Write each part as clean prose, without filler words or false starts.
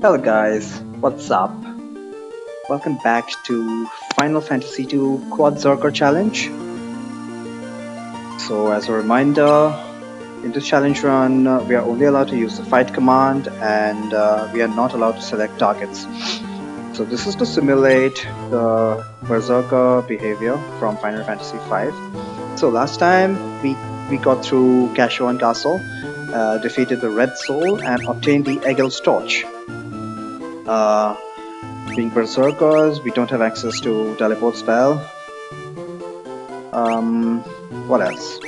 Hello guys, what's up? Welcome back to Final Fantasy II Quadzerker challenge. So as a reminder, in this challenge run, we are only allowed to use the fight command and we are not allowed to select targets. So this is to simulate the Berserker behavior from Final Fantasy V. So last time we got through Kashuan Castle, defeated the Red Soul and obtained the Egel's Torch. Being berserkers, we don't have access to teleport spell. What else?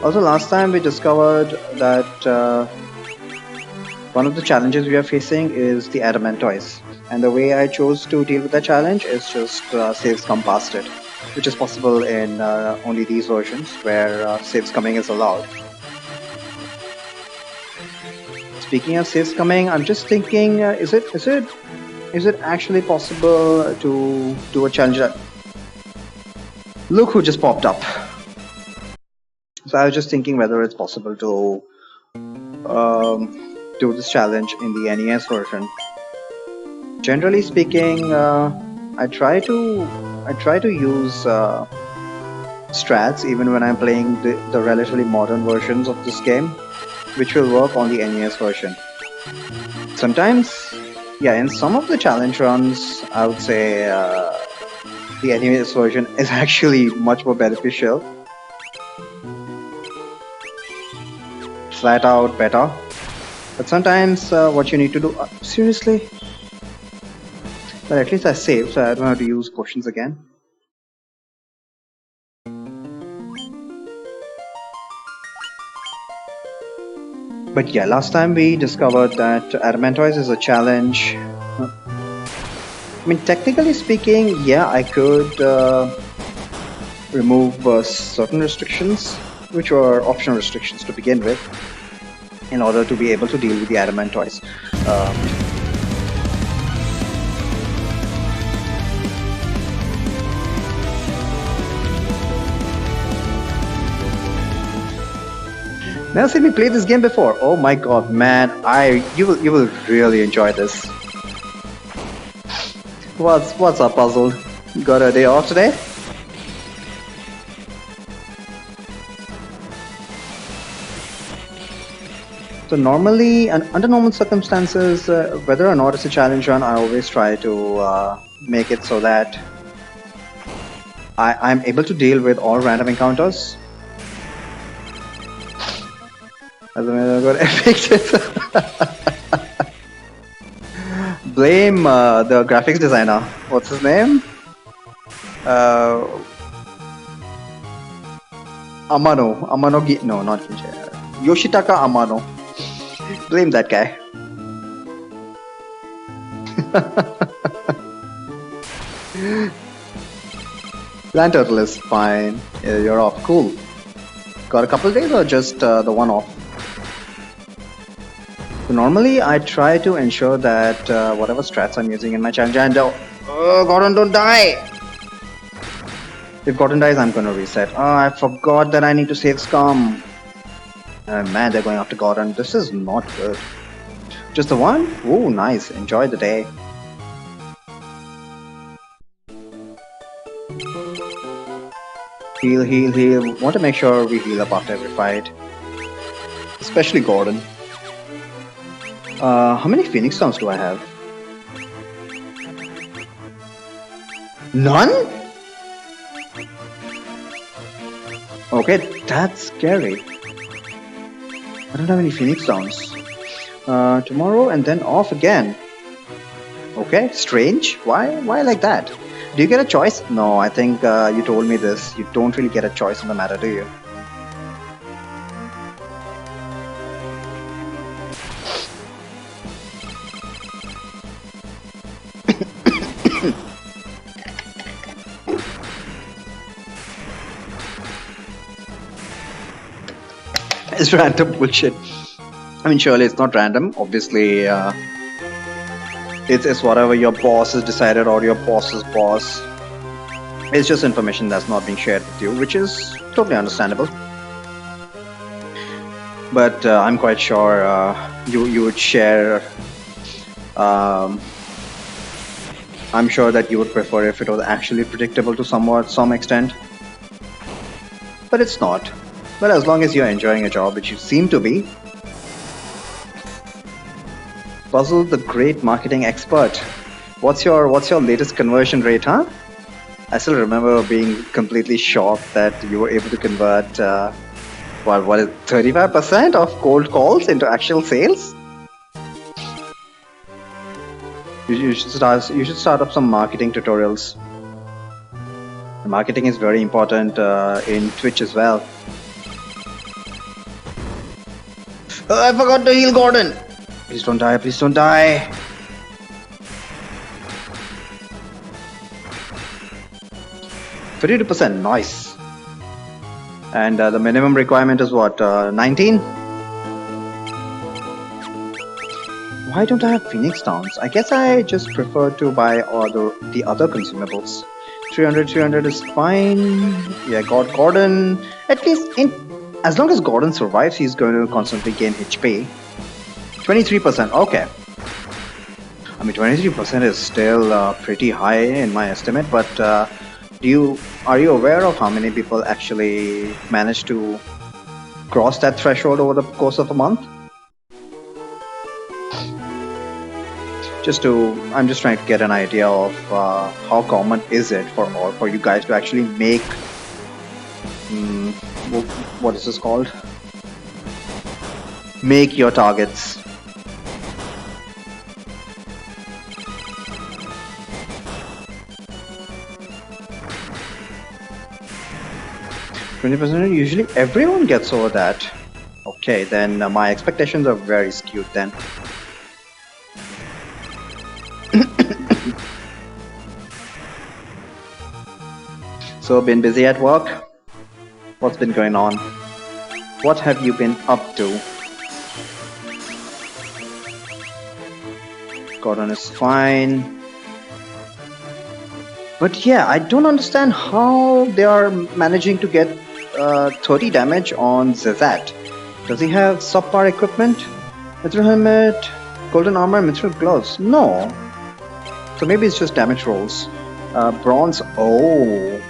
Also, last time we discovered that one of the challenges we are facing is the adamantoise, and the way I chose to deal with that challenge is just save scum past it, which is possible in only these versions where save scumming is allowed. Speaking of save scumming, I'm just thinking, is it actually possible to do a challenge that... Look who just popped up. So I was just thinking whether it's possible to do this challenge in the NES version. Generally speaking, I try to use strats even when I'm playing the relatively modern versions of this game, which will work on the NES version. Sometimes, yeah, in some of the challenge runs, I would say the NES version is actually much more beneficial. Flat out better. But sometimes what you need to do... seriously? But at least I saved, so I don't have to use potions again. But yeah, last time we discovered that adamantoise is a challenge. I mean, technically speaking, yeah, I could remove certain restrictions, which were optional restrictions to begin with, in order to be able to deal with the adamantoise. Never seen me play this game before. Oh my god, man! You will really enjoy this. What's up, Puzzled? You got a day off today? So normally, and under normal circumstances, whether or not it's a challenge run, I always try to make it so that I'm able to deal with all random encounters. As a matter of God, blame the graphics designer. What's his name? Amano. No, not Yoshitaka Amano. Blame that guy. Land turtle is fine. Yeah, you're off. Cool. Got a couple days or just the one off? So normally I try to ensure that whatever strats I'm using in my challenge, and Gordon, don't die! If Gordon dies, I'm gonna reset. Oh, I forgot that I need to save scum. Man, they're going after Gordon. This is not good. Just the one? Oh, nice. Enjoy the day. Heal. Want to make sure we heal up after every fight. Especially Gordon. How many Phoenix Stones do I have? None? Okay, that's scary. I don't have any Phoenix Stones. Tomorrow and then off again. Okay, strange. Why like that? Do you get a choice? No, I think you told me this. You don't really get a choice in the matter, do you? It's random bullshit. I mean, surely it's not random. Obviously, it's whatever your boss has decided or your boss's boss. It's just information that's not being shared with you, which is totally understandable. but I'm quite sure you would share. Um, I'm sure that you would prefer if it was actually predictable to some extent, but it's not. But as long as you're enjoying a job, which you seem to be, Puzzle, the great marketing expert. What's your latest conversion rate, huh? I still remember being completely shocked that you were able to convert what is 35% of cold calls into actual sales. You should start up some marketing tutorials. Marketing is very important in Twitch as well. Oh, I forgot to heal Gordon. Please don't die. Please don't die. 32%. Nice. And the minimum requirement is what? 19. Why don't I have Phoenix Downs? I guess I just prefer to buy the other consumables. 300 is fine. Yeah, got Gordon. At least as long as Gordon survives, he's going to constantly gain HP. 23%. Okay. I mean, 23% is still pretty high in my estimate. But are you aware of how many people actually manage to cross that threshold over the course of a month? I'm just trying to get an idea of how common is it for you guys to actually make what is this called? Make your targets. %. Usually everyone gets over that. Okay, then my expectations are very skewed then. So, been busy at work? What's been going on? What have you been up to? Gordon is fine. But yeah, I don't understand how they are managing to get 30 damage on Zezat. Does he have subpar equipment? Mithril helmet, golden armor, mithril gloves? No. So maybe it's just damage rolls. Bronze. Oh.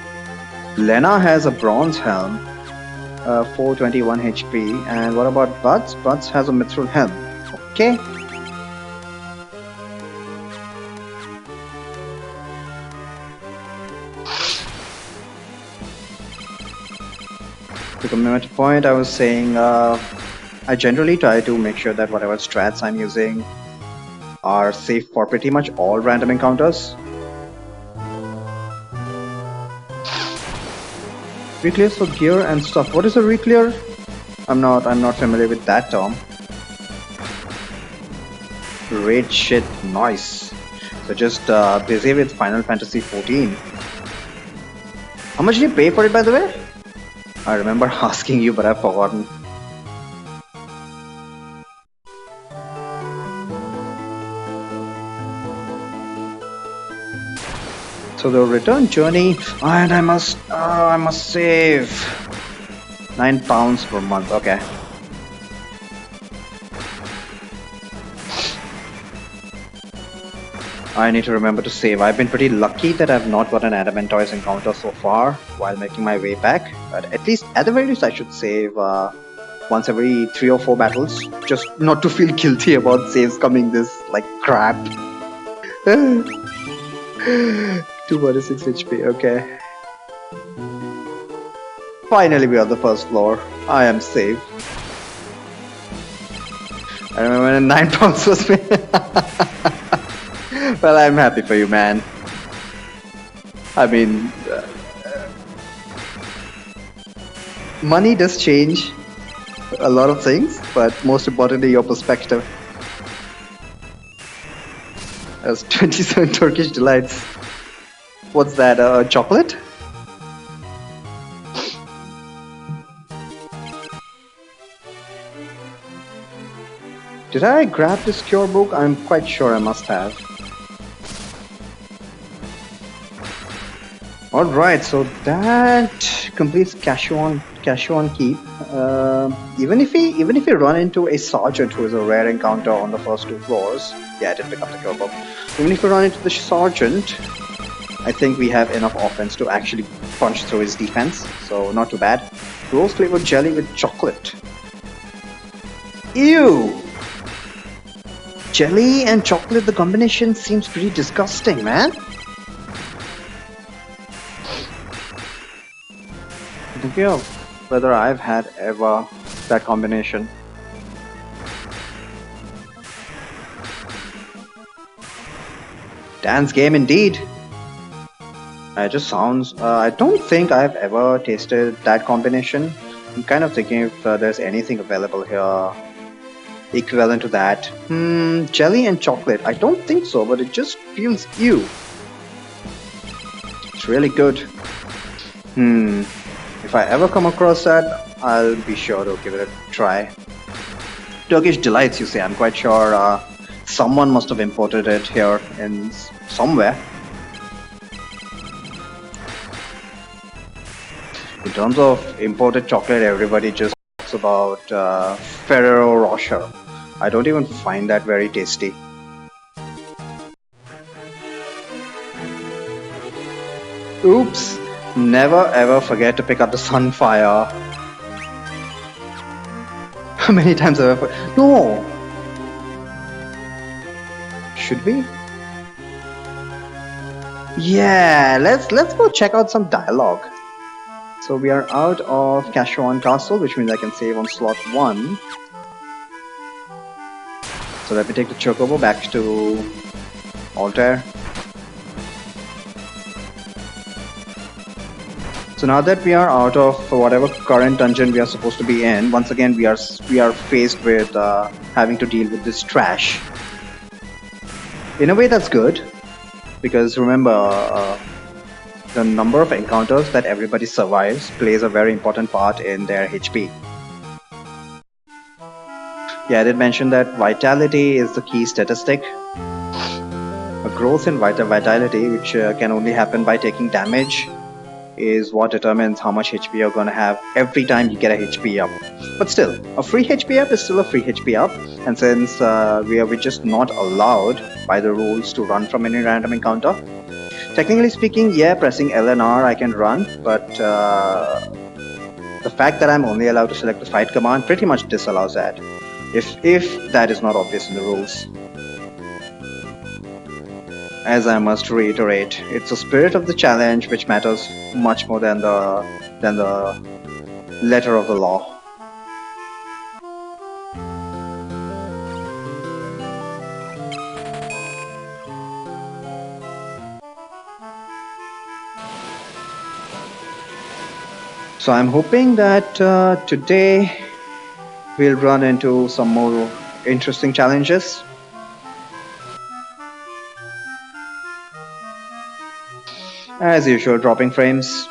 Lena has a bronze helm. 421 HP. And what about Buds? Buds has a mithril helm. Okay. To come to point, I was saying I generally try to make sure that whatever strats I'm using are safe for pretty much all random encounters. Reclears for gear and stuff. What is a reclear? I'm not familiar with that term. Great shit, nice. So just busy with Final Fantasy 14. How much did you pay for it, by the way? I remember asking you, but I've forgotten. So the return journey, and I must save £9 per month. Okay. I need to remember to save. I've been pretty lucky that I've not got an Adamantoise encounter so far while making my way back. But at the very least, I should save once every 3 or 4 battles, just not to feel guilty about saves coming this like crap. 246 HP. Okay. Finally, we are on the first floor. I am safe. I remember when £9 was me. Well, I'm happy for you, man. I mean, money does change a lot of things, but most importantly, your perspective. That's 27 Turkish delights. What's that? Chocolate? Did I grab this cure book? I'm quite sure I must have. Alright, so that completes Cashew on keep. Even if we run into a sergeant who is a rare encounter on the first two floors, yeah, I did pick up the kill bomb. Even if we run into the sergeant, I think we have enough offense to actually punch through his defense, so not too bad. Rose flavored jelly with chocolate. Ew! Jelly and chocolate, the combination seems pretty disgusting, man. Thinking of whether I've had ever that combination. Dance game indeed. It just sounds. I don't think I've ever tasted that combination. I'm kind of thinking if there's anything available here equivalent to that. Jelly and chocolate. I don't think so, but it just feels ew. It's really good. If I ever come across that, I'll be sure to give it a try. Turkish delights, you say? I'm quite sure someone must have imported it here in somewhere. In terms of imported chocolate, everybody just talks about Ferrero Rocher. I don't even find that very tasty. Oops! Never ever forget to pick up the Sunfire. How many times have I ever... No! Should we? Yeah, let's go check out some dialogue. So we are out of Cashewan Castle, which means I can save on slot 1. So let me take the Chocobo back to Altair. So now that we are out of whatever current dungeon we are supposed to be in, once again we are faced with having to deal with this trash. In a way that's good, because remember, the number of encounters that everybody survives plays a very important part in their HP. Yeah, I did mention that vitality is the key statistic. A growth in vitality, which can only happen by taking damage, is what determines how much HP you're going to have every time you get a HP up. But still, a free HP up is still a free HP up, and since we're just not allowed by the rules to run from any random encounter, technically speaking, yeah, pressing L and R I can run, but the fact that I'm only allowed to select the fight command pretty much disallows that, if that is not obvious in the rules. As I must reiterate, it's the spirit of the challenge which matters much more than the letter of the law. So I'm hoping that today we'll run into some more interesting challenges. As usual, dropping frames.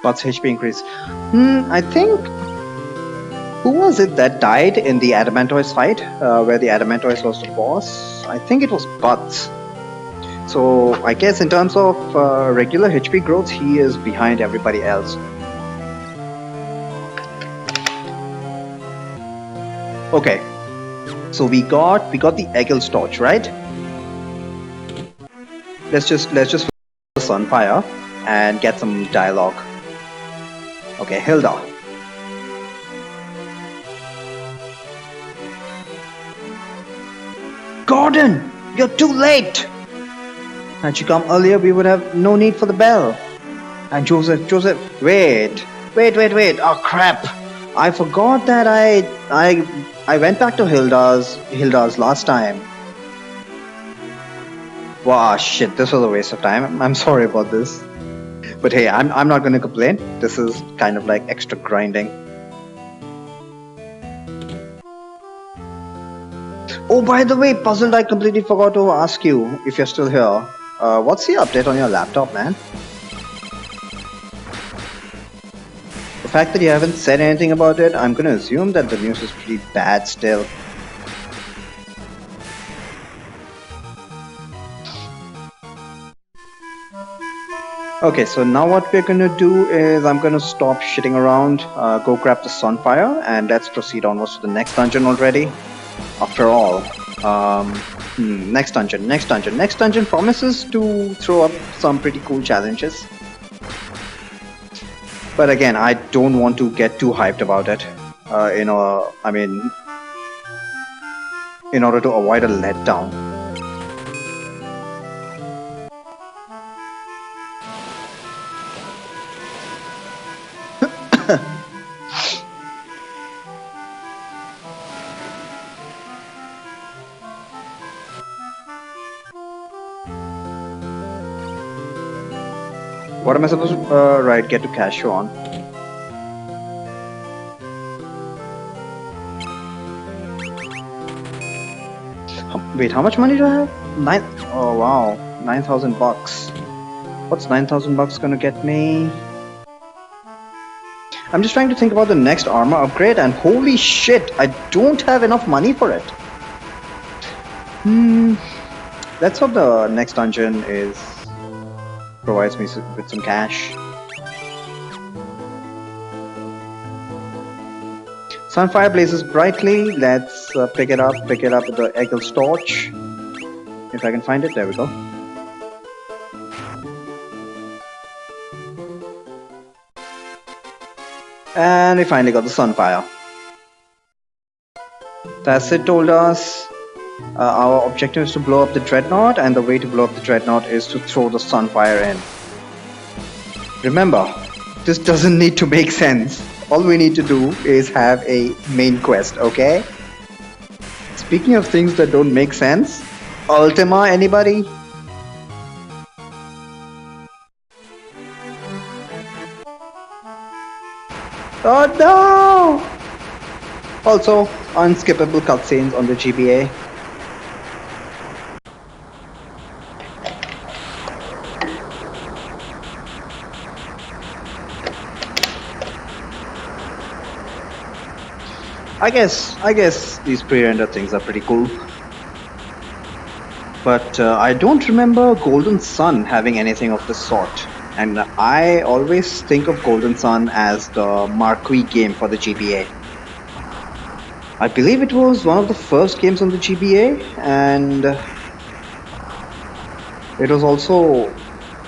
What's HP increase? I think... Who was it that died in the Adamantoise fight, where the Adamantoise was the boss? I think it was Butts. So I guess in terms of regular HP growth, he is behind everybody else. Okay, so we got the Egil's torch, right? Let's just Sunfire and get some dialogue. Okay, Hilda. Gordon, you're too late. Had you come earlier, we would have no need for the bell. And Joseph, wait. Oh crap! I forgot that I went back to Hilda's last time. Wow, shit! This was a waste of time. I'm sorry about this. But hey, I'm not gonna complain. This is kind of like extra grinding. Oh, by the way, Puzzled, I completely forgot to ask you if you're still here. What's the update on your laptop, man? The fact that you haven't said anything about it, I'm gonna assume that the news is pretty bad still. Okay, so now what we're gonna do is I'm gonna stop shitting around, go grab the Sunfire, and let's proceed onwards to the next dungeon already. After all, next dungeon, next dungeon, next dungeon promises to throw up some pretty cool challenges. But again, I don't want to get too hyped about it. I mean, in order to avoid a letdown. What am I supposed to, right, get to Cashew on? Wait, how much money do I have? Oh wow, 9,000 bucks. What's 9,000 bucks gonna get me? I'm just trying to think about the next armor upgrade, and holy shit, I don't have enough money for it. Let's hope the next dungeon provides me with some cash. Sunfire blazes brightly. Let's pick it up with the Eagle's torch. If I can find it, there we go. And we finally got the Sunfire. The acid told us our objective is to blow up the Dreadnought, and the way to blow up the Dreadnought is to throw the Sunfire in. Remember, this doesn't need to make sense. All we need to do is have a main quest, okay? Speaking of things that don't make sense, Ultima, anybody? Oh no! Also, unskippable cutscenes on the GBA. I guess these pre-rendered things are pretty cool. But I don't remember Golden Sun having anything of the sort. And I always think of Golden Sun as the marquee game for the GBA. I believe it was one of the first games on the GBA, and it was also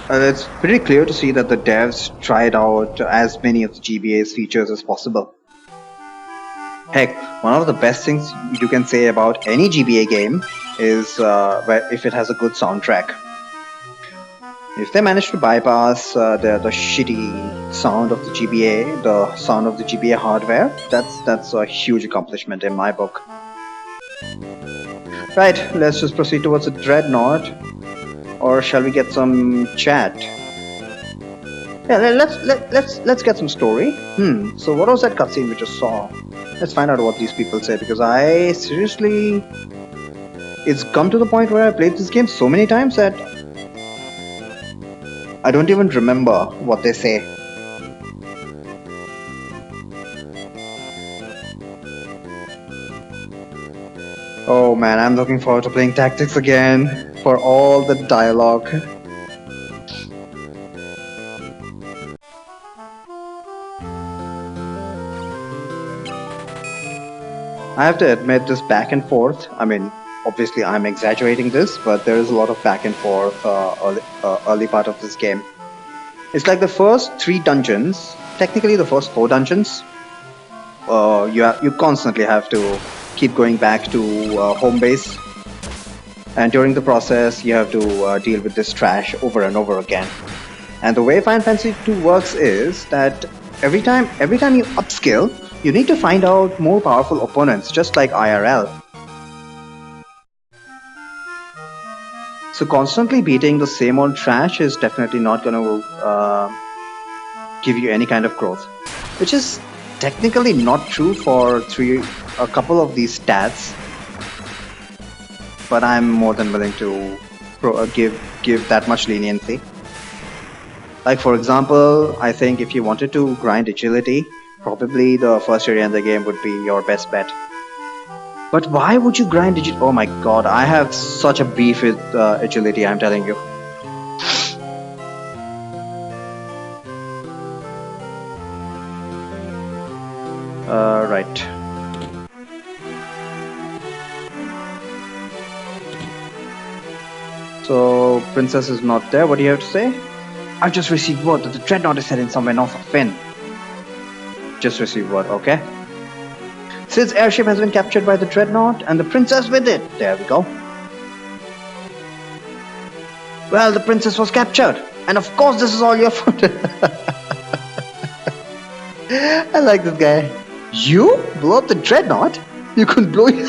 it's pretty clear to see that the devs tried out as many of the GBA's features as possible. Heck, one of the best things you can say about any GBA game is if it has a good soundtrack. If they manage to bypass the shitty sound of the GBA, the sound of the GBA hardware, that's a huge accomplishment in my book. Right, let's just proceed towards the Dreadnought, or shall we get some chat? Yeah, let's get some story. So what was that cutscene we just saw? Let's find out what these people say, because I seriously, it's come to the point where I played this game so many times that I don't even remember what they say. Oh man, I'm looking forward to playing Tactics again for all the dialogue. I have to admit, this back and forth, I mean, obviously I'm exaggerating this, but there is a lot of back and forth early part of this game. It's like the first 3 dungeons, technically the first 4 dungeons, you constantly have to keep going back to home base, and during the process you have to deal with this trash over and over again. And the way Final Fantasy II works is that every time you upskill, you need to find out more powerful opponents, just like IRL. So constantly beating the same old trash is definitely not going to give you any kind of growth, which is technically not true for a couple of these stats. but I'm more than willing to give that much leniency. Like for example, I think if you wanted to grind agility, probably the first area in the game would be your best bet. But why would you grind agility? Oh my god, I have such a beef with agility, I'm telling you. Right. So, Princess is not there. What do you have to say? I've just received word that the Dreadnought is heading somewhere north of Finn. Just received word, okay. Sid's airship has been captured by the Dreadnought and the Princess with it. There we go. Well, the Princess was captured. And of course this is all your fault. I like this guy. You blow up the Dreadnought? You could blow it.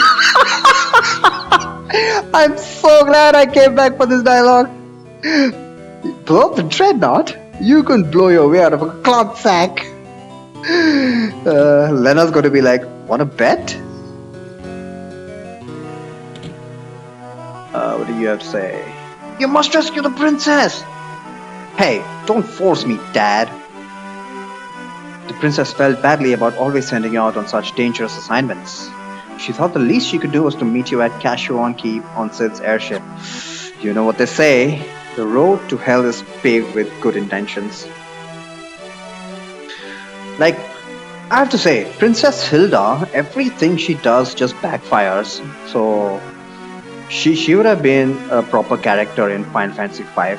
I'm so glad I came back for this dialogue. Blow up the Dreadnought? You can blow your way out of a cloth sack. Lena's going to be like, wanna bet? What do you have to say? You must rescue the princess! Hey, don't force me, Dad. The princess felt badly about always sending you out on such dangerous assignments. She thought the least she could do was to meet you at Cashuan Keep on Sid's airship. You know what they say, the road to hell is paved with good intentions. Like, I have to say, Princess Hilda, everything she does just backfires. So, she would have been a proper character in Final Fantasy V.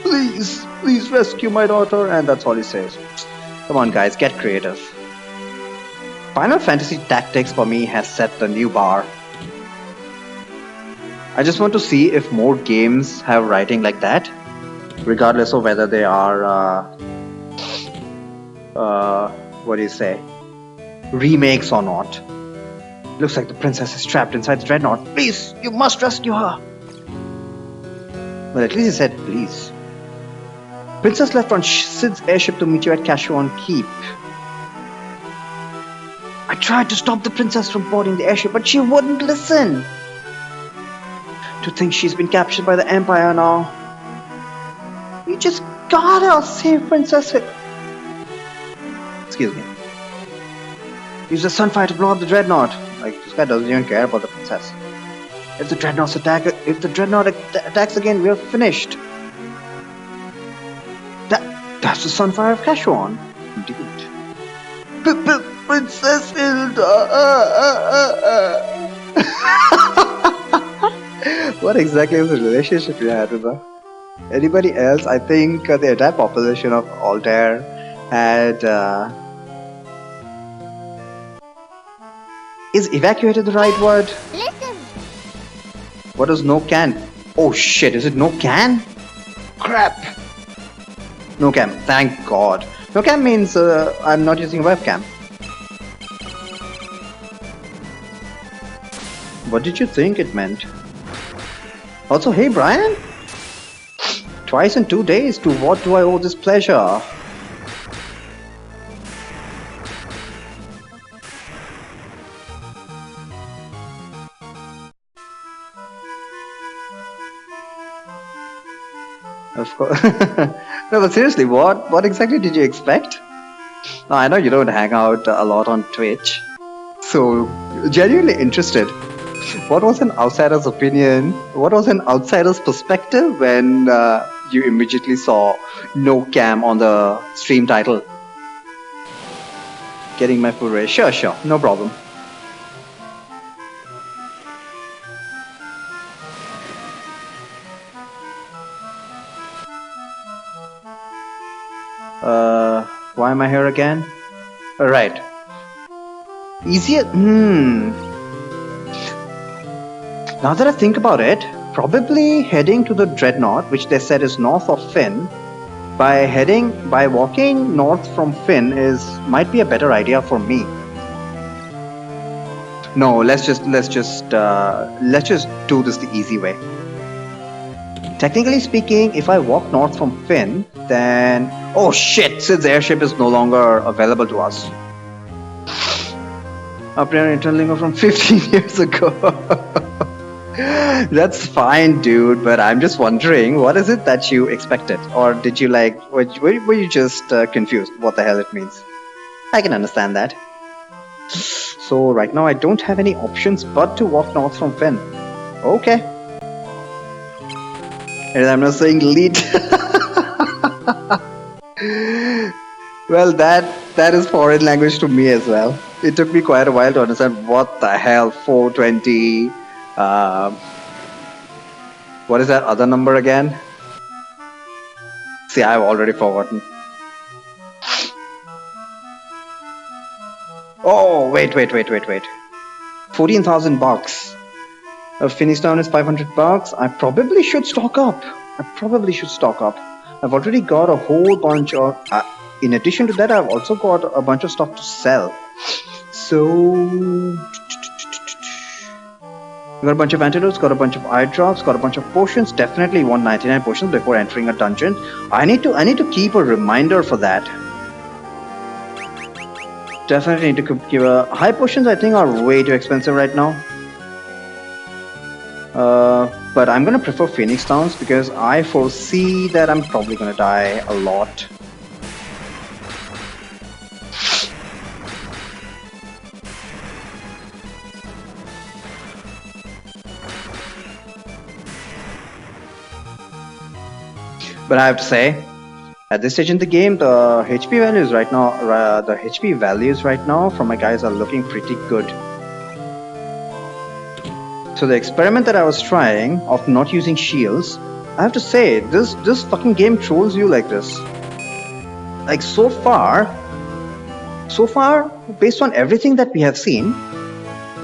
Please rescue my daughter, and that's all he says. Come on guys, get creative. Final Fantasy Tactics for me has set the new bar. I just want to see if more games have writing like that, regardless of whether they are, what do you say, remakes or not. Looks like the princess is trapped inside the Dreadnought. Please, you must rescue her. Well, at least he said please. Princess left on Sid's airship to meet you at Cashuan Keep. I tried to stop the princess from boarding the airship, but she wouldn't listen. To think she's been captured by the Empire now. You just gotta save Princess. Excuse me. Use the Sunfire to blow up the Dreadnought. Like, this guy doesn't even care about the princess. If the Dreadnought attacks again, we're finished. That's the Sunfire of Cashuan. Indeed. Princess Hilda. What exactly is the relationship you had with her? Anybody else? I think the entire population of Altair had... Is evacuated the right word? Listen. What is no can? Oh shit, is it no can? Crap. No cam, thank god. No cam means I'm not using a webcam. What did you think it meant? Also, hey Brian? Twice in 2 days, to what do I owe this pleasure? Of course. No, but seriously, what exactly did you expect? Now, I know you don't hang out a lot on Twitch, so genuinely interested. What was an outsider's opinion? What was an outsider's perspective when you immediately saw no cam on the stream title? Getting my food ready. Sure, no problem. Why am I here again? Right. Easier? Now that I think about it, probably heading to the Dreadnought, which they said is north of Finn, by walking north from Finn might be a better idea for me. No, let's just do this the easy way. Technically speaking, if I walk north from Finn, then... Oh shit! Sid's airship is no longer available to us. Apparently interlingo from 15 years ago. That's fine, dude, but I'm just wondering, what is it that you expected? Or did you like, were you just confused what the hell it means? I can understand that. So right now I don't have any options but to walk north from Finn. Okay. And I'm not saying lead. Well, that is foreign language to me as well. It took me quite a while to understand what the hell 420. Um, what is that other number again? See, I've already forgotten. Oh, wait. 14,000 bucks. Finish down is 500 bucks. I probably should stock up. I've already got a whole bunch of. In addition to that, I've also got a bunch of stuff to sell. So. Got a bunch of antidotes, got a bunch of eye drops, got a bunch of potions. Definitely 199 potions before entering a dungeon. I need to keep a reminder for that. Definitely need to keep a high potions. I think are way too expensive right now. But I'm gonna prefer Phoenix Downs because I foresee that I'm probably gonna die a lot. But I have to say, at this stage in the game, the HP values right now for my guys are looking pretty good. So the experiment that I was trying of not using shields, I have to say, this fucking game trolls you like this. Like so far, based on everything that we have seen,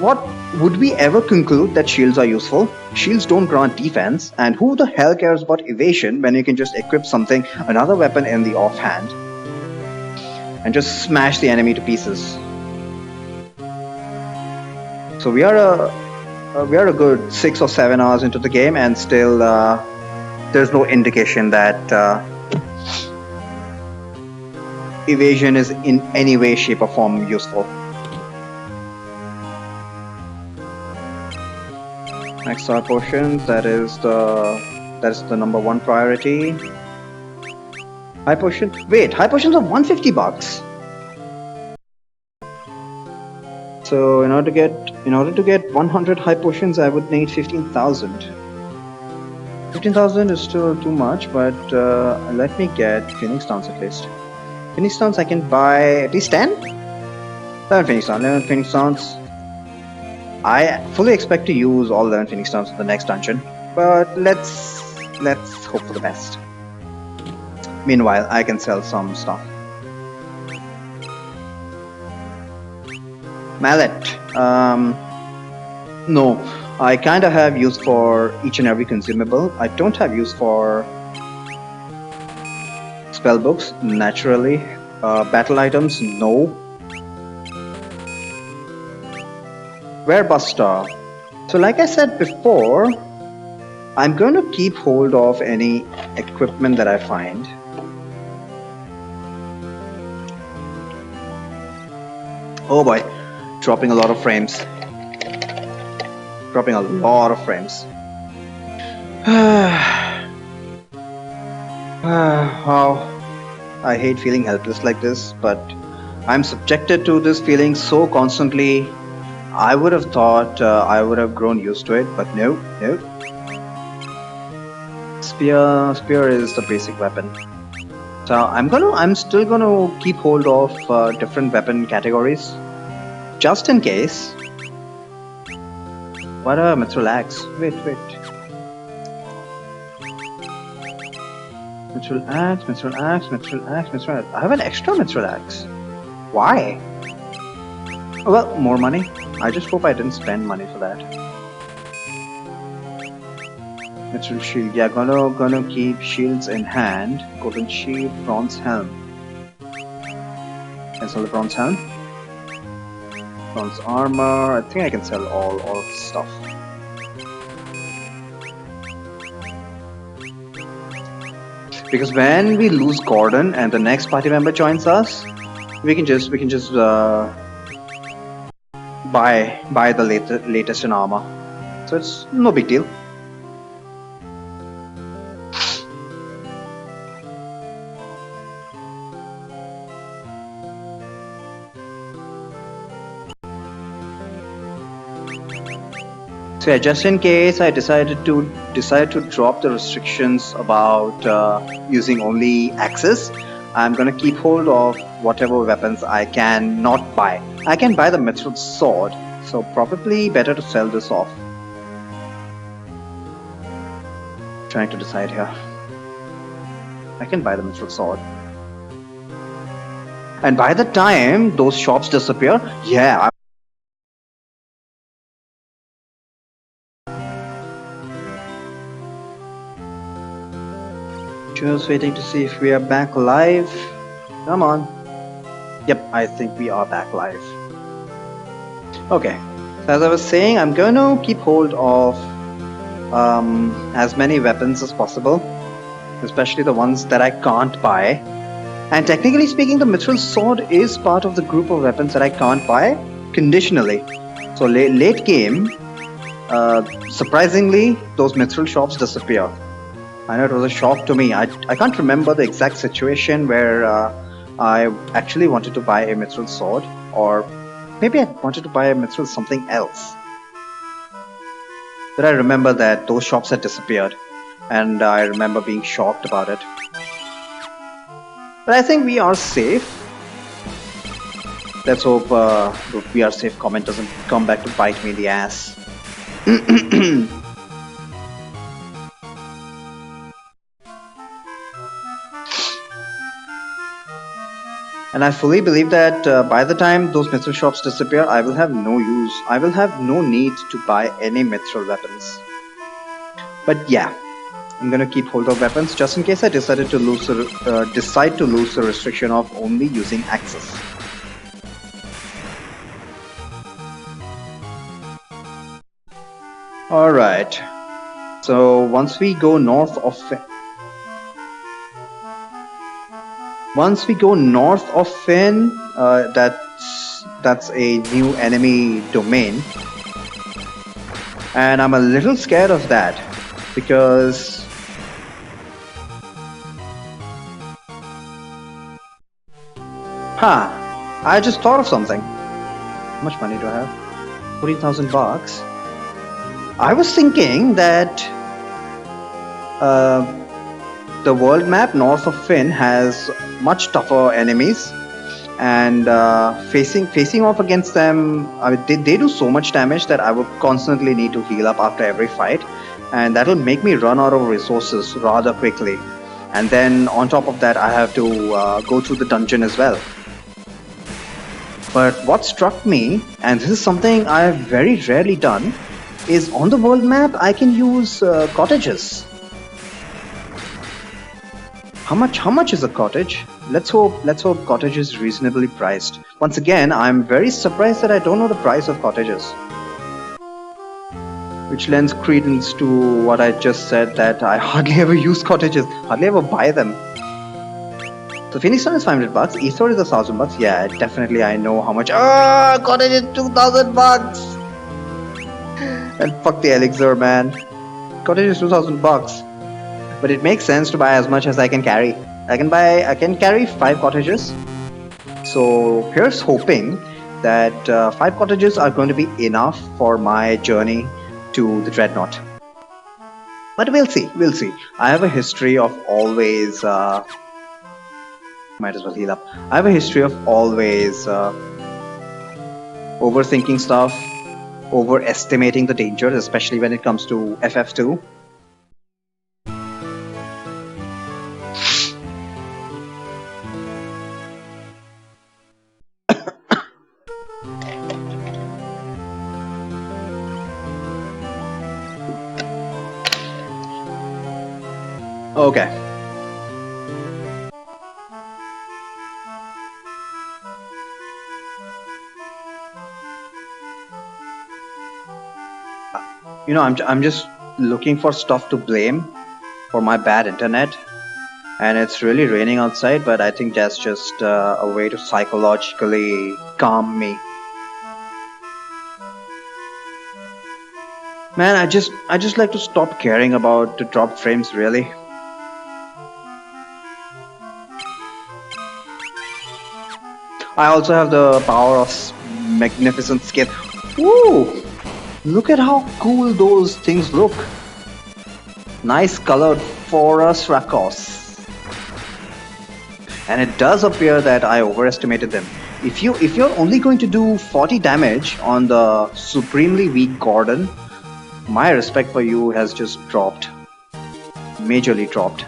what would we ever conclude that shields are useful? Shields don't grant defense, and who the hell cares about evasion when you can just equip another weapon in the offhand, and just smash the enemy to pieces? So we are a good 6 or 7 hours into the game, and still there's no indication that evasion is in any way, shape, or form useful. Max star potions, that is the number one priority. High potion. Wait, high potions are 150 bucks. So in order to get 100 high potions, I would need 15,000. 15,000 is still too much, but let me get Phoenix Downs at least. Phoenix Downs I can buy at least 10? 11 Phoenix Downs. I fully expect to use all 11 Phoenix Downs in the next dungeon, but let's hope for the best. Meanwhile, I can sell some stuff. Mallet. No, I kind of have use for each and every consumable. I don't have use for spell books, naturally. Battle items, no. Warebuster. So like I said before, I'm going to keep hold of any equipment that I find. Oh boy, dropping a lot of frames. Wow. I hate feeling helpless like this, but I'm subjected to this feeling so constantly. I would have thought I would have grown used to it, but no. Spear is the basic weapon. So I'm still gonna keep hold of different weapon categories, just in case. What a mithril axe? Wait. Mithril axe. I have an extra mithril axe. Why? Oh, well, more money. I just hope I didn't spend money for that. Mithril shield. Yeah, gonna keep shields in hand. Golden shield, bronze helm. Cancel the bronze helm. Bronze armor. I think I can sell all of the stuff. Because when we lose Gordon and the next party member joins us, we can just buy the latest in armor. So it's no big deal. So yeah, just in case I decided to drop the restrictions about using only axes, I'm gonna keep hold of whatever weapons I can not buy. I can buy the mithril sword, so probably better to sell this off. Trying to decide here. I can buy the mithril sword. And by the time those shops disappear, yeah. Just waiting to see if we are back live. Come on. Yep, I think we are back live. Okay. So as I was saying, I'm going to keep hold of as many weapons as possible, especially the ones that I can't buy. And technically speaking, the mithril sword is part of the group of weapons that I can't buy conditionally. So late game, surprisingly, those mithril shops disappear. I know it was a shock to me. I can't remember the exact situation where I actually wanted to buy a mithril sword, or maybe I wanted to buy a mithril something else. But I remember that those shops had disappeared, and I remember being shocked about it. But I think we are safe. Let's hope the "we are safe" comment doesn't come back to bite me in the ass. And I fully believe that by the time those mithril shops disappear, I will have no use. I will have no need to buy any mithril weapons. But yeah, I'm gonna keep hold of weapons just in case I decide to lose the restriction of only using axes. All right. So once we go north of Finn, that's a new enemy domain, and I'm a little scared of that because I just thought of something. How much money do I have? 40,000 bucks. I was thinking that the world map north of Finn has much tougher enemies, and facing off against them, they do so much damage that I would constantly need to heal up after every fight, and that'll make me run out of resources rather quickly. And then on top of that, I have to go through the dungeon as well. But what struck me, and this is something I've very rarely done, is on the world map I can use cottages. How much is a cottage? Let's hope cottage is reasonably priced. Once again, I'm very surprised that I don't know the price of cottages. Which lends credence to what I just said, that I hardly ever use cottages, hardly ever buy them. So Phoenix Stone is 500 bucks, Ethor is 1,000 bucks. Yeah, definitely I know how much. Cottage is 2,000 bucks! And fuck the elixir, man. Cottage is 2,000 bucks. But it makes sense to buy as much as I can carry. I can carry 5 cottages. So here's hoping that 5 cottages are going to be enough for my journey to the Dreadnought. But we'll see. I have a history of always might as well heal up. I have a history of always overthinking stuff, overestimating the dangers, especially when it comes to FF2. Okay. You know, I'm just looking for stuff to blame for my bad internet, and it's really raining outside, but I think that's just a way to psychologically calm me. Man, I just like to stop caring about the drop frames, really. I also have the power of magnificent scale. Woo! Look at how cool those things look. Nice colored forest racos. And it does appear that I overestimated them. If you're only going to do 40 damage on the supremely weak Gordon, my respect for you has just dropped. Majorly dropped.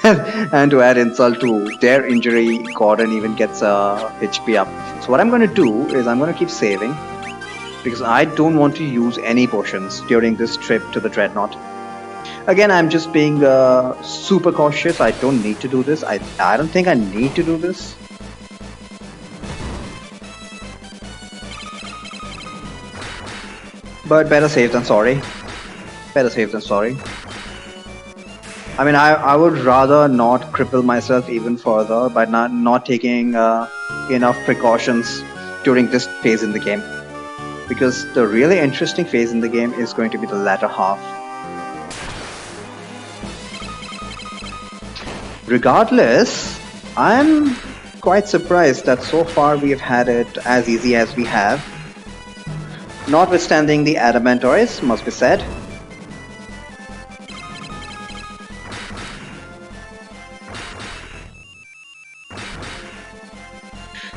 And to add insult to their injury, Gordon even gets a HP up. So what I'm going to do is I'm going to keep saving because I don't want to use any potions during this trip to the Dreadnought. Again, I'm just being super cautious. I don't need to do this. I don't think I need to do this. But better safe than sorry. Better safe than sorry. I mean, I would rather not cripple myself even further by not taking enough precautions during this phase in the game. Because the really interesting phase in the game is going to be the latter half. Regardless, I'm quite surprised that so far we have had it as easy as we have. Notwithstanding the adamantoids, must be said.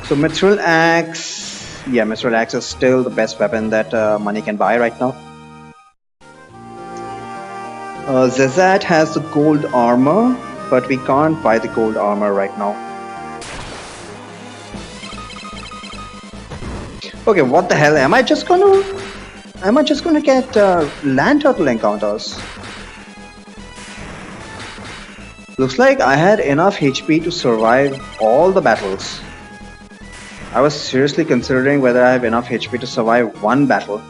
So Mithril Axe, yeah, Mithril Axe is still the best weapon that money can buy right now. Zezat has the gold armor, but we can't buy the gold armor right now. Okay, what the hell? Am I just gonna get land turtle encounters? Looks like I had enough HP to survive all the battles. I was seriously considering whether I have enough HP to survive one battle.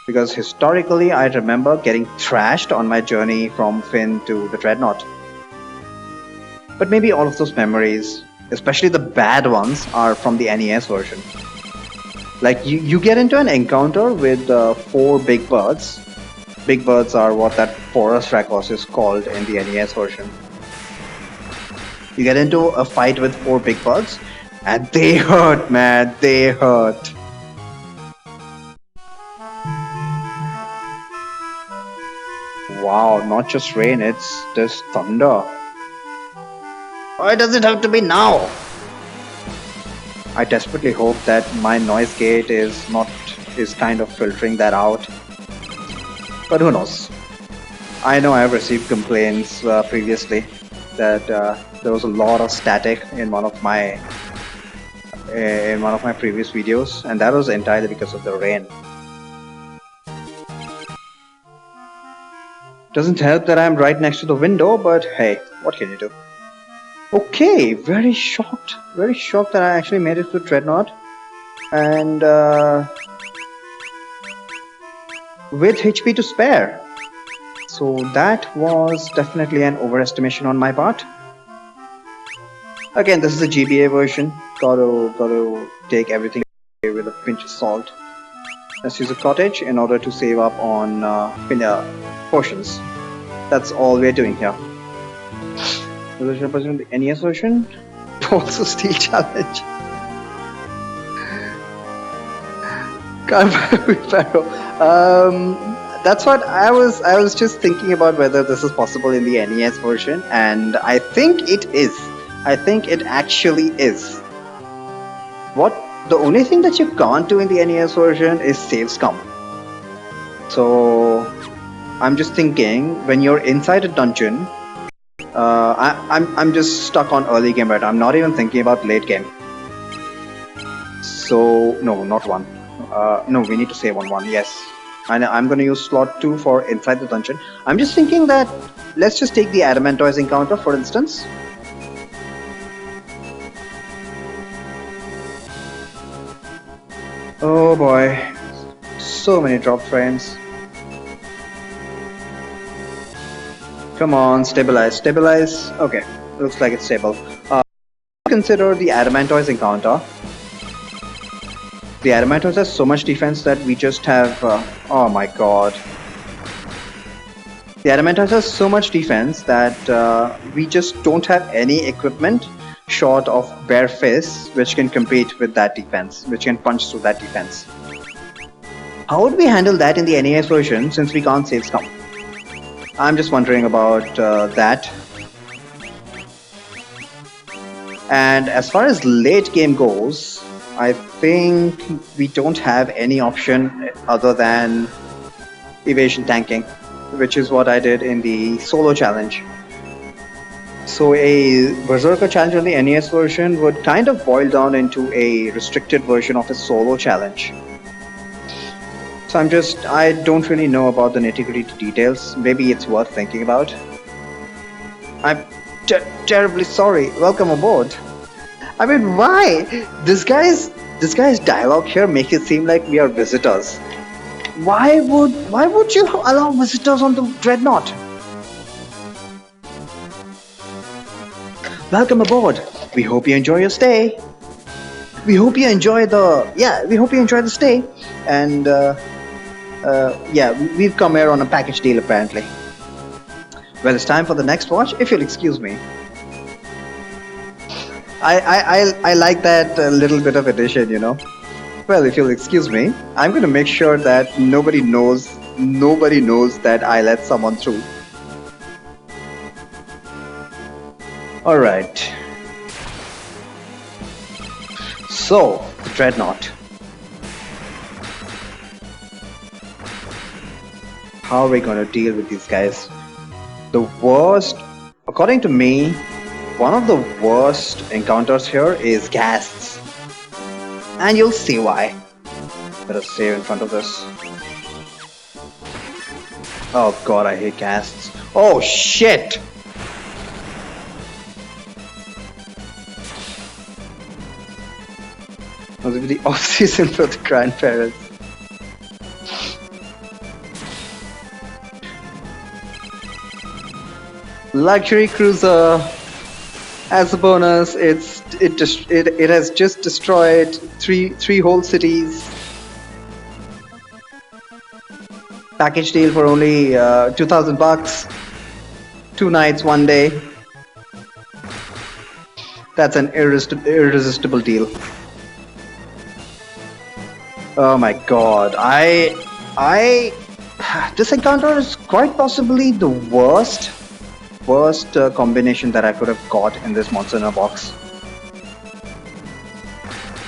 Because historically, I remember getting thrashed on my journey from Finn to the Dreadnought. But maybe all of those memories, especially the bad ones, are from the NES version. Like, you get into an encounter with 4 big birds. Big birds are what that Forest Rakos is called in the NES version. You get into a fight with 4 big birds, and they hurt, man, they hurt. Wow, not just rain, it's this thunder. Why does it have to be now? I desperately hope that my noise gate is kind of filtering that out. But who knows? I know I have received complaints previously that there was a lot of static in one of my previous videos, and that was entirely because of the rain. Doesn't help that I'm right next to the window, but hey, what can you do? Okay, very shocked that I actually made it to Dreadnought, and with HP to spare. So that was definitely an overestimation on my part. Again, this is a GBA version. Gotta take everything with a pinch of salt. Let's use a cottage in order to save up on potions. That's all we're doing here. The NES version, also Steel Challenge. That's what I was just thinking about whether this is possible in the NES version, and I think it is. I think it actually is. The only thing that you can't do in the NES version is save scum. So I'm just thinking when you're inside a dungeon. I'm just stuck on early game right now. I'm not even thinking about late game. So no, not 1. No, we need to save on 1. Yes, and I'm going to use slot 2 for inside the dungeon. I'm just thinking that let's just take the adamantoids encounter for instance. Oh boy, so many drop frames. Come on, stabilize. Okay, looks like it's stable. Consider the adamantoids encounter. The Adamantors has so much defense that we just have. Oh my god. The Adamantors has so much defense that we just don't have any equipment short of bare fists which can compete with that defense, which can punch through that defense. How would we handle that in the NES version since we can't save scum? I'm just wondering about that. And as far as late game goes, I think we don't have any option other than evasion tanking, which is what I did in the solo challenge. So a Berserker challenge on the NES version would kind of boil down into a restricted version of a solo challenge. So I don't really know about the nitty-gritty details. Maybe it's worth thinking about. I'm terribly sorry. Welcome aboard. I mean, why? This guy's dialogue here makes it seem like we are visitors. Why would you allow visitors on the Dreadnought? Welcome aboard. We hope you enjoy your stay. We hope you enjoy the stay. And we've come here on a package deal apparently. Well, it's time for the next watch, if you'll excuse me. I like that little bit of addition, you know. Well, if you'll excuse me, I'm going to make sure that nobody knows that I let someone through. Alright. So, Dreadnought. How are we going to deal with these guys? The worst, according to me, one of the worst encounters here is ghasts. And you'll see why. Better save in front of this. Oh god, I hate ghasts. Oh shit! Must be the off-season for the grandparents. Luxury cruiser. As a bonus, it has just destroyed three whole cities. Package deal for only $2,000. 2 nights, 1 day. That's an irresistible deal. Oh my god, this encounter is quite possibly the worst combination that I could have got in this monster in a box.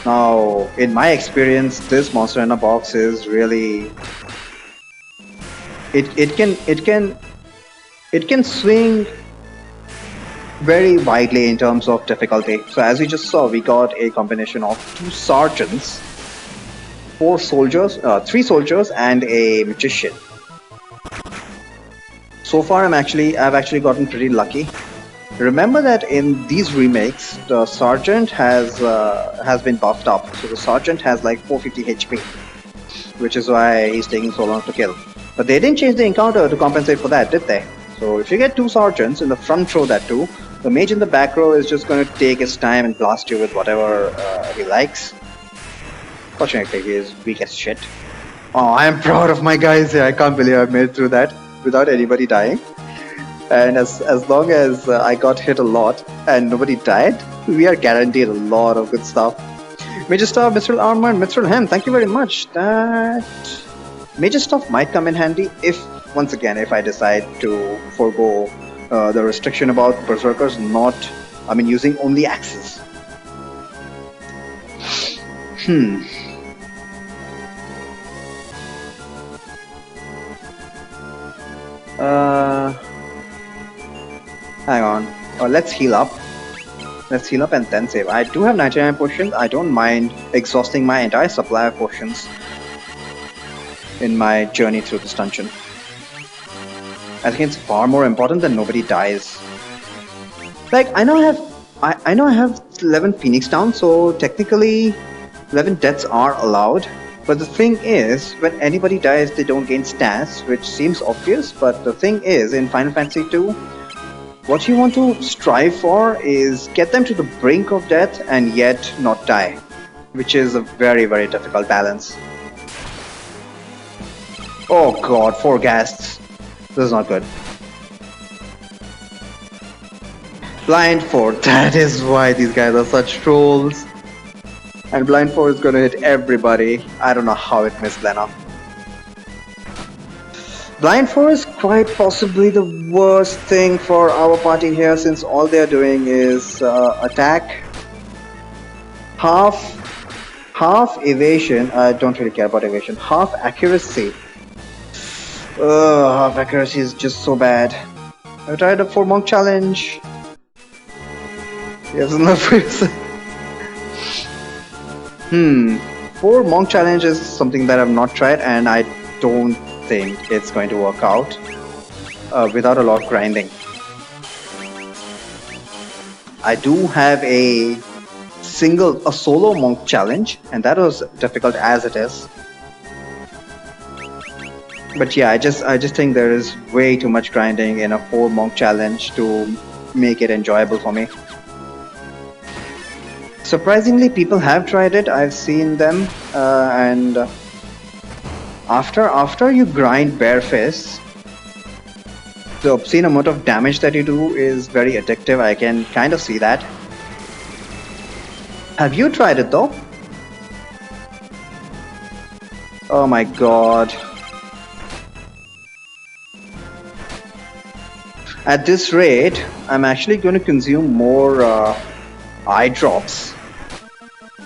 Now, in my experience, this monster in a box is really it can swing very widely in terms of difficulty. So as we just saw, we got a combination of 2 sergeants, 4 soldiers, 3 soldiers, and a magician. So far, I've actually gotten pretty lucky. Remember that in these remakes, the sergeant has been buffed up. So the sergeant has like 450 HP, which is why he's taking so long to kill. But they didn't change the encounter to compensate for that, did they? So if you get 2 sergeants in the front row, that too, the mage in the back row is just going to take his time and blast you with whatever he likes. Fortunately, he is weak as shit. Oh, I am proud of my guys here. I can't believe I made it through that without anybody dying. And as long as I got hit a lot and nobody died, we are guaranteed a lot of good stuff. Major Stuff, Mithril Armor, and Mithril Hem, thank you very much. That Major Stuff might come in handy if I decide to forego the restriction about Berserkers using only axes. Hang on. Let's heal up. Let's heal up and then save. I do have 99 potions. I don't mind exhausting my entire supply of potions in my journey through this dungeon. I think it's far more important than nobody dies. Like, I know I have 11 Phoenix down, so technically 11 deaths are allowed. But the thing is, when anybody dies, they don't gain stats, which seems obvious, but the thing is, in Final Fantasy II, what you want to strive for is get them to the brink of death and yet not die. which is a very, very difficult balance. Oh god, 4 ghasts. This is not good. Blind 4, that is why these guys are such trolls. And Blind 4 is gonna hit everybody. I don't know how it missed Lena. Blind 4 is quite possibly the worst thing for our party here, since all they're doing is attack, half evasion. I don't really care about evasion. Half accuracy. Half accuracy is just so bad. I tried a 4 monk challenge. He has enough reason. 4 monk challenge is something that I've not tried, and I don't think it's going to work out without a lot of grinding. I do have a solo monk challenge, and that was difficult as it is. But yeah, I just think there is way too much grinding in a 4 monk challenge to make it enjoyable for me. Surprisingly, people have tried it. I've seen them, and after you grind bare fists, the obscene amount of damage that you do is very addictive. I can kind of see that. Have you tried it though? Oh my god. At this rate, I'm actually going to consume more eye drops.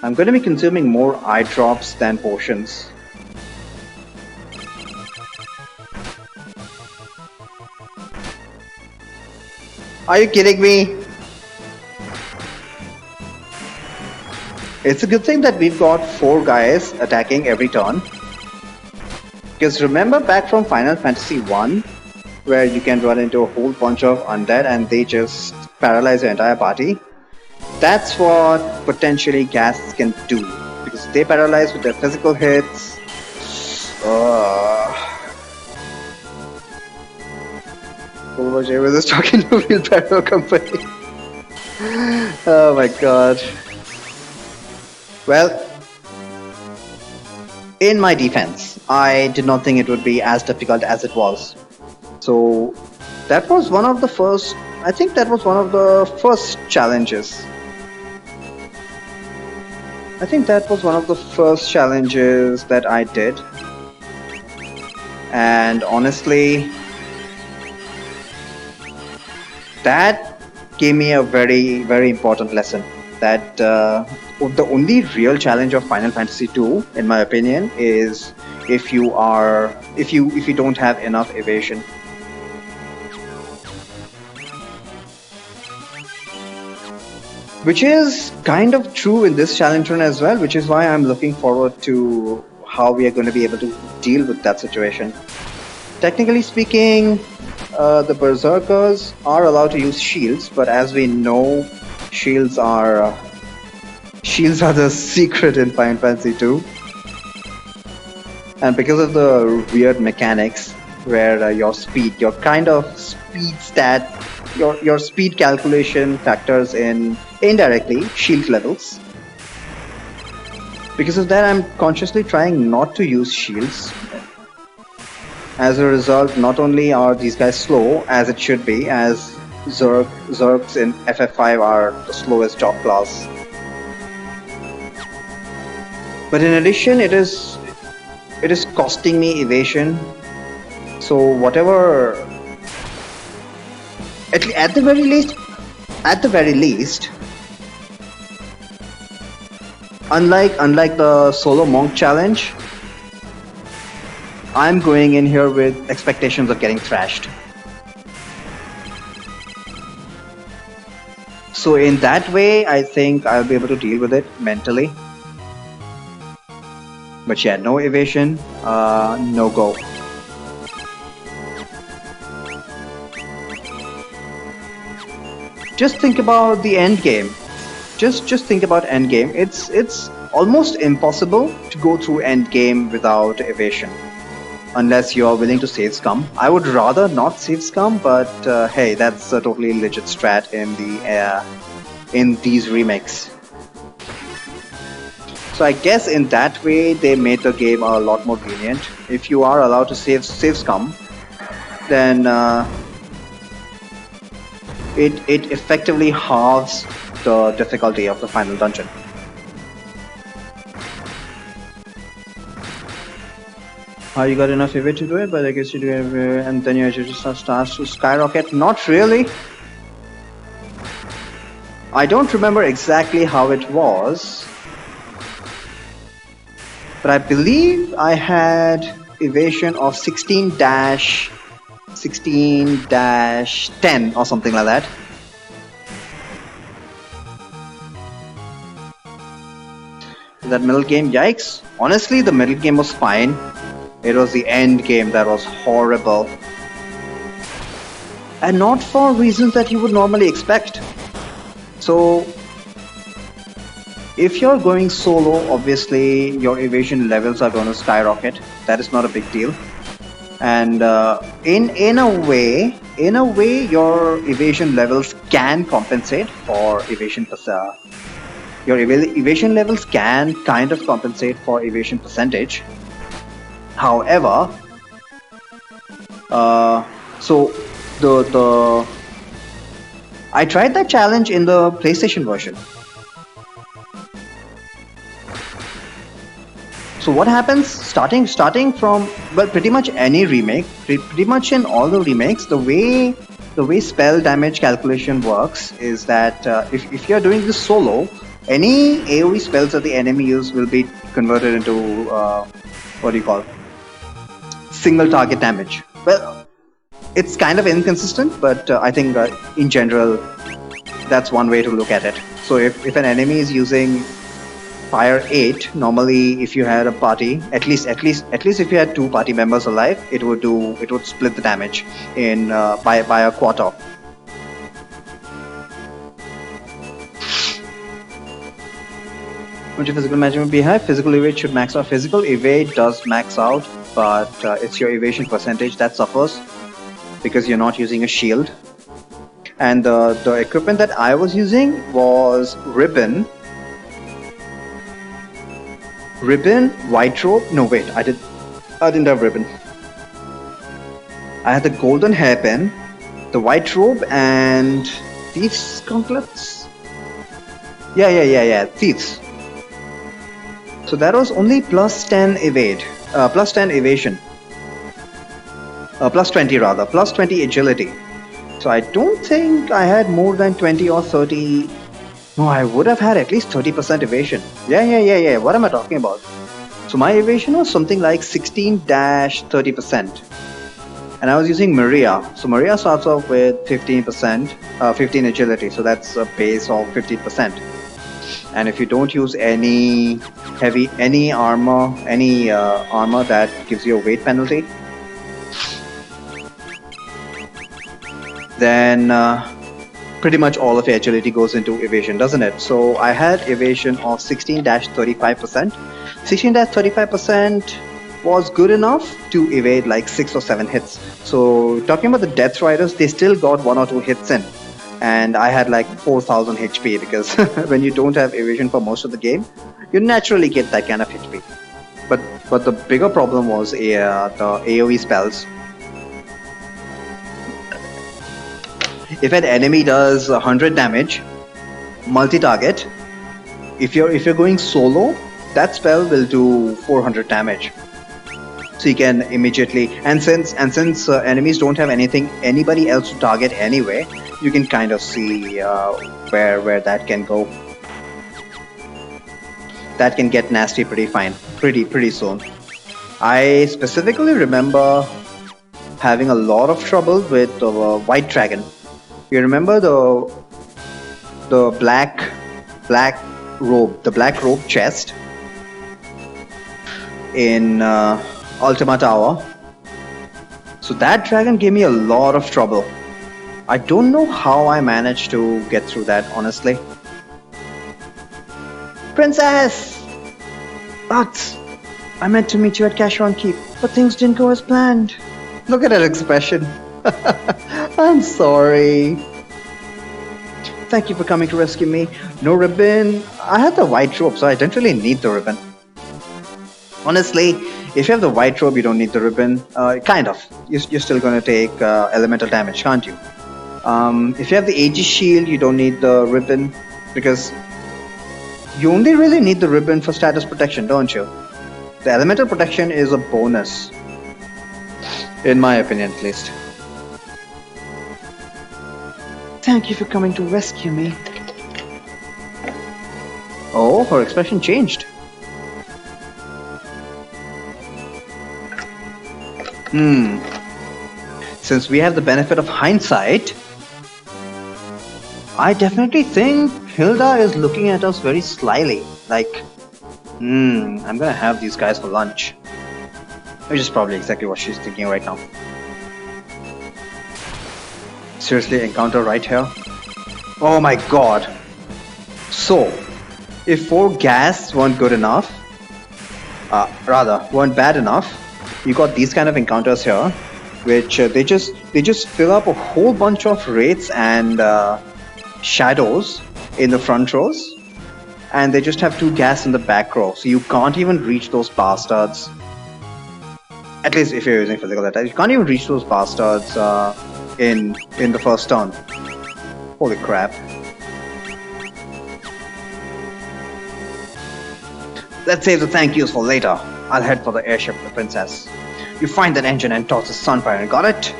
I'm going to be consuming more eye drops than potions. Are you kidding me? It's a good thing that we've got 4 guys attacking every turn. Because remember back from Final Fantasy 1, where you can run into a whole bunch of undead and they just paralyze your entire party? That's what potentially ghasts can do, because they paralyze with their physical hits. Overjay was just talking to Wheelbarrow Company. Oh my god. Well, in my defense, I did not think it would be as difficult as it was. So that was one of the first, I think that was one of the first challenges. I think that was one of the first challenges that I did. And honestly, that gave me a very, very important lesson. That the only real challenge of Final Fantasy II, in my opinion, is if you don't have enough evasion. Which is kind of true in this challenge run as well, which is why I'm looking forward to how we are going to be able to deal with that situation. Technically speaking, the Berserkers are allowed to use shields, but as we know, shields are the secret in Final Fantasy II. And because of the weird mechanics, where your kind of speed stat, your speed calculation factors in indirectly shield levels. Because of that, I'm consciously trying not to use shields. As a result, not only are these guys slow, as it should be, as Zergs in FF5 are the slowest job class. But in addition, it is costing me evasion. So whatever, at the very least, unlike the solo monk challenge, I'm going in here with expectations of getting thrashed. So in that way, I think I'll be able to deal with it mentally. But yeah, no evasion, no go. Just think about the end game. Just think about end game. It's almost impossible to go through end game without evasion, unless you are willing to save scum. I would rather not save scum, but hey, that's a totally legit strat in these remakes. So I guess in that way they made the game a lot more lenient. If you are allowed to save scum, then it effectively halves the difficulty of the final dungeon. You got enough EV to do it, but I guess you do it, and then your agility starts to skyrocket. Not really. I don't remember exactly how it was, but I believe I had evasion of 16-10 or something like that. That middle game, yikes. Honestly, the middle game was fine. It was the end game that was horrible. And not for reasons that you would normally expect. So, if you're going solo, obviously your evasion levels are going to skyrocket. That is not a big deal. And in a way, your evasion levels can compensate for evasion. Your evasion levels can kind of compensate for evasion percentage. However, so the I tried that challenge in the PlayStation version. So what happens starting from, well, pretty much any remake, pretty much in all the remakes, the way spell damage calculation works is that if you're doing this solo, any AoE spells that the enemy use will be converted into what do you call single target damage. Well, it's kind of inconsistent, but I think in general that's one way to look at it. So if an enemy is using Fire 8, normally if you had a party, at least if you had 2 party members alive, it would split the damage in by a quarter. Would your physical management be high? Physical evade should max out. Physical evade does max out, but it's your evasion percentage that suffers because you're not using a shield. And the equipment that I was using was ribbon, white robe. No, wait, I didn't have ribbon. I had the golden hairpin, the white robe, and thieves' gauntlets. Yeah, thieves. So that was only plus 10 evade, plus 10 evasion, plus 20 rather, plus 20 agility. So I don't think I had more than 20 or 30. No, I would have had at least 30% evasion. Yeah. What am I talking about? So my evasion was something like 16-30%. And I was using Maria. So Maria starts off with 15%, 15 agility. So that's a base of 15%. And if you don't use any armor, armor that gives you a weight penalty, then pretty much all of your agility goes into evasion, doesn't it? So I had evasion of 16-35%. 16-35% was good enough to evade like 6 or 7 hits. So talking about the Death Riders, they still got 1 or 2 hits in. And I had like 4,000 HP because when you don't have evasion for most of the game, you naturally get that kind of HP. But the bigger problem was the AoE spells. If an enemy does 100 damage, multi-target, if you're going solo, that spell will do 400 damage. So you can immediately, and since enemies don't have anybody else to target anyway, you can kind of see where that can go. That can get nasty pretty soon. I specifically remember having a lot of trouble with the White Dragon. You remember the black robe, the black robe chest in Ultima Tower. So that dragon gave me a lot of trouble. I don't know how I managed to get through that, honestly. Princess! But I meant to meet you at Cashron Keep, but things didn't go as planned. Look at that expression. I'm sorry. Thank you for coming to rescue me. No ribbon. I had the white robe, so I didn't really need the ribbon. Honestly, if you have the white robe, you don't need the ribbon. Kind of. You're still going to take elemental damage, can't you? If you have the Aegis shield, you don't need the ribbon because you only really need the ribbon for status protection, don't you? The elemental protection is a bonus, in my opinion at least. Thank you for coming to rescue me. Oh, her expression changed. Since we have the benefit of hindsight, I definitely think Hilda is looking at us very slyly. Like, I'm gonna have these guys for lunch. Which is probably exactly what she's thinking right now. Seriously, encounter right here? Oh my god. So, if 4 gas weren't good enough, weren't bad enough, you got these kind of encounters here, which they just fill up a whole bunch of wraiths and shadows in the front rows, and they just have 2 gas in the back row, so you can't even reach those bastards. At least if you're using physical attack, you can't even reach those bastards in the first turn. Holy crap. Let's save the thank yous for later. I'll head for the airship with the princess. You find that engine and toss the sunfire, got it?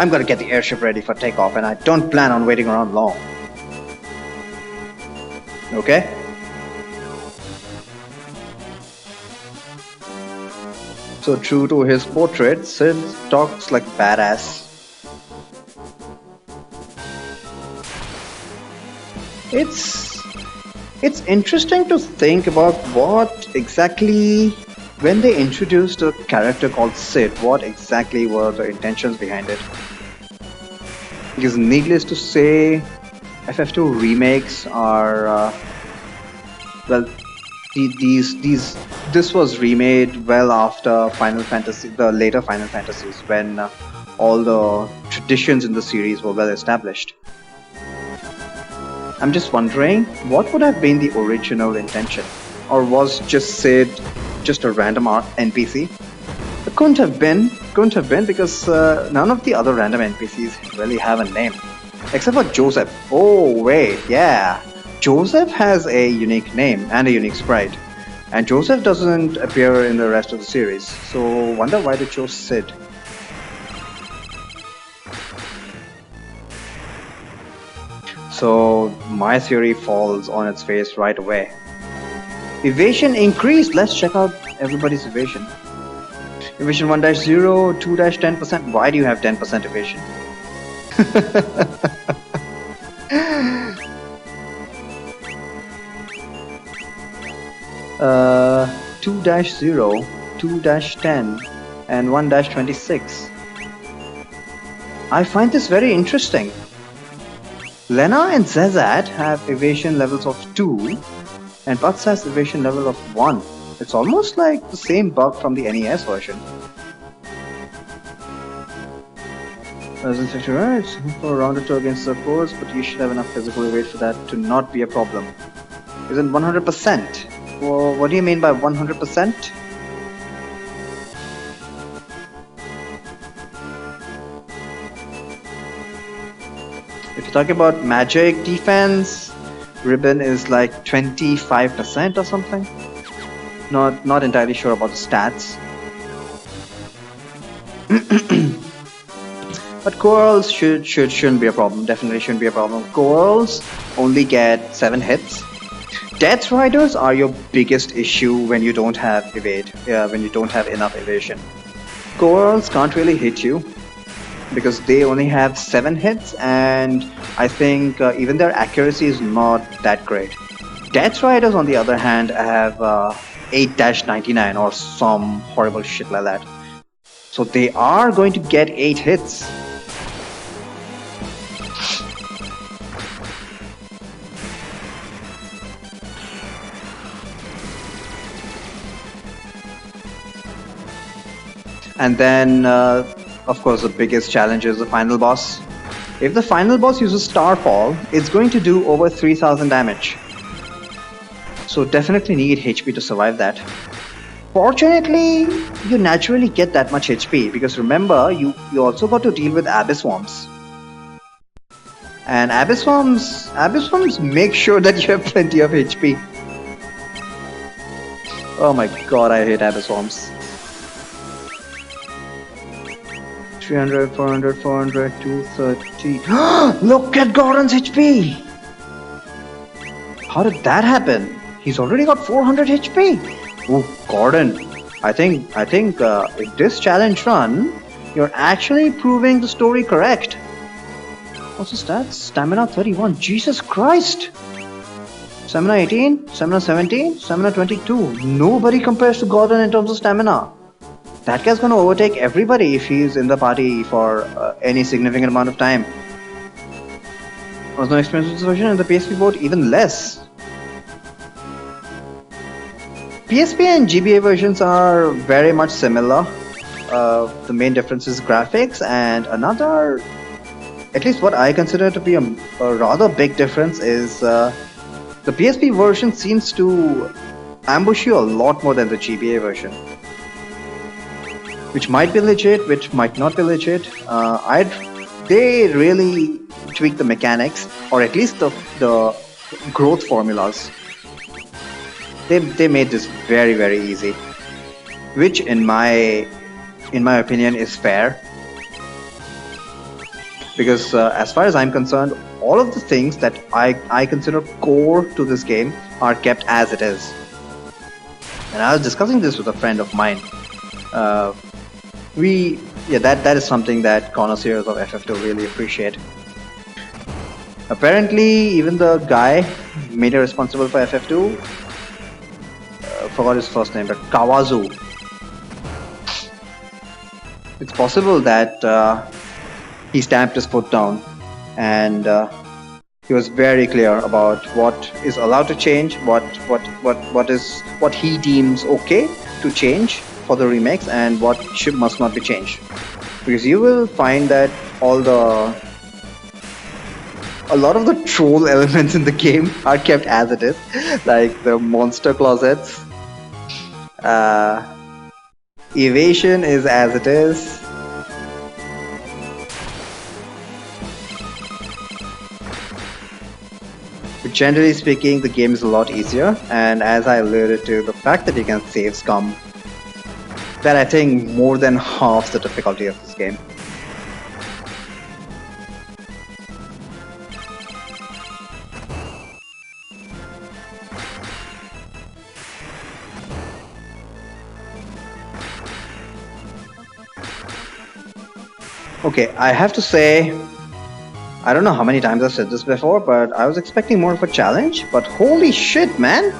I'm gonna get the airship ready for takeoff, and I don't plan on waiting around long. Okay? So true to his portrait, Sid talks like badass. It's interesting to think about what exactly, when they introduced a character called Sid, what exactly were the intentions behind it. Because needless to say, FF2 remakes are, well, this was remade well after Final Fantasy, the later Final Fantasies, when all the traditions in the series were well established. I'm just wondering, what would have been the original intention? Or was just Sid just a random NPC? It couldn't have been because none of the other random NPCs really have a name. Except for Joseph. Oh wait, yeah. Joseph has a unique name and a unique sprite. And Joseph doesn't appear in the rest of the series. So wonder why they chose Sid. So my theory falls on its face right away. Evasion increased. Let's check out everybody's evasion. Evasion 1-0, 2-10%. Why do you have 10% evasion? 2-0, 2-10, and 1-26. I find this very interesting. Lena and Zezat have evasion levels of 2, and Butz has evasion level of 1. It's almost like the same bug from the NES version. It's for a round or 2 against the foes, but you should have enough physical evade for that to not be a problem. Isn't 100%? Well, what do you mean by 100%? If you're talking about magic defense, Ribbon is like 25% or something. Not entirely sure about the stats. But Corals shouldn't be a problem. Definitely shouldn't be a problem. Corals only get 7 hits. Death Riders are your biggest issue when you don't have evade. When you don't have enough evasion. Corals can't really hit you because they only have 7 hits, and I think even their accuracy is not that great. Death Riders, on the other hand, have 8-99 or some horrible shit like that. So they are going to get 8 hits. And then, of course, the biggest challenge is the final boss. If the final boss uses Starfall, it's going to do over 3000 damage. So definitely need HP to survive that. Fortunately, you naturally get that much HP because remember, you also got to deal with Abyss Worms. And Abyss Worms make sure that you have plenty of HP. Oh my god, I hate Abyss Worms. 300, 400, 400, 230. Look at Gordon's HP! How did that happen? He's already got 400 HP. Oh, Gordon. I think in this challenge run, you're actually proving the story correct. What's the stats? Stamina 31. Jesus Christ! Stamina 18, Stamina 17, Stamina 22. Nobody compares to Gordon in terms of stamina. That guy's gonna overtake everybody if he's in the party for any significant amount of time. Was no experience with this version, and the PSP port even less. PSP and GBA versions are very much similar. The main difference is graphics, and another, at least what I consider to be a rather big difference is the PSP version seems to ambush you a lot more than the GBA version. Which might be legit, which might not be legit. They really tweak the mechanics, or at least the growth formulas. They made this very, very easy, which in my opinion is fair, because as far as I'm concerned, all of the things that I consider core to this game are kept as it is. And I was discussing this with a friend of mine. That is something that connoisseurs of FF2 really appreciate. Apparently, even the guy made it responsible for FF2, forgot his first name, but Kawazu. It's possible that he stamped his foot down, and he was very clear about what is allowed to change, what he deems okay to change for the remakes, and what must not be changed. Because you will find that a lot of the troll elements in the game are kept as it is, like the monster closets. Evasion is as it is. But generally speaking, the game is a lot easier, and as I alluded to, the fact that you can save scum, that I think more than half the difficulty of this game. Okay, I have to say, I don't know how many times I've said this before, but I was expecting more of a challenge, but holy shit, man!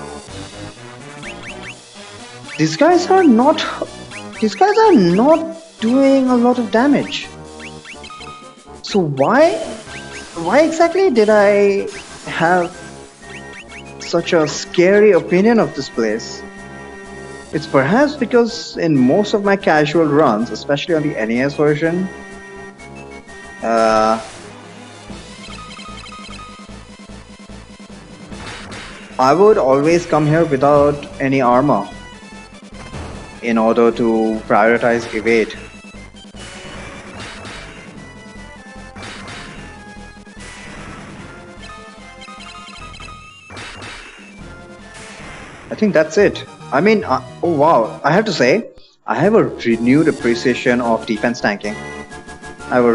These guys are not doing a lot of damage. So why exactly did I have such a scary opinion of this place? It's perhaps because in most of my casual runs, especially on the NES version, I would always come here without any armor in order to prioritize evade. I think that's it. I mean, oh wow, I have to say, I have a renewed appreciation of defense tanking. At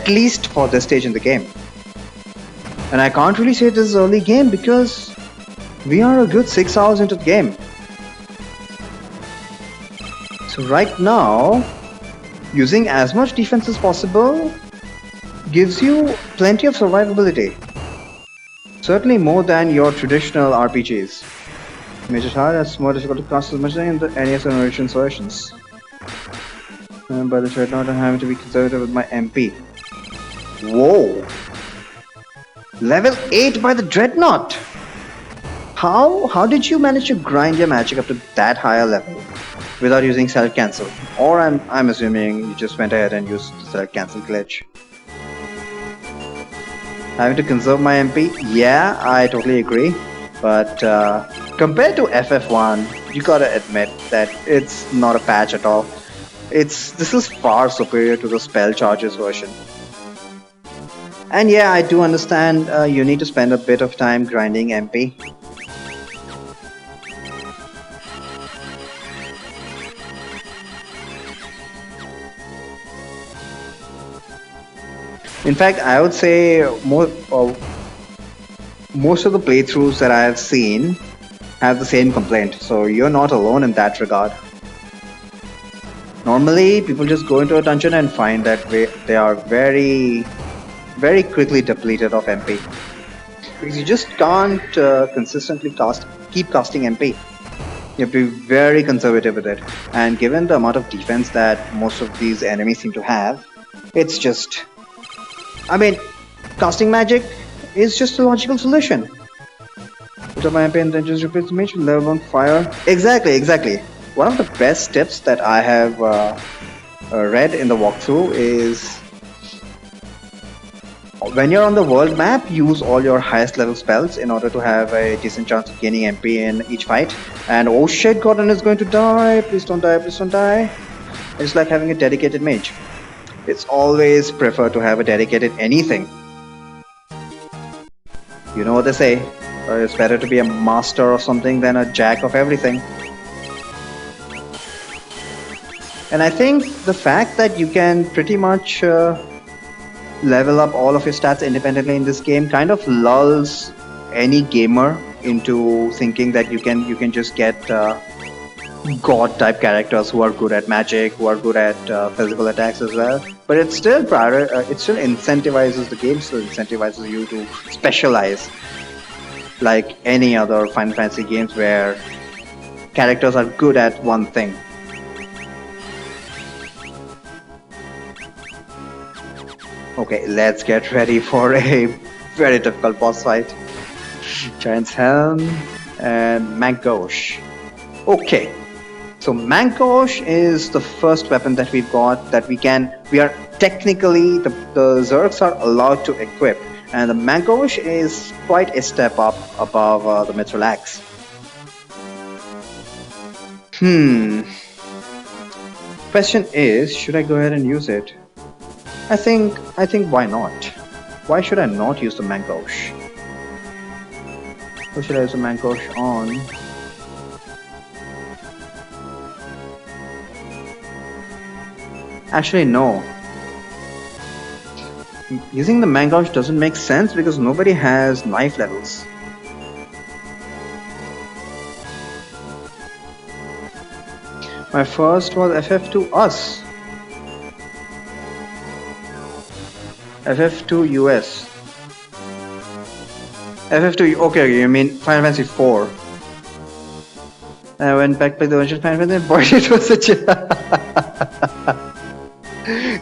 least for this stage in the game. And I can't really say this is early game because we are a good 6 hours into the game. So right now, using as much defense as possible gives you plenty of survivability. Certainly more than your traditional RPGs. Major hard, it's more difficult to cast as much in the NES and Origins versions. But it's right now I'm having to be conservative with my MP. Whoa! Level 8 by the Dreadnought! How did you manage to grind your magic up to that higher level? without using select cancel. Or I'm assuming you just went ahead and used the select cancel glitch. Having to conserve my MP? Yeah, I totally agree. But compared to FF1, you gotta admit that it's not a patch at all. This is far superior to the spell charges version. And yeah, I do understand you need to spend a bit of time grinding MP. In fact, I would say most of the playthroughs that I have seen have the same complaint, so you're not alone in that regard. Normally, people just go into a dungeon and find that they are very, very quickly depleted of MP. Because you just can't consistently keep casting MP. You have to be very conservative with it. And given the amount of defense that most of these enemies seem to have, it's just... I mean, casting magic is just a logical solution. Put up my MP and then just replace the mage with level 1 fire. Exactly. One of the best tips that I have read in the walkthrough is when you're on the world map, use all your highest level spells in order to have a decent chance of gaining MP in each fight. And oh shit, Gordon is going to die. Please don't die. It's like having a dedicated mage. It's always preferred to have a dedicated anything. You know what they say, it's better to be a master of something than a jack of everything. And I think the fact that you can pretty much level up all of your stats independently in this game kind of lulls any gamer into thinking that you can just get god type characters who are good at magic, who are good at physical attacks as well. But it still incentivizes the game, still incentivizes you to specialize, like any other Final Fantasy games where characters are good at one thing. Okay, let's get ready for a very difficult boss fight. Giant's Helm and Mankosh. Okay, so Mankosh is the first weapon that we've got that we are technically, the Zergs are allowed to equip. And the Mankosh is quite a step up above the Mithril Axe. Question is, should I go ahead and use it? I think why not? Why should I not use the Mankosh? What should I use the Mankosh on? Actually, no. Using the Mankosh doesn't make sense because nobody has knife levels. My first was FF2 US. FF2 US. FF2, okay, you mean Final Fantasy 4. I went back to the original Final Fantasy and boy, it was such a...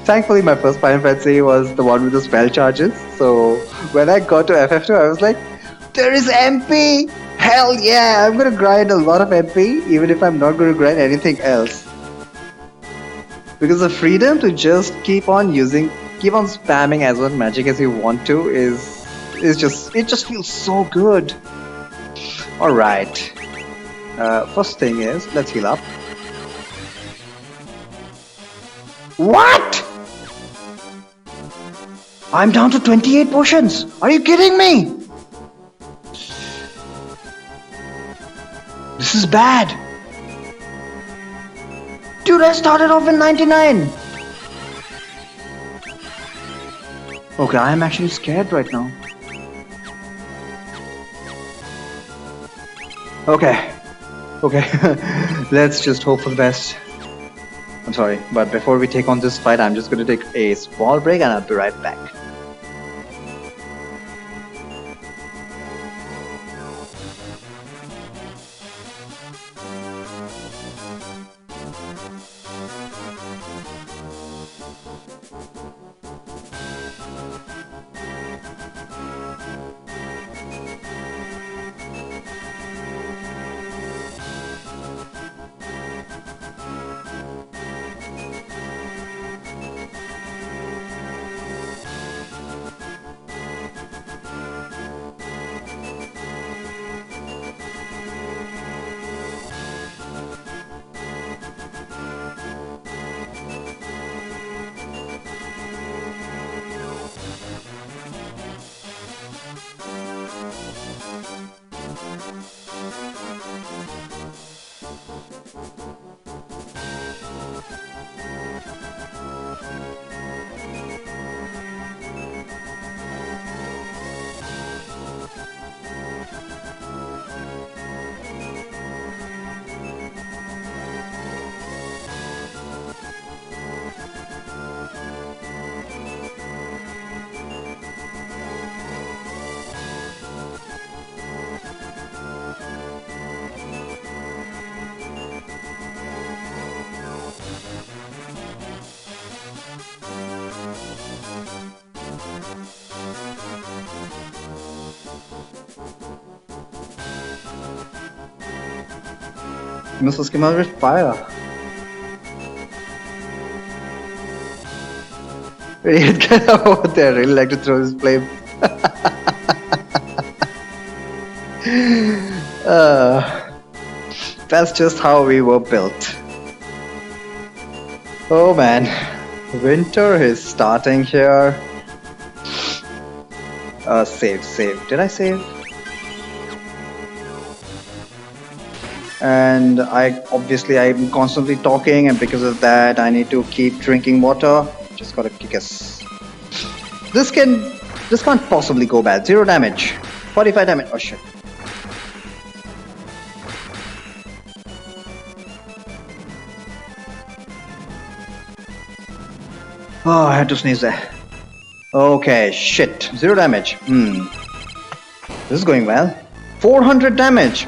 Thankfully, my first Final Fantasy was the one with the spell charges. So when I got to FF2, I was like, there is MP! Hell yeah! I'm gonna grind a lot of MP, even if I'm not gonna grind anything else. Because the freedom to just keep on spamming as much magic as you want to it just feels so good. Alright. First thing is, let's heal up. What? I'm down to 28 potions. Are you kidding me? This is bad. Dude, I started off in 99. Okay, I am actually scared right now. Okay. Let's just hope for the best. I'm sorry, but before we take on this fight, I'm just going to take a small break and I'll be right back. Missiles came out with fire. Idiot guy over there really like to throw his flame. That's just how we were built. Oh man, winter is starting here. Save. Did I save? And I'm constantly talking, and because of that, I need to keep drinking water. Just gotta kick us. This can't possibly go bad. 0 damage, 45 damage. Oh shit. Oh, I had to sneeze there. Okay, shit. 0 damage. This is going well. 400 damage.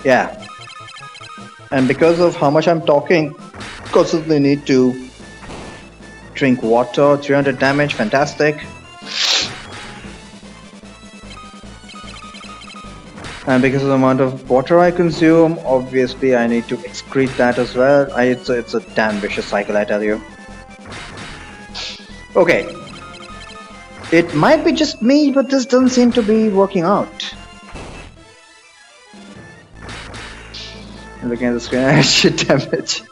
Yeah. And because of how much I'm talking, constantly need to drink water. 300 damage. Fantastic. And because of the amount of water I consume, obviously I need to excrete that as well. It's a damn vicious cycle, I tell you. Okay. It might be just me, but this doesn't seem to be working out. Looking at the screen, shit damage.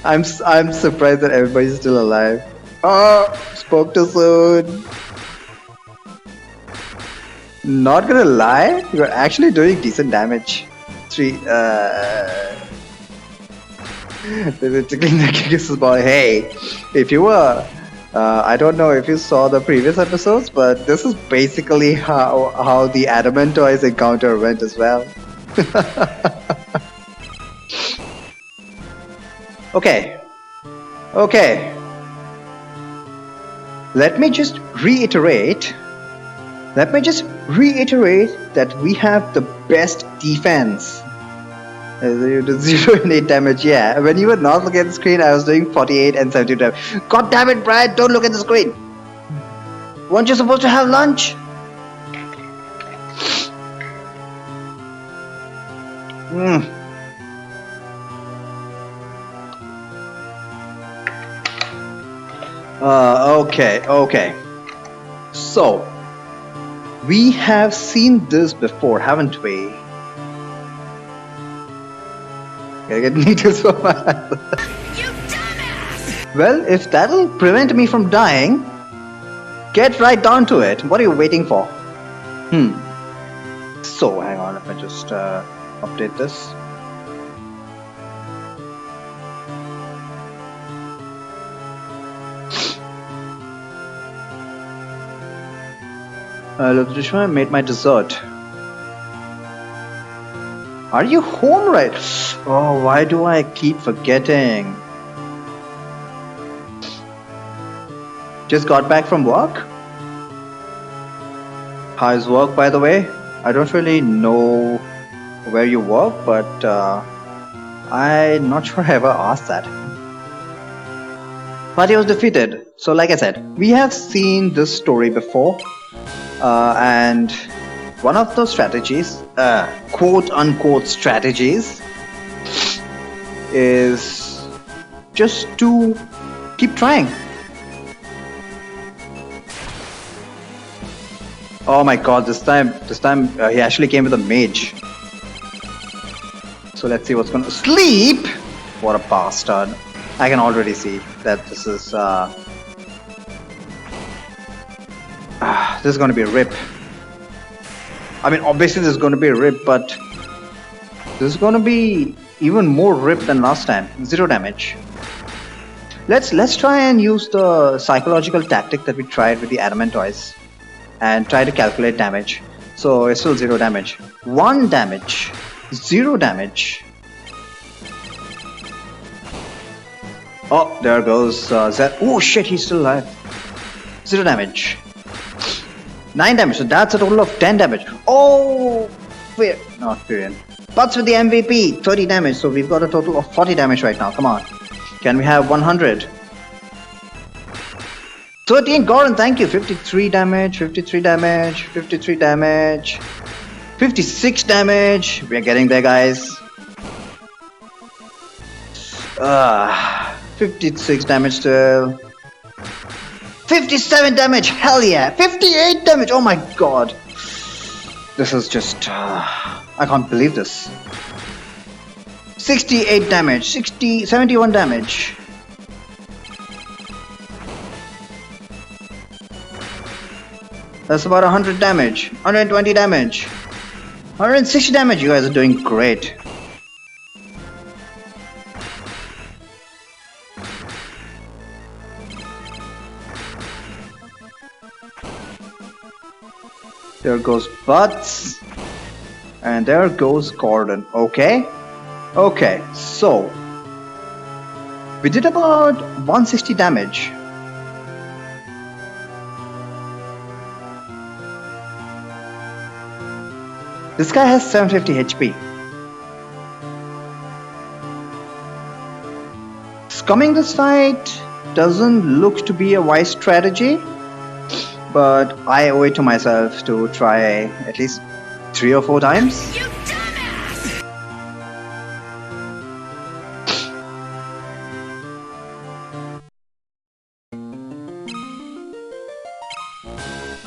I'm surprised that everybody's still alive. Oh, spoke too soon. Not gonna lie, you're actually doing decent damage. 3. Hey, if you were, I don't know if you saw the previous episodes, but this is basically how the Adamantoise encounter went as well. Okay. Let me just reiterate that we have the best defense. 0 and 8 damage, yeah. When you were not looking at the screen, I was doing 48 and 72 damage. God damn it, Brian, don't look at the screen. Weren't you supposed to have lunch? Okay. So, we have seen this before, haven't we? Gotta get needles for my You dumbass! Well, if that'll prevent me from dying, get right down to it. What are you waiting for? So, hang on, let me just update this. Look, I made my dessert. Are you home right? Oh, why do I keep forgetting? Just got back from work? How's work, by the way? I don't really know where you work, but I'm not sure I ever asked that. But he was defeated. So like I said, we have seen this story before. And one of those strategies, quote-unquote strategies, is just to keep trying. Oh my god, this time he actually came with a mage. So let's see what's gonna sleep. What a bastard. I can already see that this is this is gonna be a rip. I mean, obviously this is gonna be a rip, but this is gonna be even more rip than last time. 0 damage. Let's try and use the psychological tactic that we tried with the Adamantoise and try to calculate damage. So it's still 0 damage. 1 damage. 0 damage. Oh, there goes Zed. Oh shit, he's still alive. 0 damage. 9 damage, so that's a total of 10 damage. Oh, not Furion. Butts with the MVP, 30 damage, so we've got a total of 40 damage right now. Come on. Can we have 100? 13 Gordon, thank you. 53 damage, 53 damage, 53 damage, 56 damage. We're getting there, guys. 56 damage still. 57 damage, hell yeah. 58 damage, oh my god. This is just... I can't believe this. 68 damage, 71 damage. That's about 100 damage, 120 damage, 160 damage. You guys are doing great. There goes Butts. And there goes Gordon. Okay. Okay, so we did about 160 damage. This guy has 750 HP. Scumming this fight doesn't look to be a wise strategy, but I owe it to myself to try at least 3 or 4 times. You dumbass!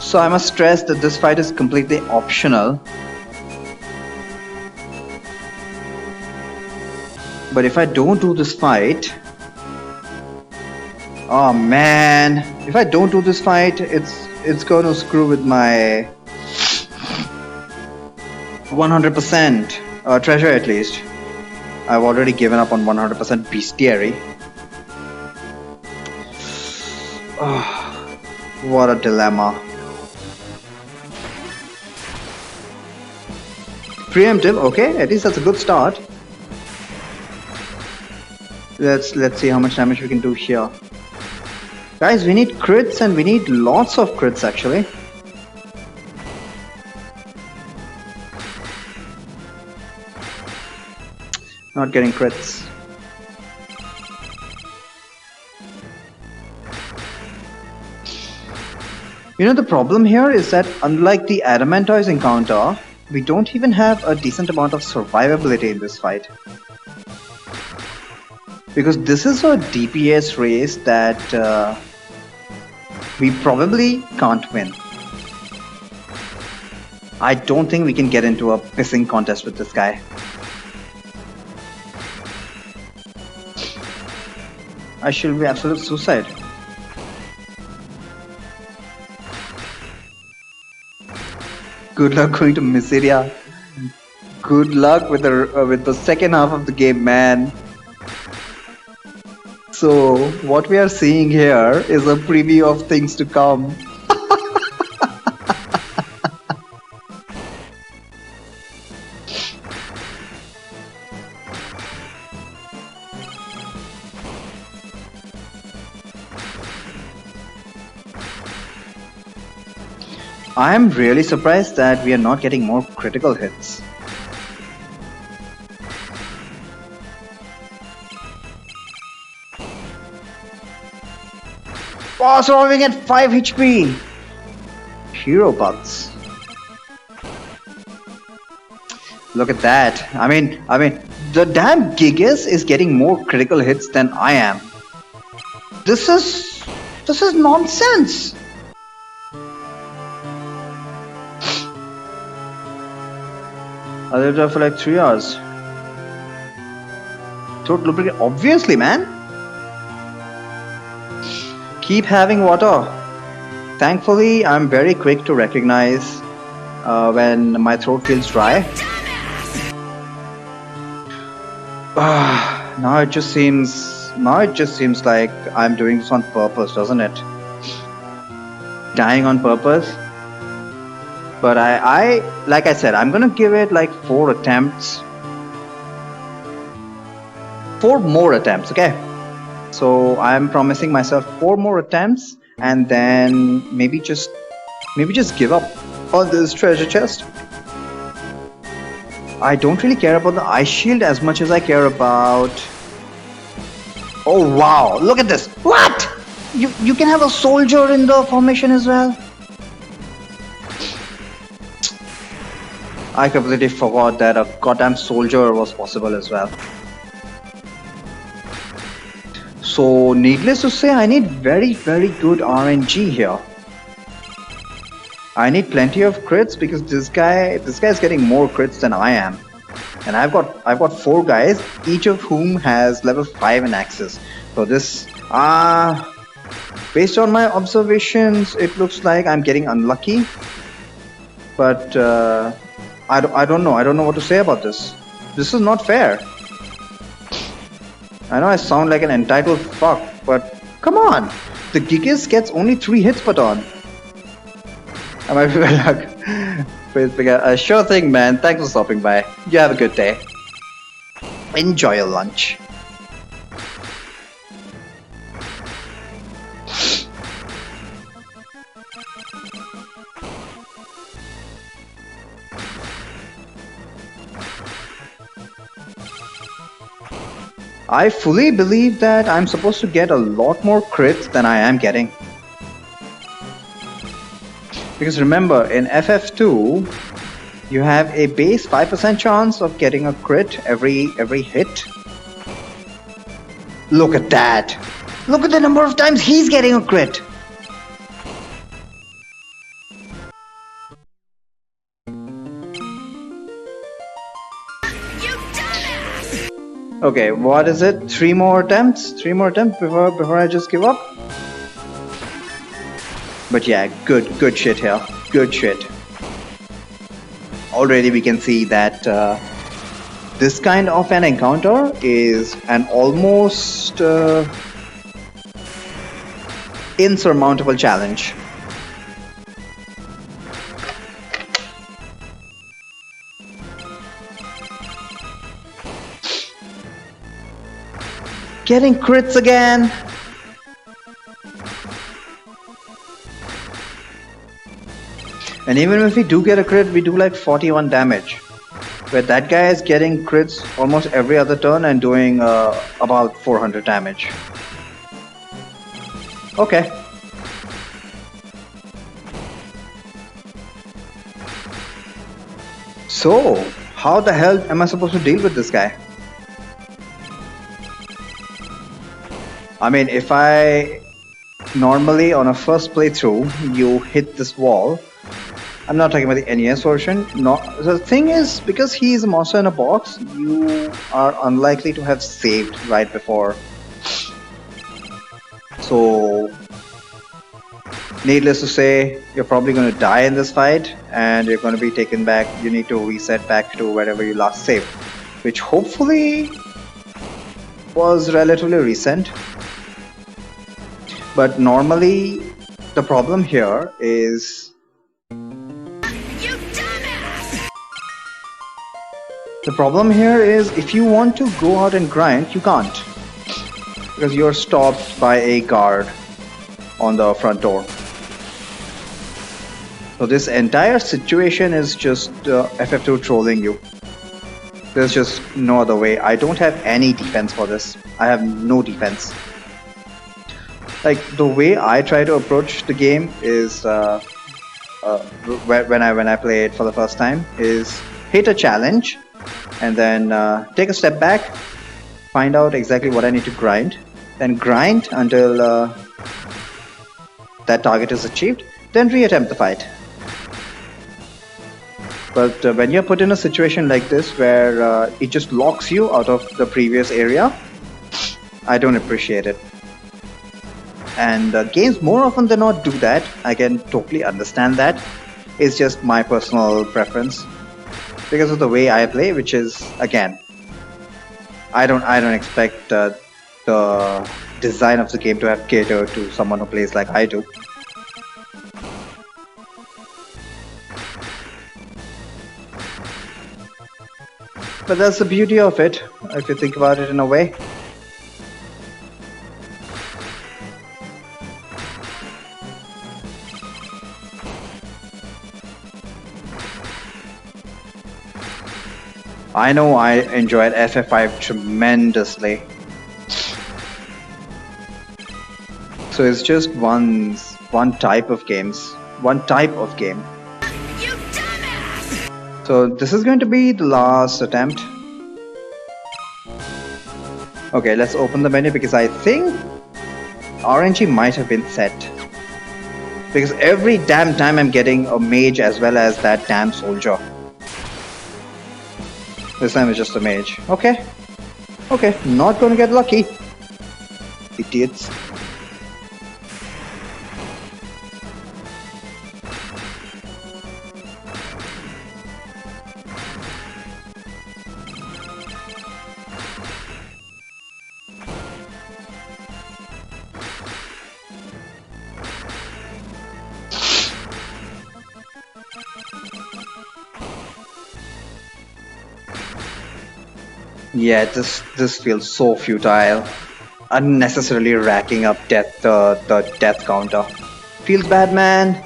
So I must stress that this fight is completely optional. But if I don't do this fight... Oh man, if I don't do this fight, it's gonna screw with my 100% treasure at least. I've already given up on 100% bestiary. Oh, what a dilemma. Preemptive, okay, at least that's a good start. Let's see how much damage we can do here. Guys, we need crits and we need lots of crits actually. Not getting crits. You know, the problem here is that unlike the Adamantoise encounter, we don't even have a decent amount of survivability in this fight. Because this is a DPS race that we probably can't win. I don't think we can get into a pissing contest with this guy. I should be absolute suicide. Good luck going to Miseria. Good luck with the second half of the game, man. So what we are seeing here is a preview of things to come. I am really surprised that we are not getting more critical hits. Oh, surviving at 5 HP! Hero bugs. Look at that. I mean, the damn Gigas is getting more critical hits than I am. This is nonsense. I lived there for like 3 hours. Throat lubricant, obviously, man. Keep having water. Thankfully, I'm very quick to recognize when my throat feels dry. Now it just seems like I'm doing this on purpose, doesn't it? Dying on purpose. But I like I said, I'm gonna give it like 4 attempts. 4 more attempts, okay? So I'm promising myself 4 more attempts, and then maybe just give up on this treasure chest. I don't really care about the ice shield as much as I care about... Oh wow, look at this! What? You can have a soldier in the formation as well. I completely forgot that a goddamn soldier was possible as well. So needless to say, I need very good RNG here. I need plenty of crits because this guy's getting more crits than I am. And I've got 4 guys, each of whom has level 5 in access. So this based on my observations, it looks like I'm getting unlucky. But I don't know. I don't know what to say about this. This is not fair. I know I sound like an entitled fuck, but come on! The Gigas gets only 3 hits per turn. I might be bad luck. Sure thing, man. Thanks for stopping by. You have a good day. Enjoy your lunch. I fully believe that I'm supposed to get a lot more crits than I am getting. Because remember, in FF2, you have a base 5% chance of getting a crit every hit. Look at that! Look at the number of times he's getting a crit! Okay, what is it? 3 more attempts? 3 more attempts before I just give up? But yeah, good shit here. Good shit. Already we can see that this kind of an encounter is an almost insurmountable challenge. Getting crits again. And even if we do get a crit, we do like 41 damage. Where that guy is getting crits almost every other turn and doing about 400 damage. Okay. So, how the hell am I supposed to deal with this guy? I mean, if I normally on a first playthrough, you hit this wall. I'm not talking about the NES version. No, the thing is, because he is a monster in a box, you are unlikely to have saved right before. So, needless to say, you're probably going to die in this fight, and you're going to be taken back. You need to reset back to wherever you last saved, which hopefully was relatively recent. But normally, the problem here is if you want to go out and grind, you can't. Because you're stopped by a guard on the front door. So this entire situation is just FF2 trolling you. There's just no other way. I don't have any defense for this. I have no defense. Like, the way I try to approach the game is when I play it for the first time is hit a challenge and then take a step back, find out exactly what I need to grind, then grind until that target is achieved, then reattempt the fight. But when you're put in a situation like this where it just locks you out of the previous area, I don't appreciate it. And games more often than not do that. I can totally understand that. It's just my personal preference because of the way I play, which is, again, I don't expect the design of the game to have catered to someone who plays like I do. But that's the beauty of it, if you think about it in a way. I know I enjoyed FF5 tremendously. So it's just one type of games, one type of game. You dumbass! So this is going to be the last attempt. Okay, let's open the menu because I think RNG might have been set. Because every damn time I'm getting a mage as well as that damn soldier. This time it's just a mage. Okay. Okay, not gonna get lucky. Idiots. Yeah, this feels so futile. Unnecessarily racking up the death counter. Feels bad, man.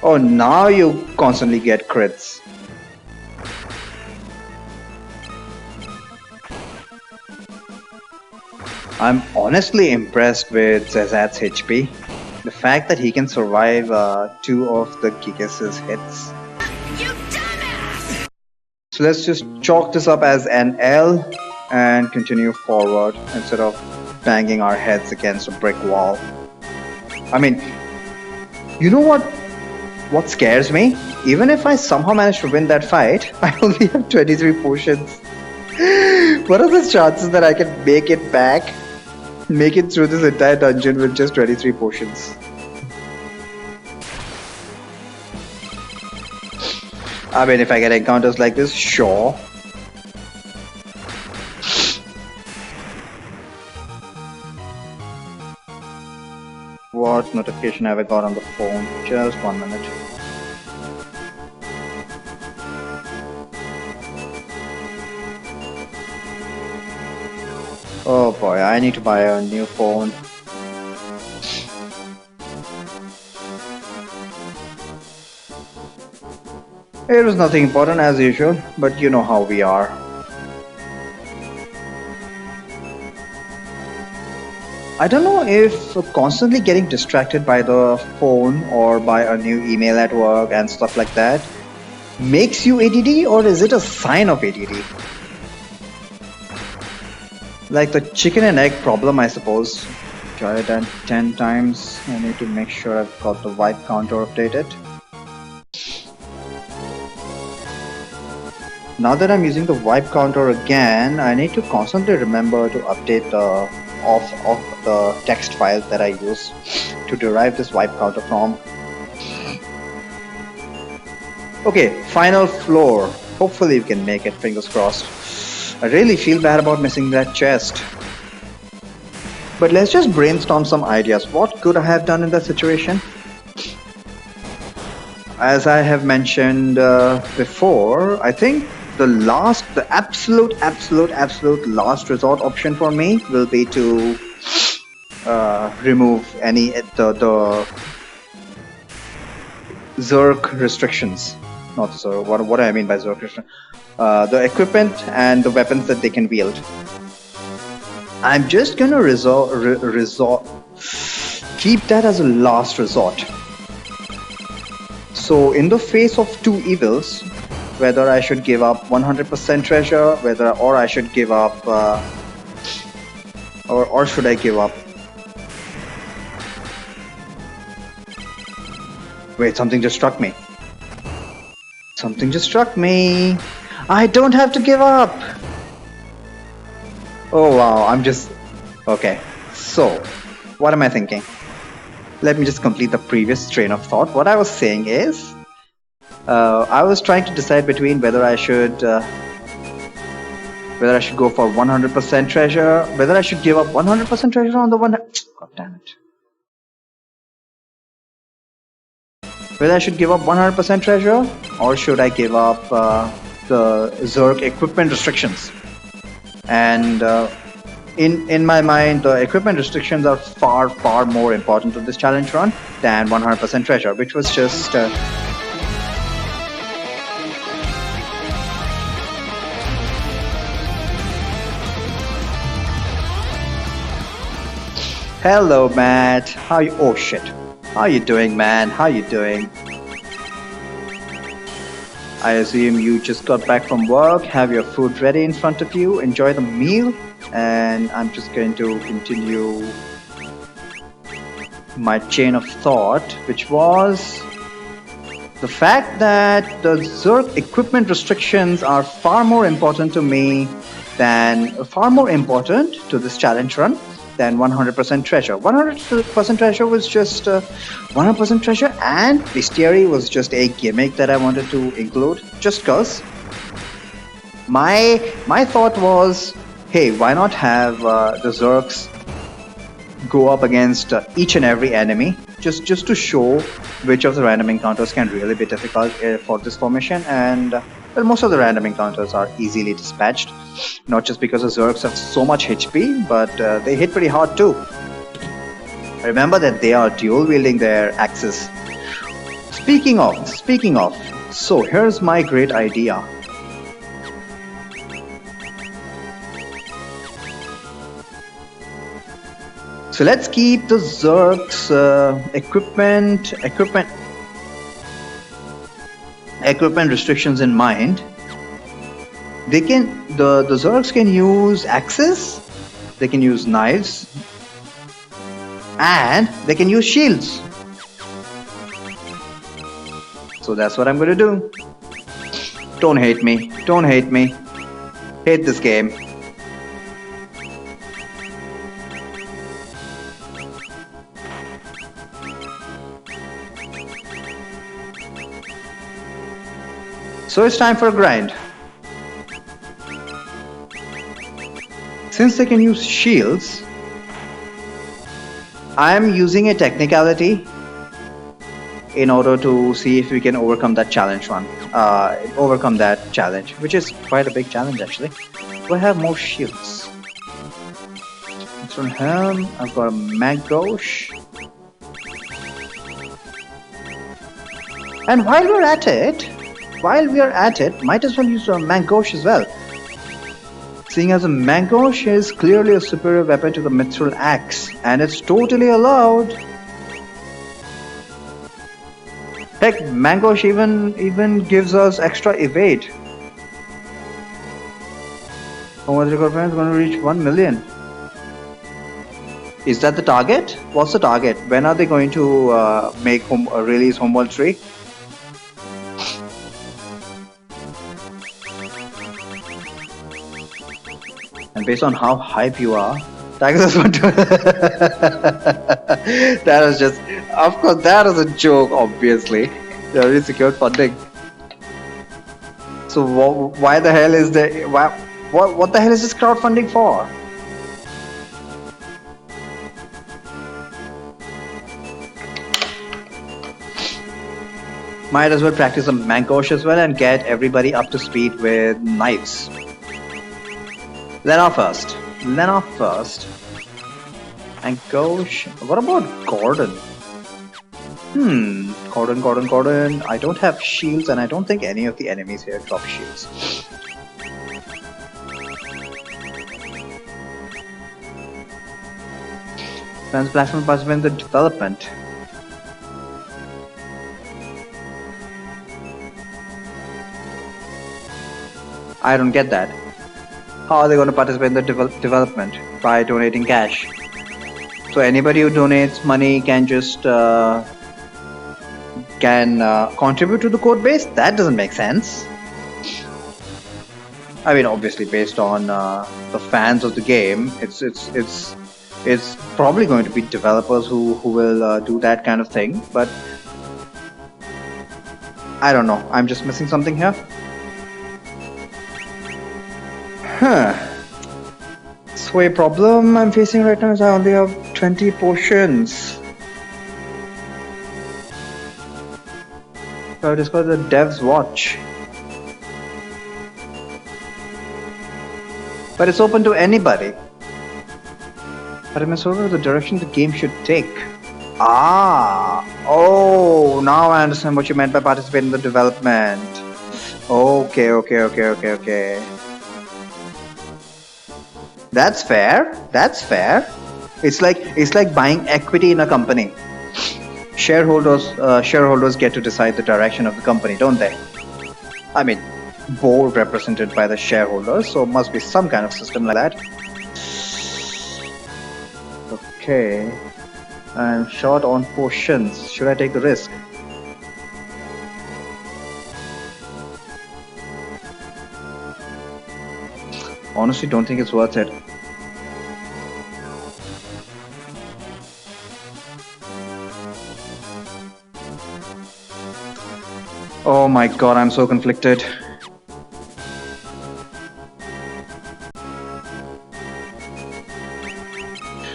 Oh, now you constantly get crits. I'm honestly impressed with Zazat's HP. The fact that he can survive two of the Gigas' hits. You dumbass! So let's just chalk this up as an L and continue forward instead of banging our heads against a brick wall. I mean, you know what scares me? Even if I somehow manage to win that fight, I only have 23 potions. What are the chances that I can make it back? Make it through this entire dungeon with just 23 potions? I mean, if I get encounters like this, sure. What notification have I got on the phone? Just 1 minute. Oh boy, I need to buy a new phone. It was nothing important as usual, but you know how we are. I don't know if constantly getting distracted by the phone or by a new email at work and stuff like that makes you ADD, or is it a sign of ADD? Like the chicken and egg problem, I suppose. Try it 10 times. I need to make sure I've got the wipe counter updated. Now that I'm using the wipe counter again, I need to constantly remember to update the of the text file that I use to derive this wipe counter from. Okay, final floor. Hopefully we can make it, fingers crossed. I really feel bad about missing that chest. But let's just brainstorm some ideas. What could I have done in that situation? As I have mentioned before, I think the absolute last resort option for me will be to remove any the Zerk restrictions. Not Zerk. What do I mean by Zerk restrictions? The equipment and the weapons that they can wield. I'm just gonna keep that as a last resort. So in the face of two evils, whether I should give up 100% treasure, or I should give up, or should I give up? Wait, something just struck me. Something just struck me. I don't have to give up. Oh wow, I'm just... Okay, so what am I thinking? Let me just complete the previous train of thought. What I was saying is, I was trying to decide between whether I should go for 100% treasure, whether I should give up 100% treasure on the one... God damn it. Whether I should give up 100% treasure, or should I give up the Zerk equipment restrictions? And In my mind, the equipment restrictions are far more important to this challenge run than 100% treasure, which was just. Hello, Matt. How you? Oh shit. How you doing, man? How you doing? I assume you just got back from work, have your food ready in front of you, enjoy the meal, and I'm just going to continue my chain of thought, which was the fact that the Zerg equipment restrictions are far more important to me far more important to this challenge run than 100% treasure. 100% treasure was just 100% treasure, and bestiary was just a gimmick that I wanted to include just cause. My thought was, hey, why not have the Zergs go up against each and every enemy just to show which of the random encounters can really be difficult for this formation, and well, most of the random encounters are easily dispatched, not just because the Zergs have so much HP, but they hit pretty hard too. Remember that they are dual wielding their axes. Speaking of, so here's my great idea. So let's keep the Zerg's equipment restrictions in mind. The Zergs can use axes, they can use knives, and they can use shields. So that's what I'm gonna do. Don't hate me. Don't hate me. Hate this game. So it's time for a grind. Since they can use shields, I'm using a technicality in order to see if we can overcome that challenge overcome that challenge, which is quite a big challenge actually. Do I have more shields? From Helm, I've got a Maggosh. And while we are at it, might as well use a Maggosh as well. Seeing as a Maggosh is clearly a superior weapon to the Mithril Axe, and it's totally allowed. Heck, Maggosh even gives us extra evade. Quadzerker friends going to reach 1 million. Is that the target? What's the target? When are they going to release Homeworld 3? And based on how hype you are, Tigers want to. That was just, of course, that was a joke. Obviously, they already secured funding. So why the hell is there? What the hell is this crowdfunding for? Might as well practice some Maggosh as well and get everybody up to speed with knives. Lena first. Maggosh. What about Gordon? Gordon. I don't have shields, and I don't think any of the enemies here drop shields. Trans platform participate in the development. I don't get that. How are they going to participate in the development? By donating cash. So anybody who donates money can just contribute to the code base? That doesn't make sense. I mean, obviously, based on the fans of the game, it's probably going to be developers who will do that kind of thing. But I don't know. I'm just missing something here. So a problem I'm facing right now is I only have 20 potions. So I discovered the dev's watch. But it's open to anybody. But I must over the direction the game should take. Ah, oh, now I understand what you meant by participate in the development. Okay. That's fair. That's fair. It's like buying equity in a company. Shareholders get to decide the direction of the company, don't they? I mean, board represented by the shareholders, so must be some kind of system like that. Okay, I'm short on potions. Should I take the risk? Honestly, don't think it's worth it. Oh my god, I'm so conflicted.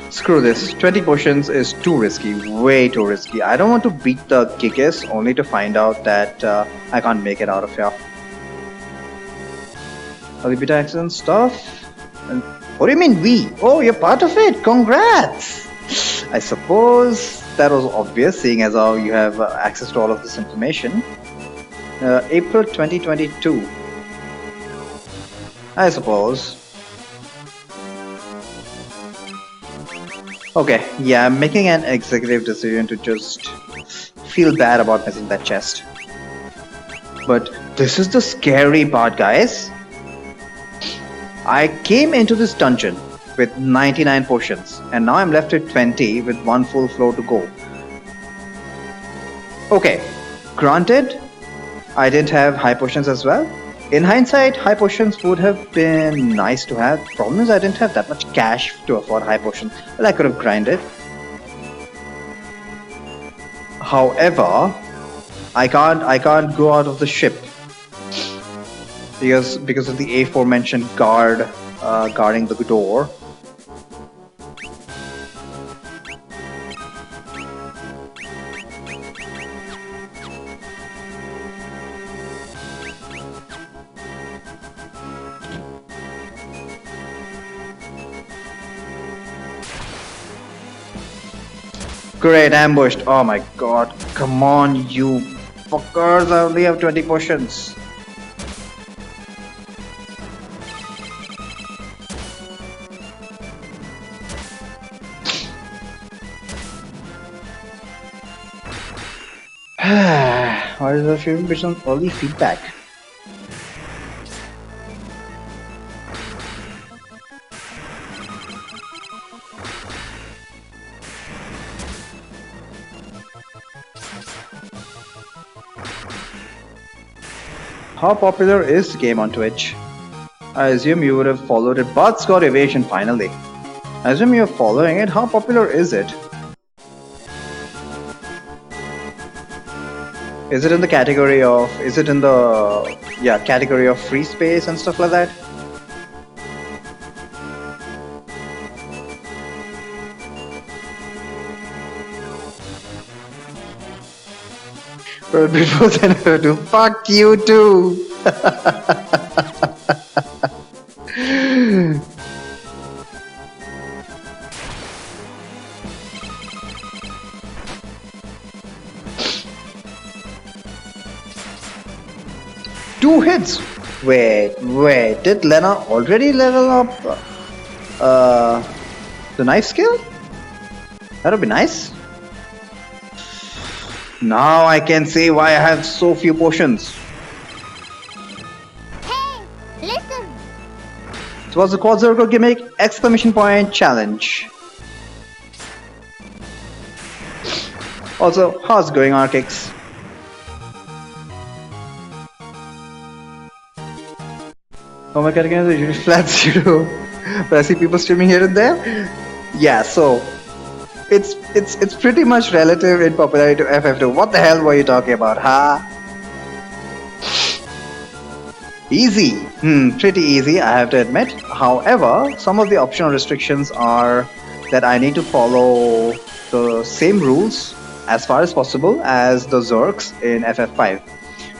Screw this. 20 potions is too risky. Way too risky. I don't want to beat the Gigas only to find out that I can't make it out of here. Early beta accident stuff? And what do you mean we? Oh, you're part of it. Congrats! I suppose that was obvious, seeing as how you have access to all of this information. April 2022. I suppose. Okay, yeah, I'm making an executive decision to just feel bad about missing that chest. But this is the scary part, guys. I came into this dungeon with 99 potions, and now I'm left with 20 with one full floor to go. Okay, granted, I didn't have high potions as well. In hindsight, high potions would have been nice to have. Problem is, I didn't have that much cash to afford high potions. Well, I could have grinded. However, I can't go out of the ship because of the aforementioned guard guarding the door. Great, ambushed. Oh my god. Come on, you fuckers. I only have 20 potions. Why is the feeling based on early feedback? How popular is the game on Twitch? I assume you would have followed it, but Scott Evasion finally. I assume you're following it. How popular is it? Is it in the category of? Is it in the category of free space and stuff like that? But before then, I have to fuck you too. Two hits. Wait. Did Lena already level up the knife skill? That would be nice. Now I can see why I have so few potions. Hey, listen. It was a Quadzerker gimmick! Exclamation point challenge. Also, how's it going, Arkix? Oh my god, again, usually flat 0. But I see people streaming here and there. Yeah, so it's pretty much relative in popularity to FF2. What the hell were you talking about, huh? Easy. Pretty easy, I have to admit. However, some of the optional restrictions are that I need to follow the same rules as far as possible as the Zerks in FF5,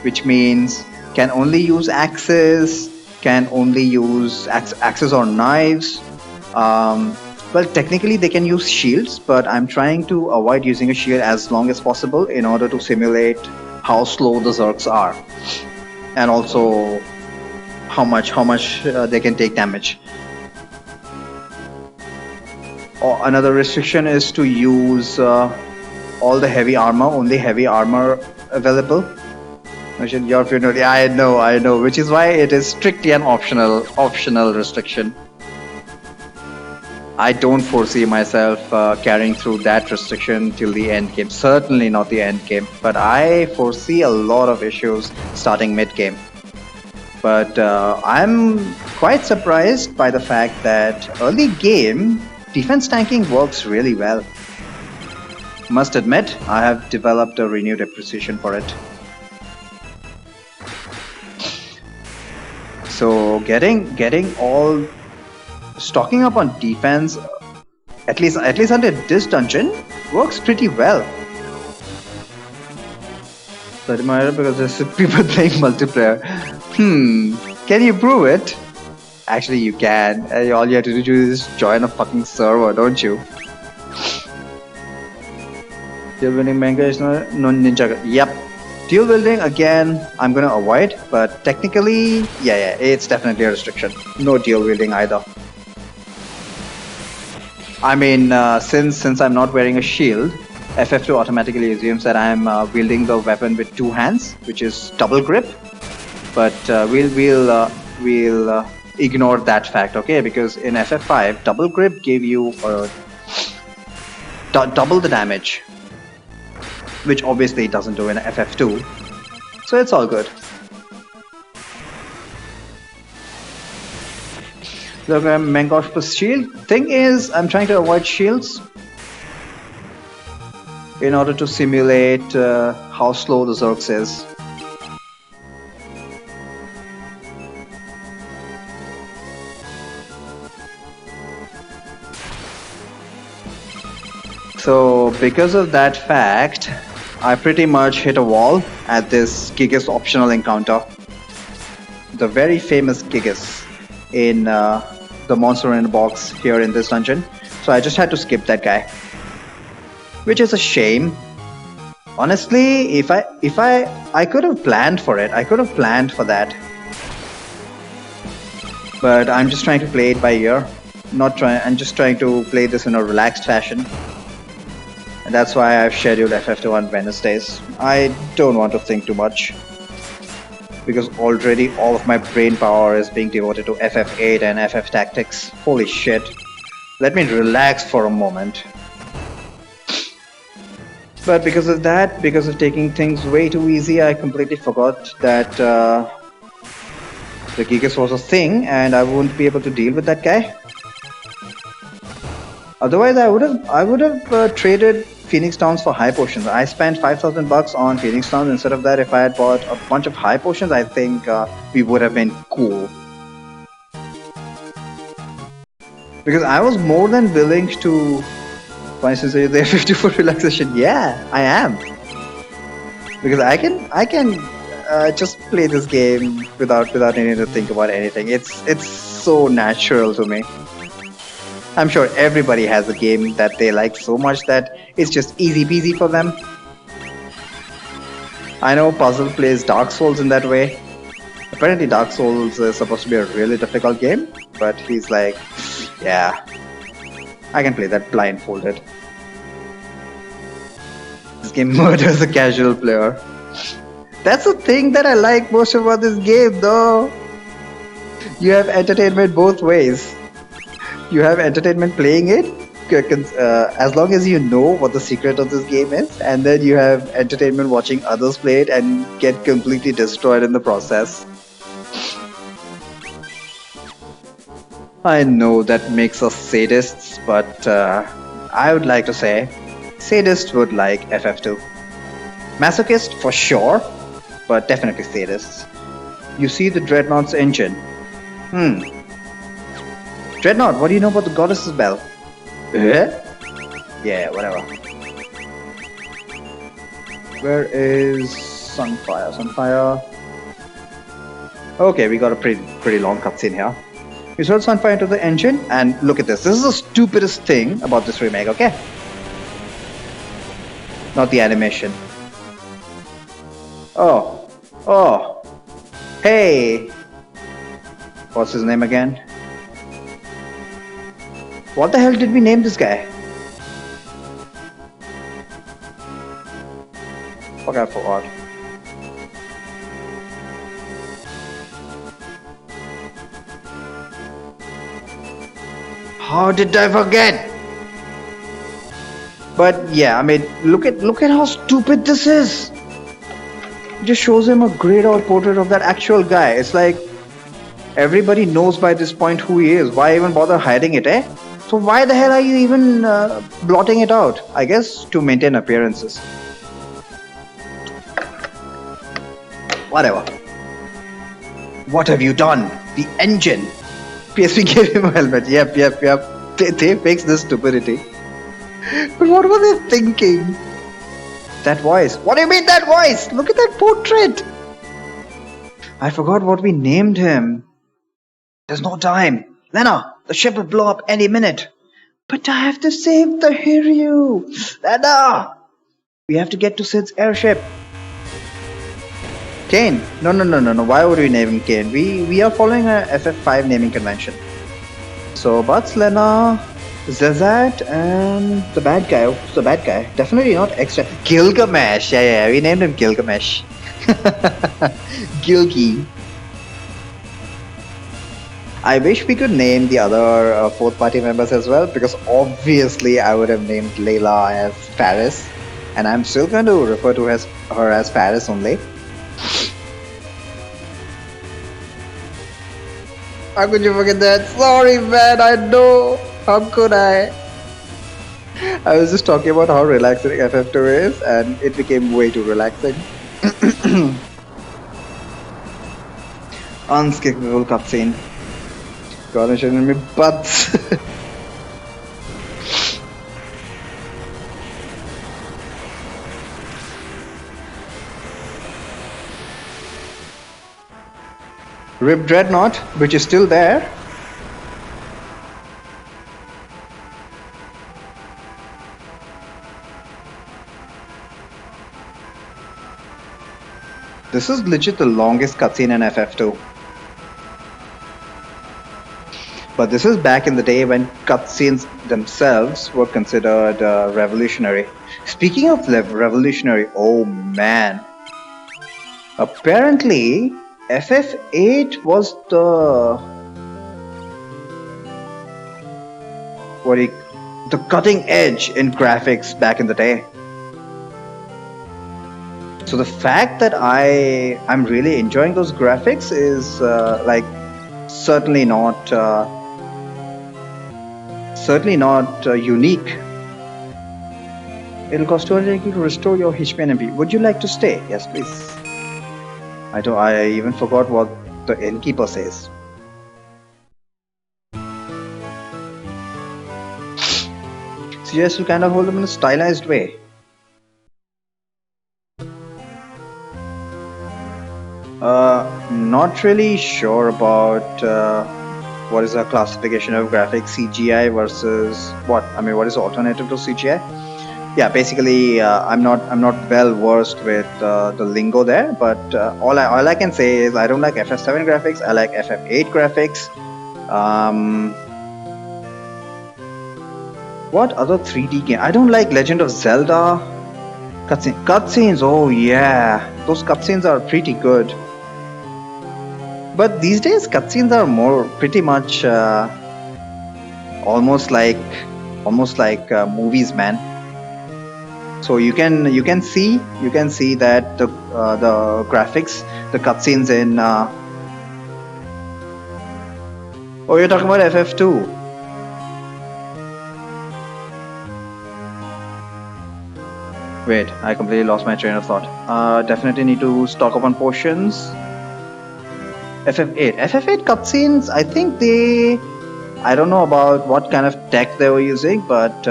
which means can only use axes, can only use axes or knives, Well, technically they can use shields, but I'm trying to avoid using a shield as long as possible in order to simulate how slow the Zergs are, and also how much they can take damage. Or another restriction is to use all the heavy armor, only heavy armor available. You're familiar. I know, which is why it is strictly an optional restriction. I don't foresee myself carrying through that restriction till the end game. Certainly not the end game, but I foresee a lot of issues starting mid game. But I'm quite surprised by the fact that early game defense tanking works really well. Must admit, I have developed a renewed appreciation for it. So getting all stocking up on defense, at least under this dungeon, works pretty well. But because there's people playing multiplayer. Can you prove it? Actually, you can. All you have to do is join a fucking server, don't you? Dual wielding manga is no ninja. Yep. Dual wielding again, I'm gonna avoid, but technically, yeah, it's definitely a restriction. No dual wielding either. I mean, since I'm not wearing a shield, FF2 automatically assumes that I'm wielding the weapon with two hands, which is double grip. But we'll ignore that fact, okay? Because in FF5, double grip gave you double the damage, which obviously it doesn't do in FF2. So it's all good. Look, Mengosh plus shield. Thing is, I'm trying to avoid shields in order to simulate how slow the Zergs is. So because of that fact, I pretty much hit a wall at this Gigas optional encounter. The very famous Gigas in the monster in a box here in this dungeon. So I just had to skip that guy, which is a shame. Honestly, if I could have planned for it, I could have planned for that. But I'm just trying to play it by ear. I'm just trying to play this in a relaxed fashion. And that's why I've scheduled FF2 on Wednesdays. I don't want to think too much, because already all of my brain power is being devoted to FF8 and FF Tactics. Holy shit. Let me relax for a moment. But because of that, because of taking things way too easy, I completely forgot that the Gigas was a thing and I wouldn't be able to deal with that guy. Otherwise, I would have traded Phoenix Downs for high potions. I spent 5,000 bucks on Phoenix Downs. Instead of that, if I had bought a bunch of high potions, I think we would have been cool. Because I was more than willing to, for instance, say the 54 relaxation. Yeah, I am. Because I can just play this game without needing to think about anything. It's so natural to me. I'm sure everybody has a game that they like so much that it's just easy peasy for them. I know Puzzle plays Dark Souls in that way. Apparently Dark Souls is supposed to be a really difficult game, but he's like, yeah, I can play that blindfolded. This game murders a casual player. That's the thing that I like most about this game though. You have entertainment both ways. You have entertainment playing it, as long as you know what the secret of this game is, and then you have entertainment watching others play it and get completely destroyed in the process. I know that makes us sadists, but I would like to say sadists would like FF2. Masochist for sure, but definitely sadists. You see the Dreadnought's engine. Dreadnought, what do you know about the Goddess's Bell? Yeah, whatever. Where is Sunfire? Sunfire. Okay, we got a pretty long cutscene here. You throw the Sunfire into the engine, and look at this. This is the stupidest thing about this remake, okay? Not the animation. Oh. Oh. Hey. What's his name again? What the hell did we name this guy? Fuck, I forgot. How did I forget? But yeah, I mean, look at how stupid this is. It just shows him a grayed out portrait of that actual guy. It's like everybody knows by this point who he is. Why even bother hiding it, eh? So why the hell are you even blotting it out? I guess to maintain appearances. Whatever. What have you done? The engine. PSP gave him a helmet. Yep. They fixed this stupidity. But what were they thinking? That voice. What do you mean that voice? Look at that portrait. I forgot what we named him. There's no time. Lena, the ship will blow up any minute. But I have to save the Hiryu. Lena! We have to get to Sid's airship. Kane. No. Why would we name him Kane? We are following a FF5 naming convention. So, Butts, Lena, Zazat, and the bad guy. Who's the bad guy? Definitely not extra. Gilgamesh. Yeah. We named him Gilgamesh. Gilgi. I wish we could name the other fourth party members as well, because obviously I would have named Layla as Faris, and I'm still going to refer to her as Faris only. How could you forget that? Sorry, man, I know. How could I? I was just talking about how relaxing FF2 is, and it became way too relaxing. Unskippable cutscene. Gotta show me butts. Rip Dreadnought, which is still there. This is legit the longest cutscene in FF2. But this is back in the day when cutscenes themselves were considered revolutionary. Speaking of revolutionary, oh man. Apparently, FF8 was the cutting edge in graphics back in the day. So the fact that I'm really enjoying those graphics is like certainly not unique. It'll cost 200 to restore your HP and MP. Would you like to stay? Yes, please. I even forgot what the innkeeper says. So yes, you kind of hold them in a stylized way. Not really sure about what is our classification of graphics, CGI versus what? I mean, what is the alternative to CGI? Yeah, basically, I'm not well versed with the lingo there, but all I can say is I don't like FF7 graphics. I like FF8 graphics. What other 3D game? I don't like Legend of Zelda cutscenes. Oh yeah, those cutscenes are pretty good. But these days, cutscenes are more pretty much almost like movies, man. So you can see that the graphics, the cutscenes in. Oh, you're talking about FF2. Wait, I completely lost my train of thought. Definitely need to stock up on potions. FF8 cutscenes. I think I don't know about what kind of tech they were using, but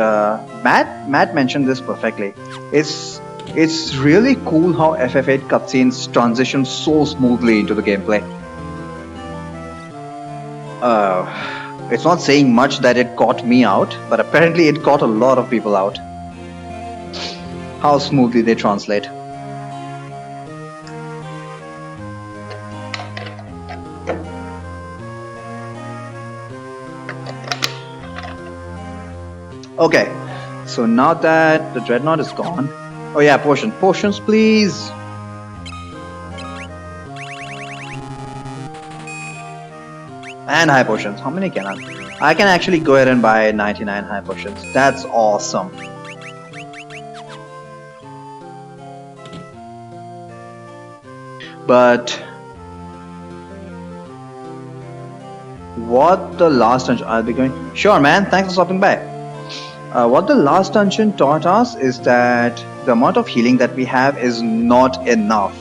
Matt mentioned this perfectly. It's really cool how FF8 cutscenes transition so smoothly into the gameplay. It's not saying much that it caught me out, but apparently it caught a lot of people out. How smoothly they translate. Okay, so now that the dreadnought is gone. Oh yeah, potions please. And high potions. How many can I? I can actually go ahead and buy 99 high potions. That's awesome. But what the last dungeon I'll be going. Sure, man. Thanks for stopping by. What the last dungeon taught us is that the amount of healing that we have is not enough.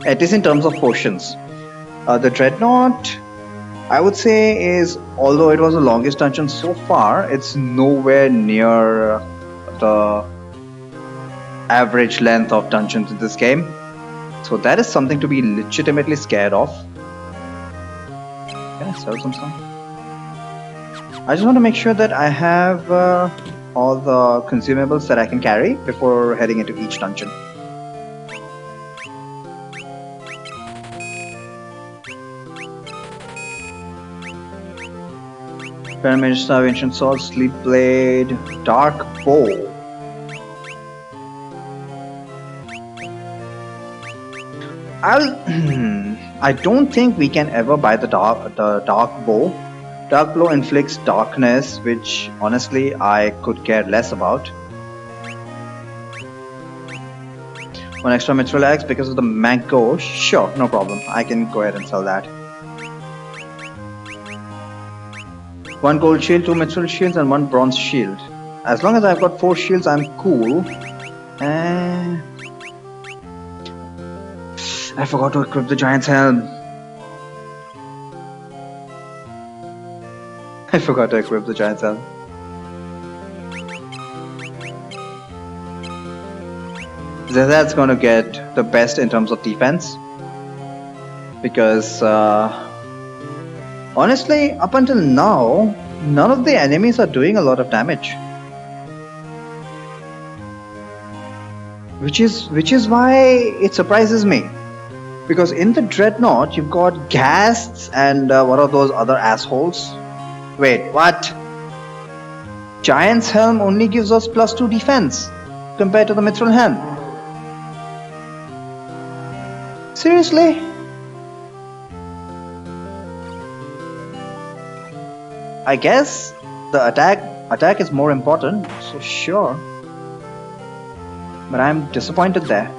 At least in terms of potions. The dreadnought, I would say, is, although it was the longest dungeon so far, it's nowhere near the average length of dungeons in this game. So that is something to be legitimately scared of. Can I sell some stuff? I just want to make sure that I have all the consumables that I can carry before heading into each dungeon. Pyramid Staff, Ancient Sword, Sleep Blade, Dark Bow. I don't think we can ever buy the dark bow. Dark blow inflicts darkness, which honestly I could care less about. One extra mithril axe because of the mango. Sure, no problem. I can go ahead and sell that. One gold shield, 2 mithril shields, and 1 bronze shield. As long as I've got 4 shields, I'm cool. And I forgot to equip the giant's helm. I forgot to equip the giant's helm. That's gonna get the best in terms of defense. Because honestly, up until now, none of the enemies are doing a lot of damage. Which is why it surprises me. Because in the dreadnought, you've got ghasts and what are those other assholes? Wait, what? Giant's helm only gives us +2 defense compared to the mithril helm. Seriously? I guess the attack is more important, so sure. But I'm disappointed there.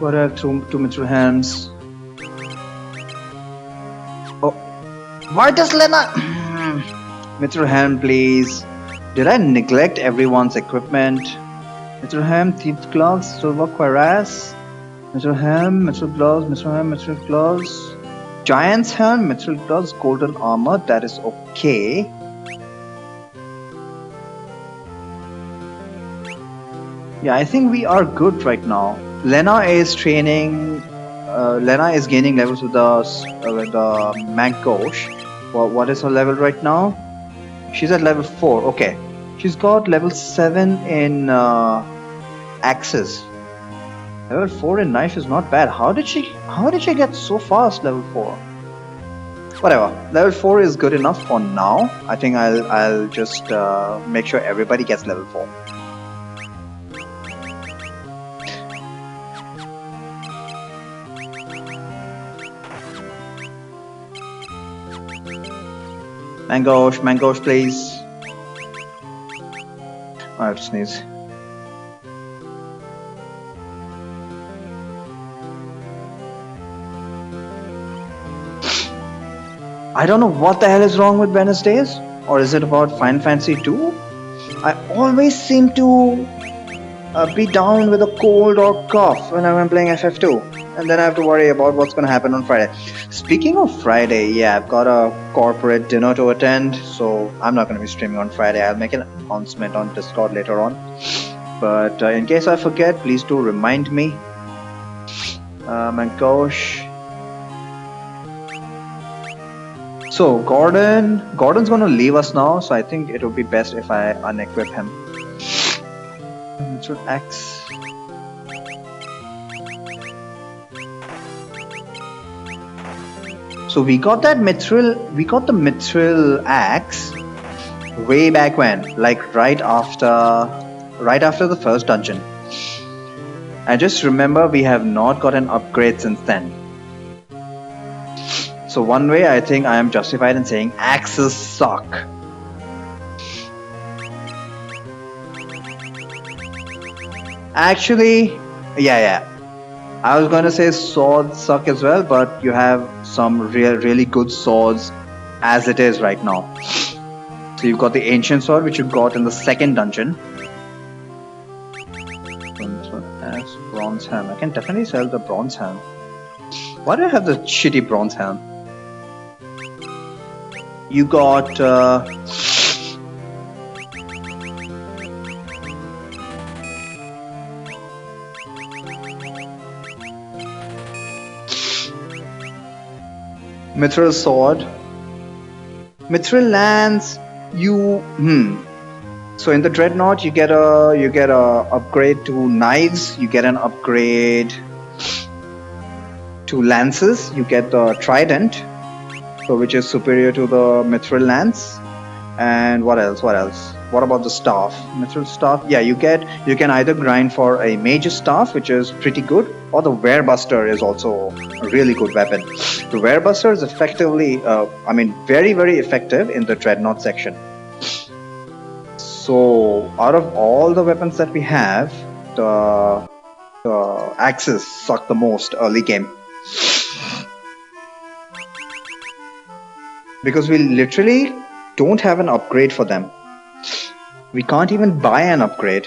What are two mithril helms? Oh, why does Lena? Mithril helm, please. Did I neglect everyone's equipment? Mithril helm, thief gloves, silver cuirass. Mithril helm, mithril gloves, mithril helm, mithril gloves. Giant's helm, mithril gloves, golden armor. That is okay. Yeah, I think we are good right now. Lena is training. Lena is gaining levels with the Mankosh. What is her level right now? She's at level 4. Okay, she's got level 7 in axes. Level 4 in knife is not bad. How did she get so fast? Level 4. Whatever. Level 4 is good enough for now. I think I'll just make sure everybody gets level 4. Mangosh, please. I have to sneeze. I don't know what the hell is wrong with Wednesdays, or is it about Final Fantasy 2? I always seem to be down with a cold or cough when I'm playing FF2. And then I have to worry about what's going to happen on Friday. Speaking of Friday, yeah, I've got a corporate dinner to attend, so I'm not going to be streaming on Friday. I'll make an announcement on Discord later on. But in case I forget, please do remind me. Mankosh. So Gordon's going to leave us now, so I think it would be best if I unequip him. X. So we got the mithril axe way back when, like right after the first dungeon. And just remember, we have not got an upgrade since then. So one way I think I am justified in saying axes suck. Actually, yeah. I was going to say swords suck as well, but you have some really good swords as it is right now. So you've got the ancient sword, which you got in the second dungeon. Bronze helm. I can definitely sell the bronze helm. Why do I have the shitty bronze helm? You got mithril sword, mithril lance. So in the dreadnought, you get a upgrade to knives. You get an upgrade to lances. You get the trident, so which is superior to the mithril lance. And what else? What about the staff? Mithril staff. Yeah, you can either grind for a mage's staff, which is pretty good, or the werebuster is also a really good weapon. The werebuster is effectively, very, very effective in the dreadnought section. So out of all the weapons that we have, the axes suck the most early game. Because we literally don't have an upgrade for them. We can't even buy an upgrade.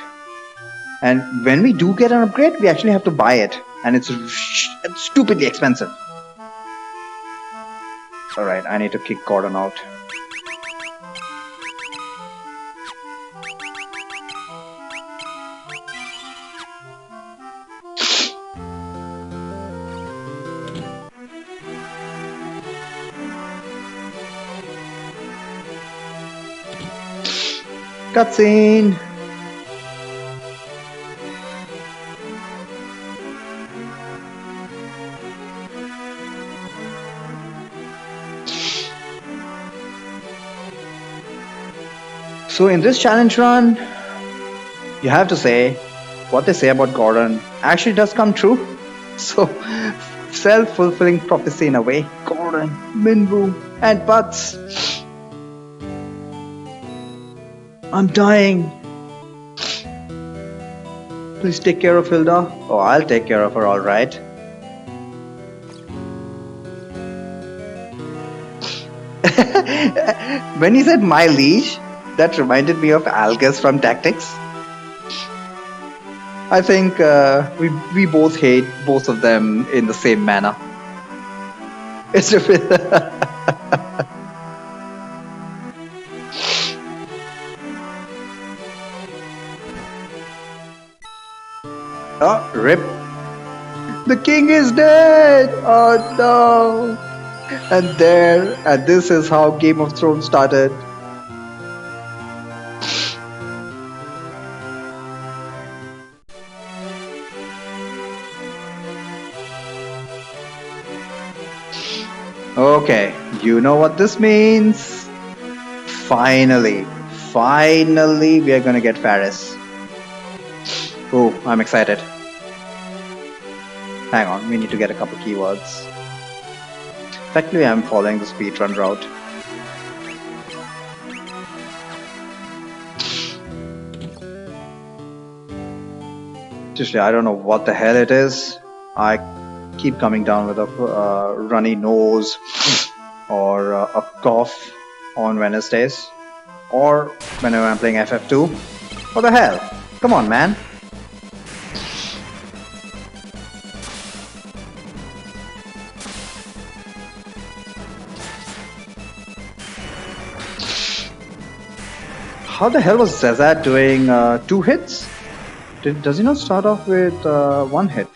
And when we do get an upgrade, we actually have to buy it. And it's stupidly expensive. Alright, I need to kick Gordon out. Cutscene! So in this challenge run, you have to say, what they say about Gordon actually does come true. So, self-fulfilling prophecy in a way. Gordon, Minwoo, and Butts. I'm dying. Please take care of Hilda. Oh, I'll take care of her, alright. When he said my liege, that reminded me of Algus from Tactics. I think we both hate both of them in the same manner. It's a bit... Oh, rip. The king is dead! Oh no! And this is how Game of Thrones started. Okay, you know what this means. Finally, we are gonna get Faris. Oh, I'm excited. Hang on, we need to get a couple keywords. Effectively, I'm following the speedrun route. Seriously, I don't know what the hell it is. I keep coming down with a runny nose or a cough on Wednesdays or whenever I'm playing FF2. What the hell? Come on, man. How the hell was Zazat doing 2 hits? Does he not start off with 1 hit?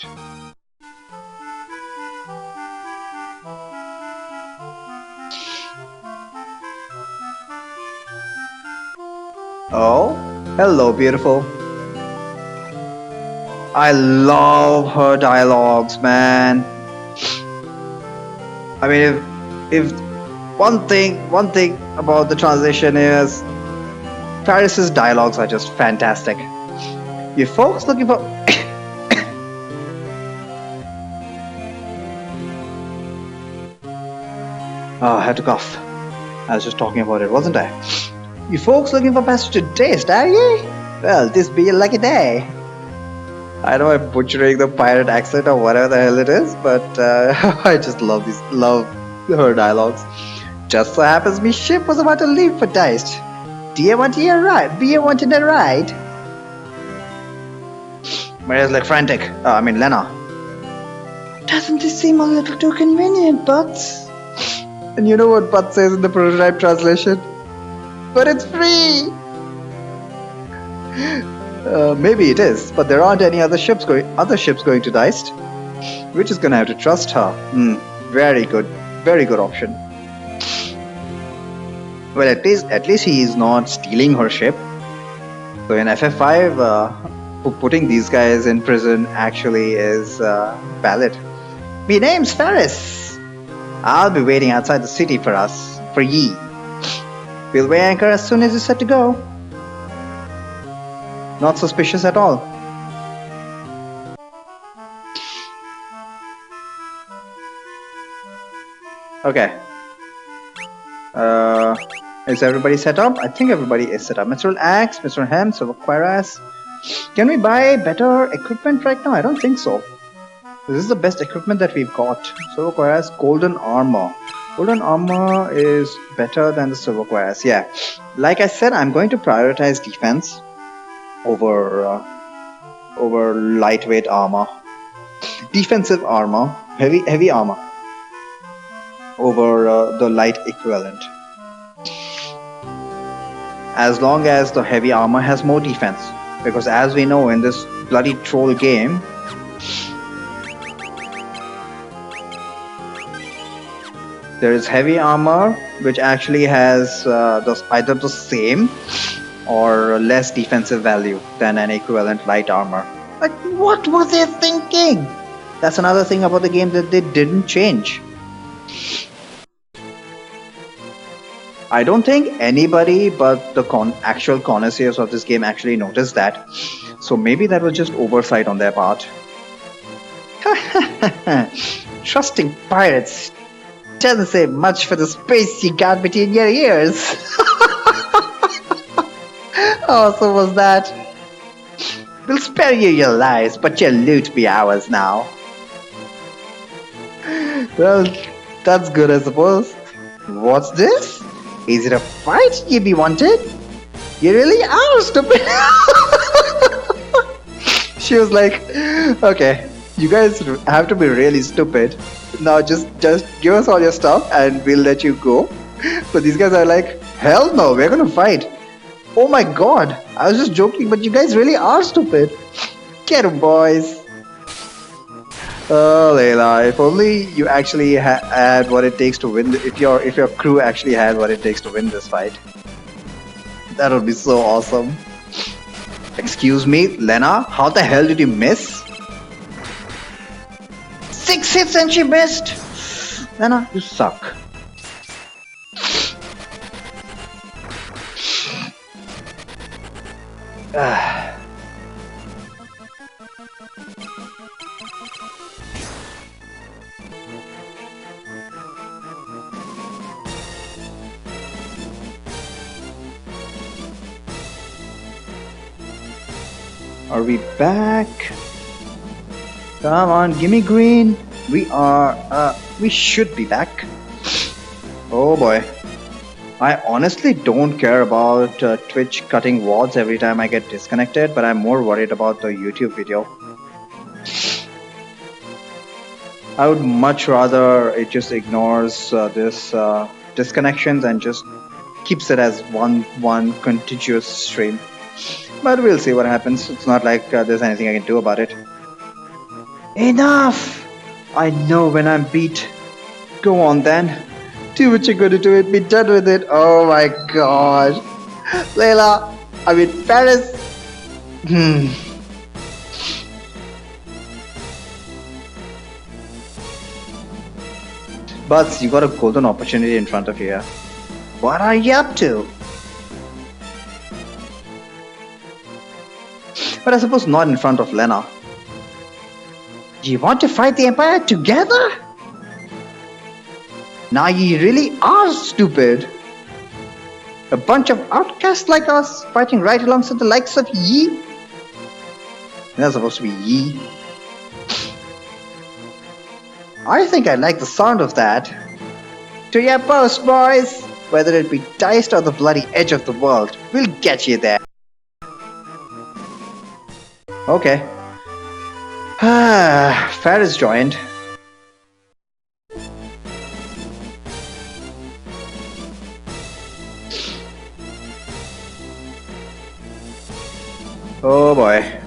Oh, hello, beautiful. I love her dialogues, man. I mean, if one thing about the translation is Paris's dialogues are just fantastic. You folks looking for oh, I had to cough. I was just talking about it, wasn't I? You folks looking for passage to taste, are ye? Well, this be a lucky day. I know I'm butchering the pirate accent or whatever the hell it is, but I just love her dialogues. Just so happens me ship was about to leave for Deist. Do you want to ride? Do you want to ride? Maria's like frantic. Lena. Doesn't this seem a little too convenient, Butts? And you know what Butts says in the prototype translation? But it's free! Maybe it is, but there aren't any other ships going to Deist. We're just gonna have to trust her. Very good option. Well, at least he is not stealing her ship. So in FF5, putting these guys in prison actually is valid. Me name's Ferris. I'll be waiting outside the city for ye. We'll weigh anchor as soon as you're set to go. Not suspicious at all. Okay. Is everybody set up? I think everybody is set up. Mr. Axe, Mr. Hem, Silver Cuirass. Can we buy better equipment right now? I don't think so. This is the best equipment that we've got. Silver Cuirass, Golden Armor. Golden Armor is better than the Silver Cuirass. Yeah. Like I said, I'm going to prioritize defense over lightweight armor. Defensive armor, heavy armor over the light equivalent. As long as the heavy armor has more defense, because as we know in this bloody troll game, there is heavy armor which actually has either the same or less defensive value than an equivalent light armor. Like, what were they thinking? That's another thing about the game that they didn't change. I don't think anybody but the actual connoisseurs of this game actually noticed that. So maybe that was just oversight on their part. Trusting pirates doesn't say much for the space you got between your ears. Oh, so was that. We'll spare you your lives, but your loot be ours now. Well, that's good, I suppose. What's this? Is it a fight you be wanted? You really are stupid. She was like, okay, you guys have to be really stupid. Now just give us all your stuff and we'll let you go. But these guys are like, hell no, we're gonna fight. Oh my god, I was just joking, but you guys really are stupid. Get 'em, boys. Oh, Layla, if only you actually had what it takes to win. If your crew actually had what it takes to win this fight, that would be so awesome. Excuse me, Lena, how the hell did you miss? 6 hits and she missed. Lena, you suck. Are we back? Come on, gimme green. We should be back. Oh boy. I honestly don't care about Twitch cutting VODs every time I get disconnected, but I'm more worried about the YouTube video. I would much rather it just ignores this disconnections and just keeps it as one contiguous stream. But we'll see what happens. It's not like there's anything I can do about it. Enough! I know when I'm beat. Go on then. Do what you're gonna do and be done with it. Oh my god. Layla, I mean Paris. Hmm. But you got a golden opportunity in front of you here. What are you up to? But I suppose not in front of Lena. Do you want to fight the Empire together? Now you really are stupid. A bunch of outcasts like us fighting right alongside the likes of Yi. That's supposed to be Yi. I think I like the sound of that. To your post, boys! Whether it be diced or the bloody edge of the world, we'll get you there. Okay. Faris joined. Oh boy.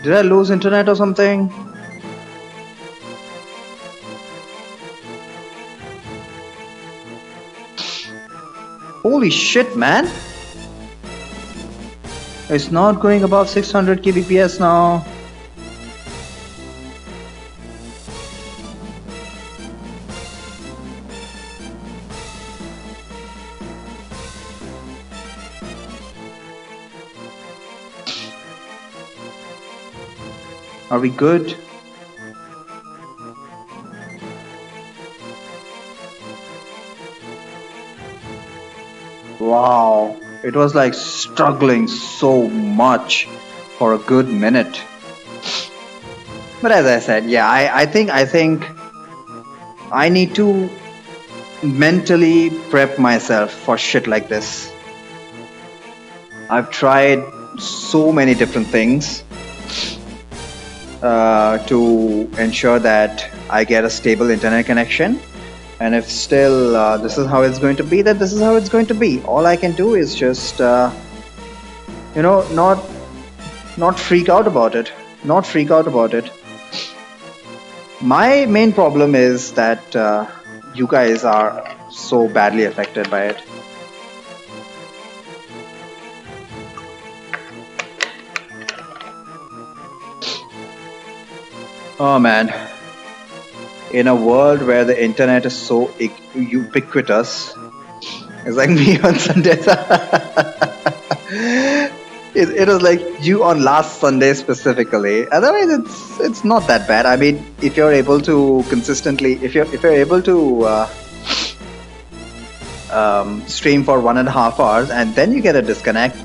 Did I lose internet or something? Holy shit, man! It's not going above 600 kbps now. Are we good? Wow, it was like struggling so much for a good minute. But as I said, yeah, I think I need to mentally prep myself for shit like this. I've tried so many different things to ensure that I get a stable internet connection. And if still this is how it's going to be, then this is how it's going to be. All I can do is just, not freak out about it. Not freak out about it. My main problem is that you guys are so badly affected by it. Oh man. In a world where the internet is so ubiquitous, it's like me on Sundays. It was like you on last Sunday specifically. Otherwise, it's not that bad. I mean, if you're able to consistently, if you're able to stream for 1.5 hours and then you get a disconnect,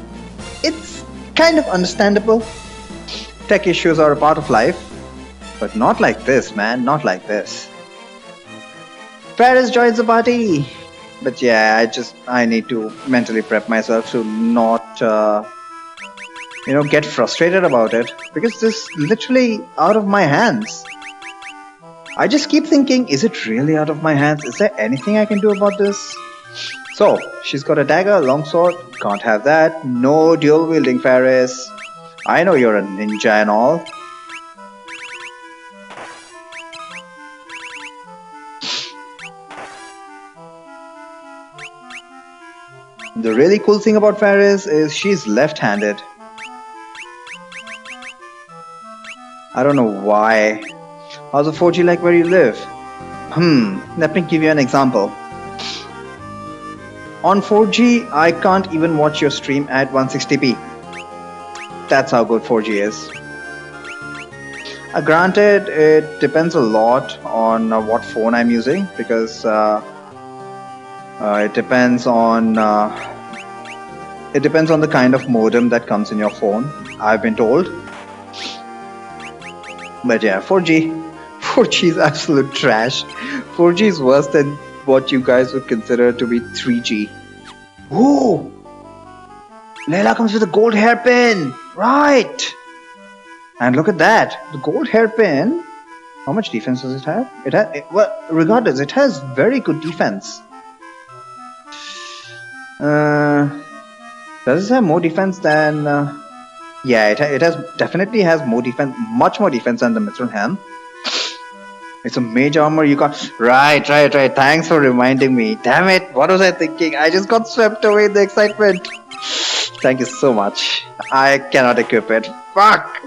it's kind of understandable. Tech issues are a part of life, but not like this, man. Not like this. Paris joins the party. But yeah, I need to mentally prep myself to not get frustrated about it, because this is literally out of my hands. I just keep thinking, is it really out of my hands? Is there anything I can do about this? So she's got a dagger, longsword, can't have that. No dual wielding, Faris. I know you're a ninja and all. The really cool thing about Faris is she's left-handed. I don't know why. How's the 4G like where you live? Let me give you an example. On 4G, I can't even watch your stream at 160p. That's how good 4G is. Granted, it depends a lot on what phone I'm using, because it depends on It depends on the kind of modem that comes in your phone, I've been told. But yeah, 4G. 4G is absolute trash. 4G is worse than what you guys would consider to be 3G. Ooh! Layla comes with a gold hairpin! Right! And look at that. The gold hairpin. How much defense does it have? Well, regardless, it has very good defense. Does it have more defense than... yeah, it has definitely has more defense, much more defense than the Mithril Helm. It's a mage armor you got. Right. Thanks for reminding me. Damn it, what was I thinking? I just got swept away in the excitement. Thank you so much. I cannot equip it. Fuck!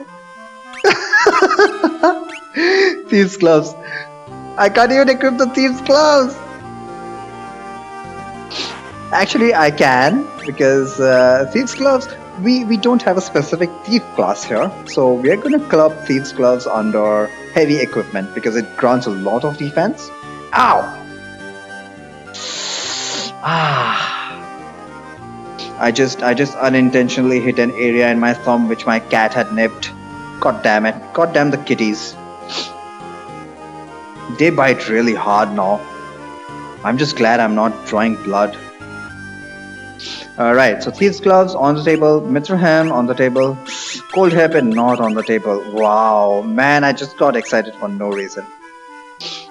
Thieves' gloves. I can't even equip the thieves' gloves. Actually, I can, because thieves' gloves, we don't have a specific thief class here, so we are going to club thieves' gloves under heavy equipment because it grants a lot of defense. Ow! I just unintentionally hit an area in my thumb which my cat had nipped. God damn it! God damn the kitties! They bite really hard now. I'm just glad I'm not drawing blood. Right, so Thieves' Gloves on the table, Mithril Helm on the table, Cold Hairpin not on the table. Wow, man, I just got excited for no reason.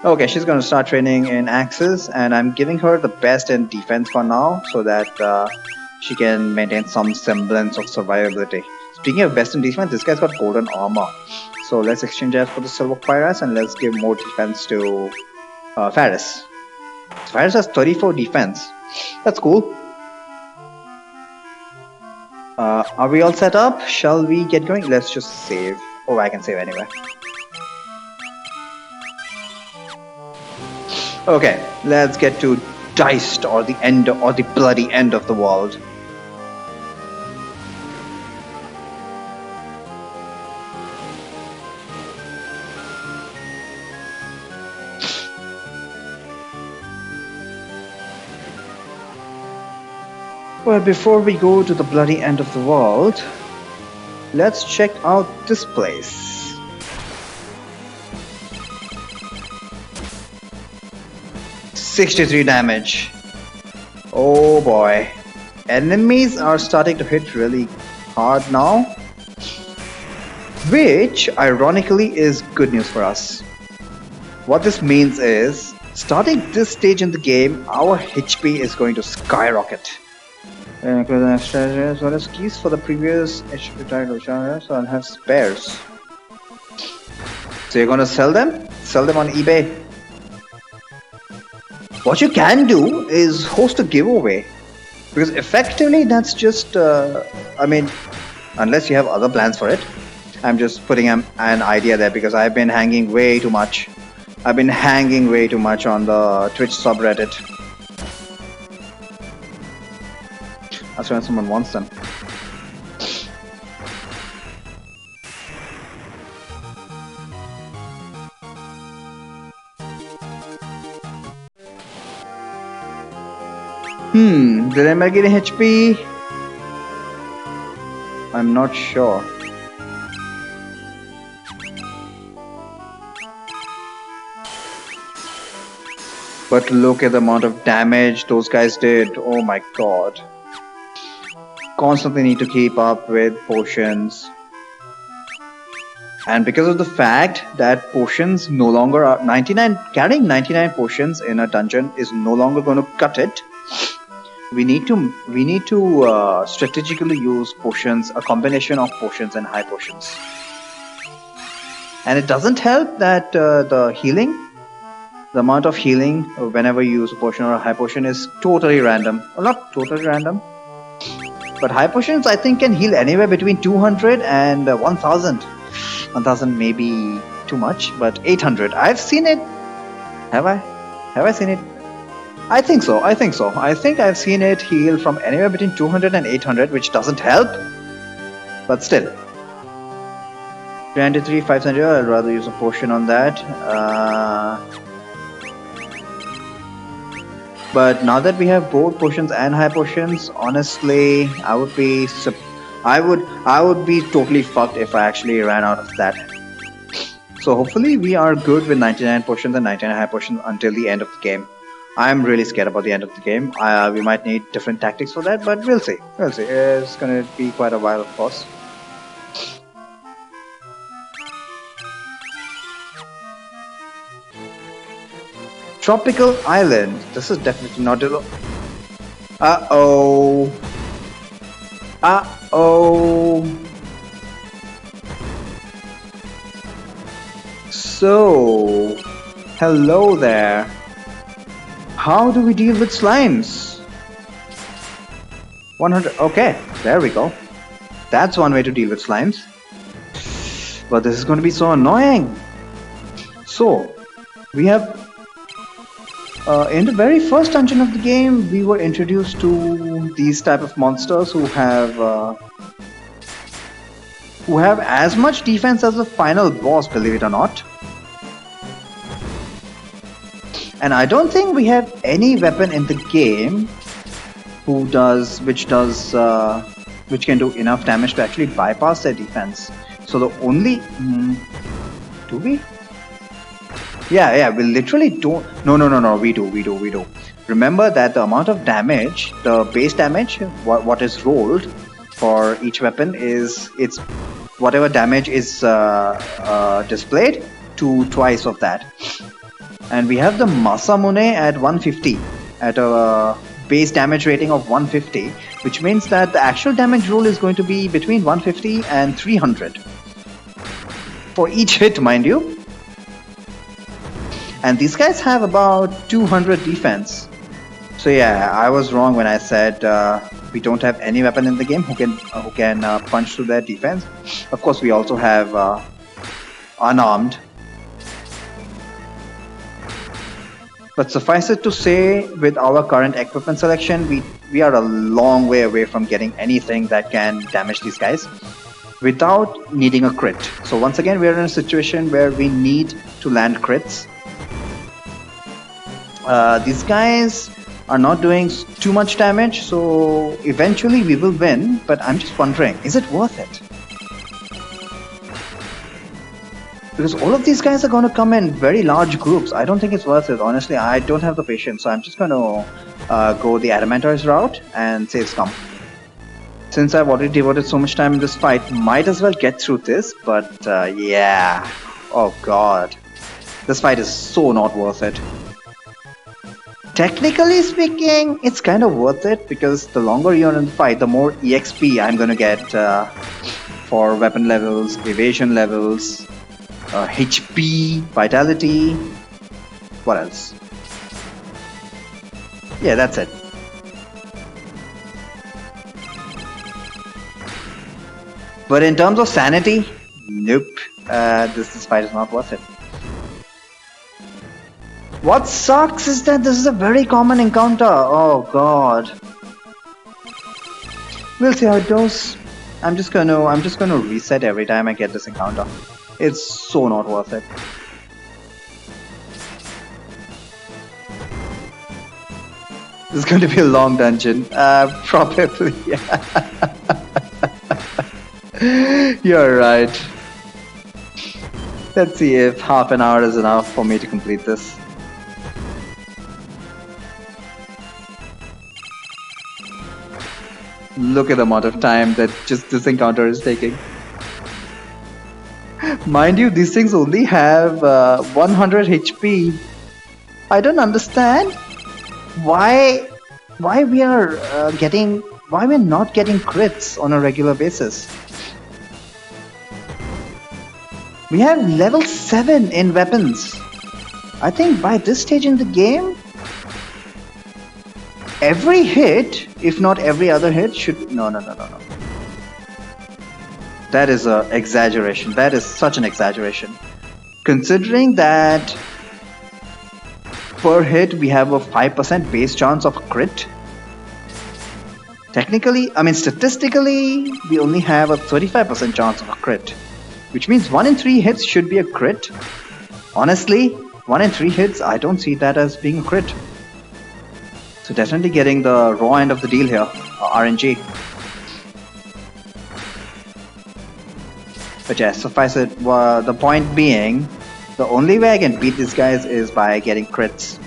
Okay, she's gonna start training in Axes, and I'm giving her the best in defense for now, so that she can maintain some semblance of survivability. Speaking of best in defense, this guy's got golden armor. So let's exchange that for the Silver Pyras, and let's give more defense to Faris. Faris has 34 defense. That's cool. Are we all set up? Shall we get going? Let's just save. Oh, I can save anyway. Okay, let's get to Diced, or the end, or the bloody end of the world. Well, before we go to the bloody end of the world, let's check out this place. $63 damage. Oh boy. Enemies are starting to hit really hard now, which ironically is good news for us. What this means is, starting this stage in the game, our HP is going to skyrocket. As well as keys for the previous HP title genres, so I'll have spares. So you're gonna sell them? Sell them on eBay? What you can do is host a giveaway, because effectively that's just, I mean, unless you have other plans for it. I'm just putting an idea there because I've been hanging way too much. I've been hanging way too much on the Twitch subreddit. That's when someone wants them. Did I make any HP? I'm not sure. But look at the amount of damage those guys did. Oh my god. Constantly need to keep up with potions. And because of the fact that potions no longer are carrying 99 potions in a dungeon is no longer going to cut it. We need to strategically use potions, a combination of potions and high potions. And it doesn't help that the amount of healing whenever you use a potion or a high potion is totally random. Well, not totally random, but high potions I think can heal anywhere between 200 and 1000. 1000 may be too much, but 800. I've seen it. Have I? Have I seen it? I think so. I think I've seen it heal from anywhere between 200 and 800, which doesn't help. But still. 23, 500, I'd rather use a potion on that. But now that we have both potions and high potions, honestly, I would be totally fucked if I actually ran out of that. So hopefully we are good with 99 potions and 99 high potions until the end of the game. I'm really scared about the end of the game. We might need different tactics for that, but we'll see. We'll see. It's gonna be quite a while, of course. Tropical Island. This is definitely not a. Uh-oh. Uh-oh. So, hello there. How do we deal with slimes? 100. Okay, there we go. That's one way to deal with slimes. But this is going to be so annoying. So, we have in the very first dungeon of the game, we were introduced to these type of monsters who have as much defense as the final boss, believe it or not. And I don't think we have any weapon in the game which can do enough damage to actually bypass their defense. So the only do we? Yeah, we literally don't. No, we do. Remember that the amount of damage, the base damage, what is rolled for each weapon it's whatever damage is displayed to twice of that. And we have the Masamune at 150 at a base damage rating of 150, which means that the actual damage roll is going to be between 150 and 300 for each hit, mind you. And these guys have about 200 defense. So yeah, I was wrong when I said we don't have any weapon in the game who can punch through their defense. Of course, we also have unarmed. But suffice it to say, with our current equipment selection, we are a long way away from getting anything that can damage these guys without needing a crit. So once again, we are in a situation where we need to land crits. These guys are not doing too much damage, so eventually we will win, but I'm just wondering, is it worth it? Because all of these guys are going to come in very large groups. I don't think it's worth it. Honestly, I don't have the patience, so I'm just going to go the Adamantize route and save scum. Since I've already devoted so much time in this fight, might as well get through this, but yeah. Oh god. This fight is so not worth it. Technically speaking, it's kind of worth it because the longer you're in the fight, the more EXP I'm gonna get for weapon levels, evasion levels, HP, vitality. What else? Yeah, that's it. But in terms of sanity, nope. This fight is not worth it. What sucks is that this is a very common encounter. Oh god. We'll see how it goes. I'm just gonna reset every time I get this encounter. It's so not worth it. This is going to be a long dungeon. Probably. You're right. Let's see if half an hour is enough for me to complete this. Look at the amount of time that just this encounter is taking. Mind you, these things only have 100 HP. I don't understand why we're not getting crits on a regular basis. We have level 7 in weapons. I think by this stage in the game, every hit, if not every other hit, should... No. That is an exaggeration. That is such an exaggeration. Considering that per hit we have a 5% base chance of crit. Statistically, we only have a 35% chance of a crit. Which means 1 in 3 hits should be a crit. Honestly, 1 in 3 hits, I don't see that as being a crit. So definitely getting the raw end of the deal here, RNG. But yes, suffice it, the point being, the only way I can beat these guys is by getting crits.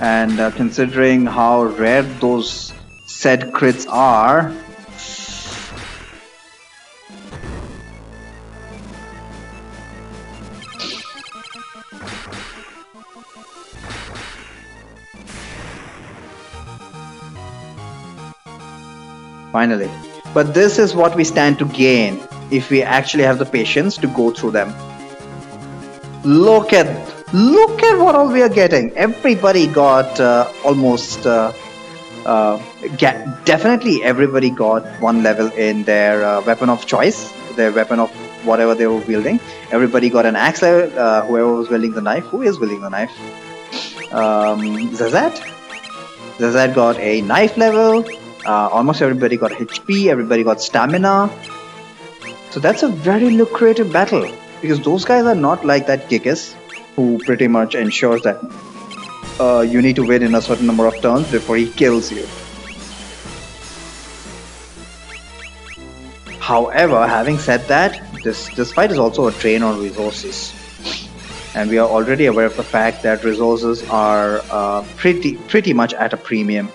And considering how rare those said crits are, finally. But this is what we stand to gain if we actually have the patience to go through them. Look at what all we are getting. Everybody got almost definitely everybody got one level in their weapon of choice, their weapon of whatever they were wielding. Everybody got an axe level. Whoever was wielding the knife, who is wielding the knife? Zazat. Zazat got a knife level. Almost everybody got HP. Everybody got stamina. So that's a very lucrative battle because those guys are not like that Gigas, who pretty much ensures that you need to win in a certain number of turns before he kills you. However, having said that, this fight is also a drain on resources, and we are already aware of the fact that resources are pretty much at a premium.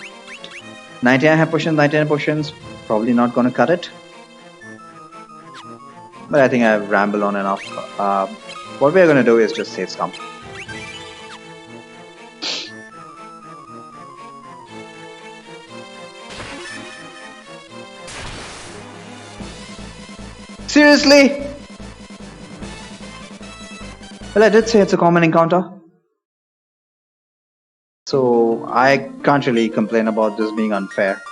99 potions, probably not gonna cut it. But I think I've rambled on enough. What we are gonna do is just save scum. Seriously? Well, I did say it's a common encounter. So I can't really complain about this being unfair.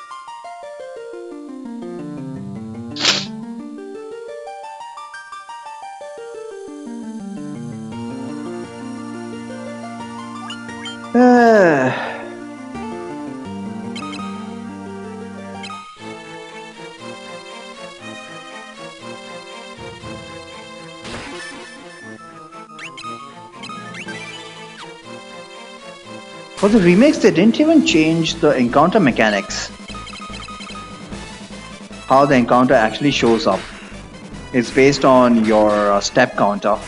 For the remakes, they didn't even change the encounter mechanics. How the encounter actually shows up. It's based on your step counter.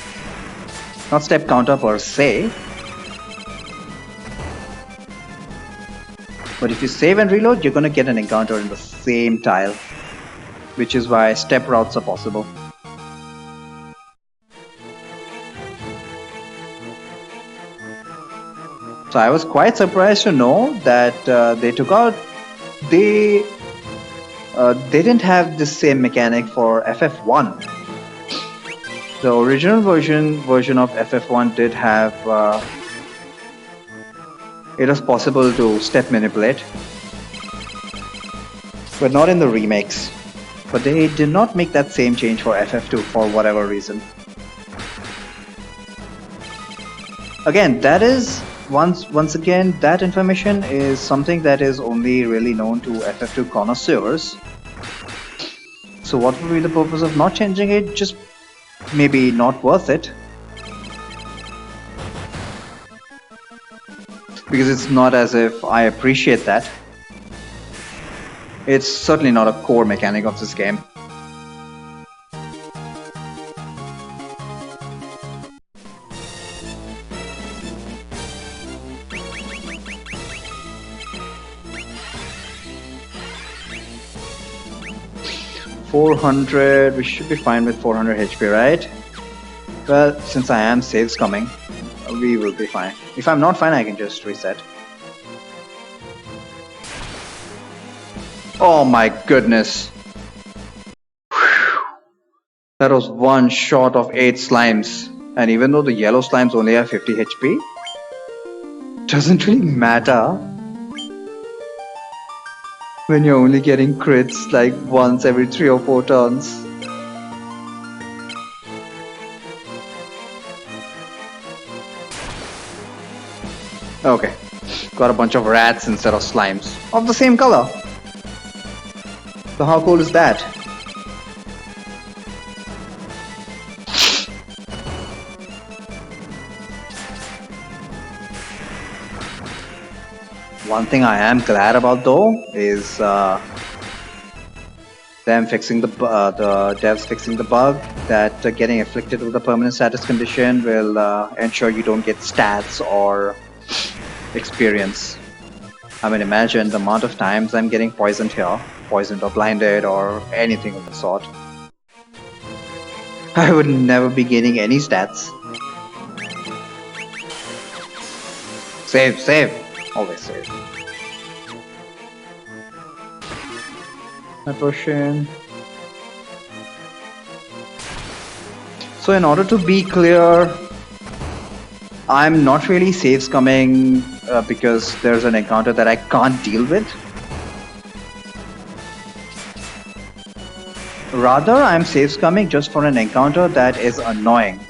Not step counter per se. But if you save and reload, you're gonna get an encounter in the same tile. Which is why step routes are possible. So I was quite surprised to know that they didn't have the same mechanic for FF1. The original version of FF1 did have it was possible to step manipulate, but not in the remakes. But they did not make that same change for FF2 for whatever reason. Again, that is once again, that information is something that is only really known to FF2 connoisseurs. So what would be the purpose of not changing it? Just maybe not worth it. Because it's not as if I appreciate that. It's certainly not a core mechanic of this game. $400, we should be fine with 400 HP, right? Well, since I am saves coming, we will be fine. If I'm not fine, I can just reset. Oh my goodness. Whew. That was one shot of 8 slimes. And even though the yellow slimes only have 50 HP, doesn't really matter when you're only getting crits like once every 3 or 4 turns. Okay, got a bunch of rats instead of slimes of the same color. So how cool is that? One thing I am glad about though is them fixing the devs fixing the bug that getting afflicted with a permanent status condition will ensure you don't get stats or experience. I mean, imagine the amount of times I'm getting poisoned here, poisoned or blinded or anything of the sort. I would never be gaining any stats. Save, save, always save. My potion. So in order to be clear, I'm not really saves coming because there's an encounter that I can't deal with. Rather, I'm saves coming just for an encounter that is annoying.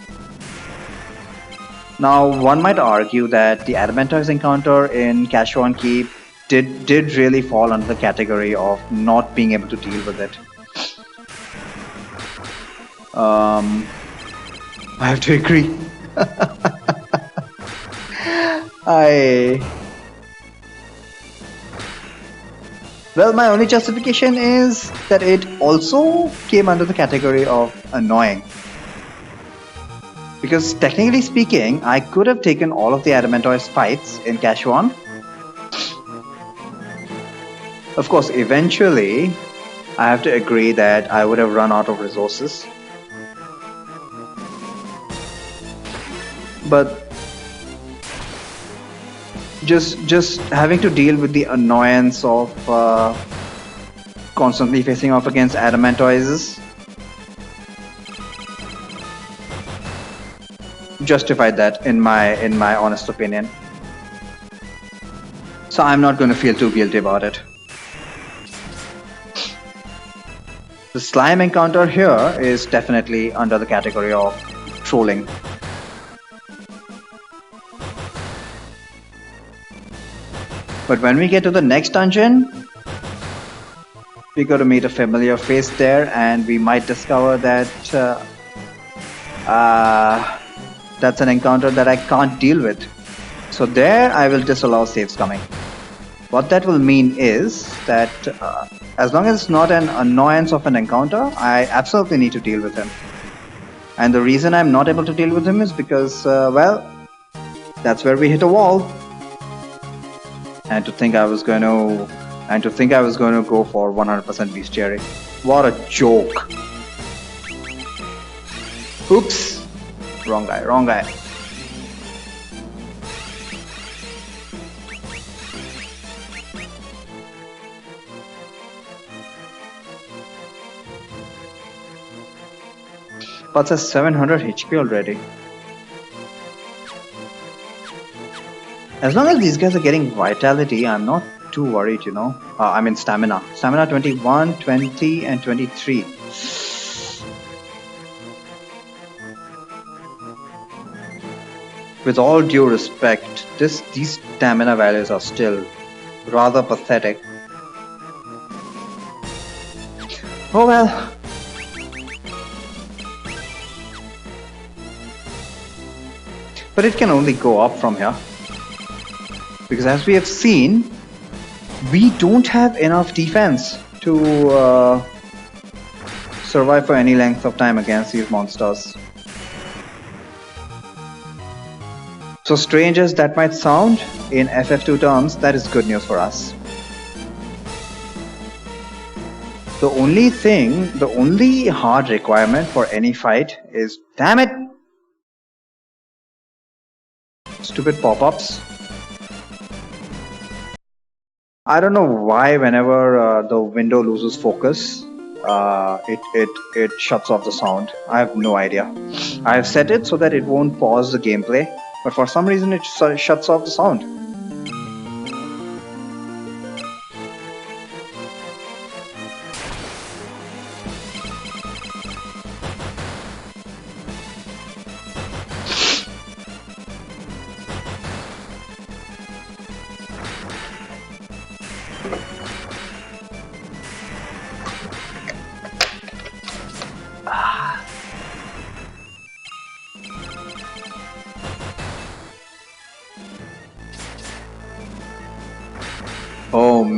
Now, one might argue that the Adamantoise encounter in Cashwan Keep did really fall under the category of not being able to deal with it. I have to agree. Well, my only justification is that it also came under the category of annoying. Because technically speaking, I could have taken all of the Adamantoise fights in Cashwan. Of course, eventually, I have to agree that I would have run out of resources. But just having to deal with the annoyance of constantly facing off against Adamantoises justified that in my honest opinion. So I'm not going to feel too guilty about it. The slime encounter here is definitely under the category of trolling. But when we get to the next dungeon, we got to meet a familiar face there, and we might discover that that's an encounter that I can't deal with. So there, I will disallow saves coming. What that will mean is that as long as it's not an annoyance of an encounter, I absolutely need to deal with him. And the reason I'm not able to deal with him is because, well, that's where we hit a wall. And to think I was going to go for 100% bestiary. What a joke. Oops. Wrong guy. But it's 700 HP already. As long as these guys are getting vitality, I'm not too worried, you know. I mean stamina. Stamina 21, 20, and 23. With all due respect, these stamina values are still rather pathetic. Oh well. But it can only go up from here. Because as we have seen, we don't have enough defense to survive for any length of time against these monsters. So strange as that might sound, in FF2 terms, that is good news for us. The only hard requirement for any fight is, damn it! Stupid pop-ups. I don't know why whenever the window loses focus, it shuts off the sound. I have no idea. I have set it so that it won't pause the gameplay, but for some reason it shuts off the sound.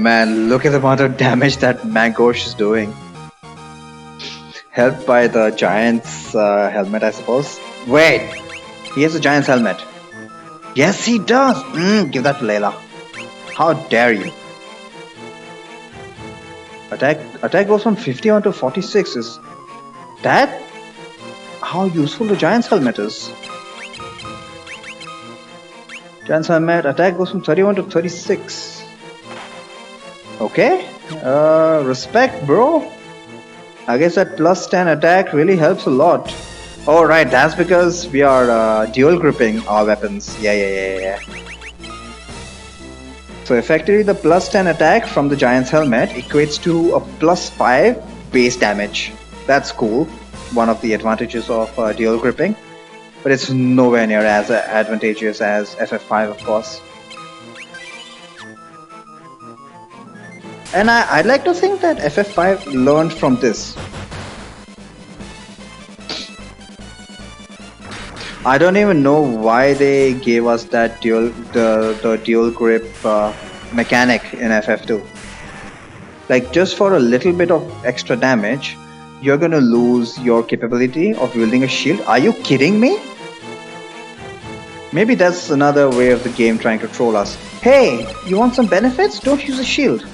man, look at the amount of damage that Mangosh is doing. Helped by the giant's helmet, I suppose. Wait, he has a giant's helmet. Yes, he does. Give that to Layla. How dare you? Attack goes from 50 on to 46. Is that how useful the giant's helmet is? Giant's helmet attack goes from 31 to 36. Okay. Respect, bro. I guess that plus 10 attack really helps a lot. Oh, right. That's because we are dual gripping our weapons. Yeah. So effectively, the plus 10 attack from the giant's helmet equates to a plus 5 base damage. That's cool. One of the advantages of dual gripping. But it's nowhere near as advantageous as FF5, of course. And I'd like to think that FF5 learned from this. I don't even know why they gave us that the dual grip mechanic in FF2. Like, just for a little bit of extra damage, you're gonna lose your capability of wielding a shield. Are you kidding me? Maybe that's another way of the game trying to troll us. Hey, you want some benefits? Don't use a shield.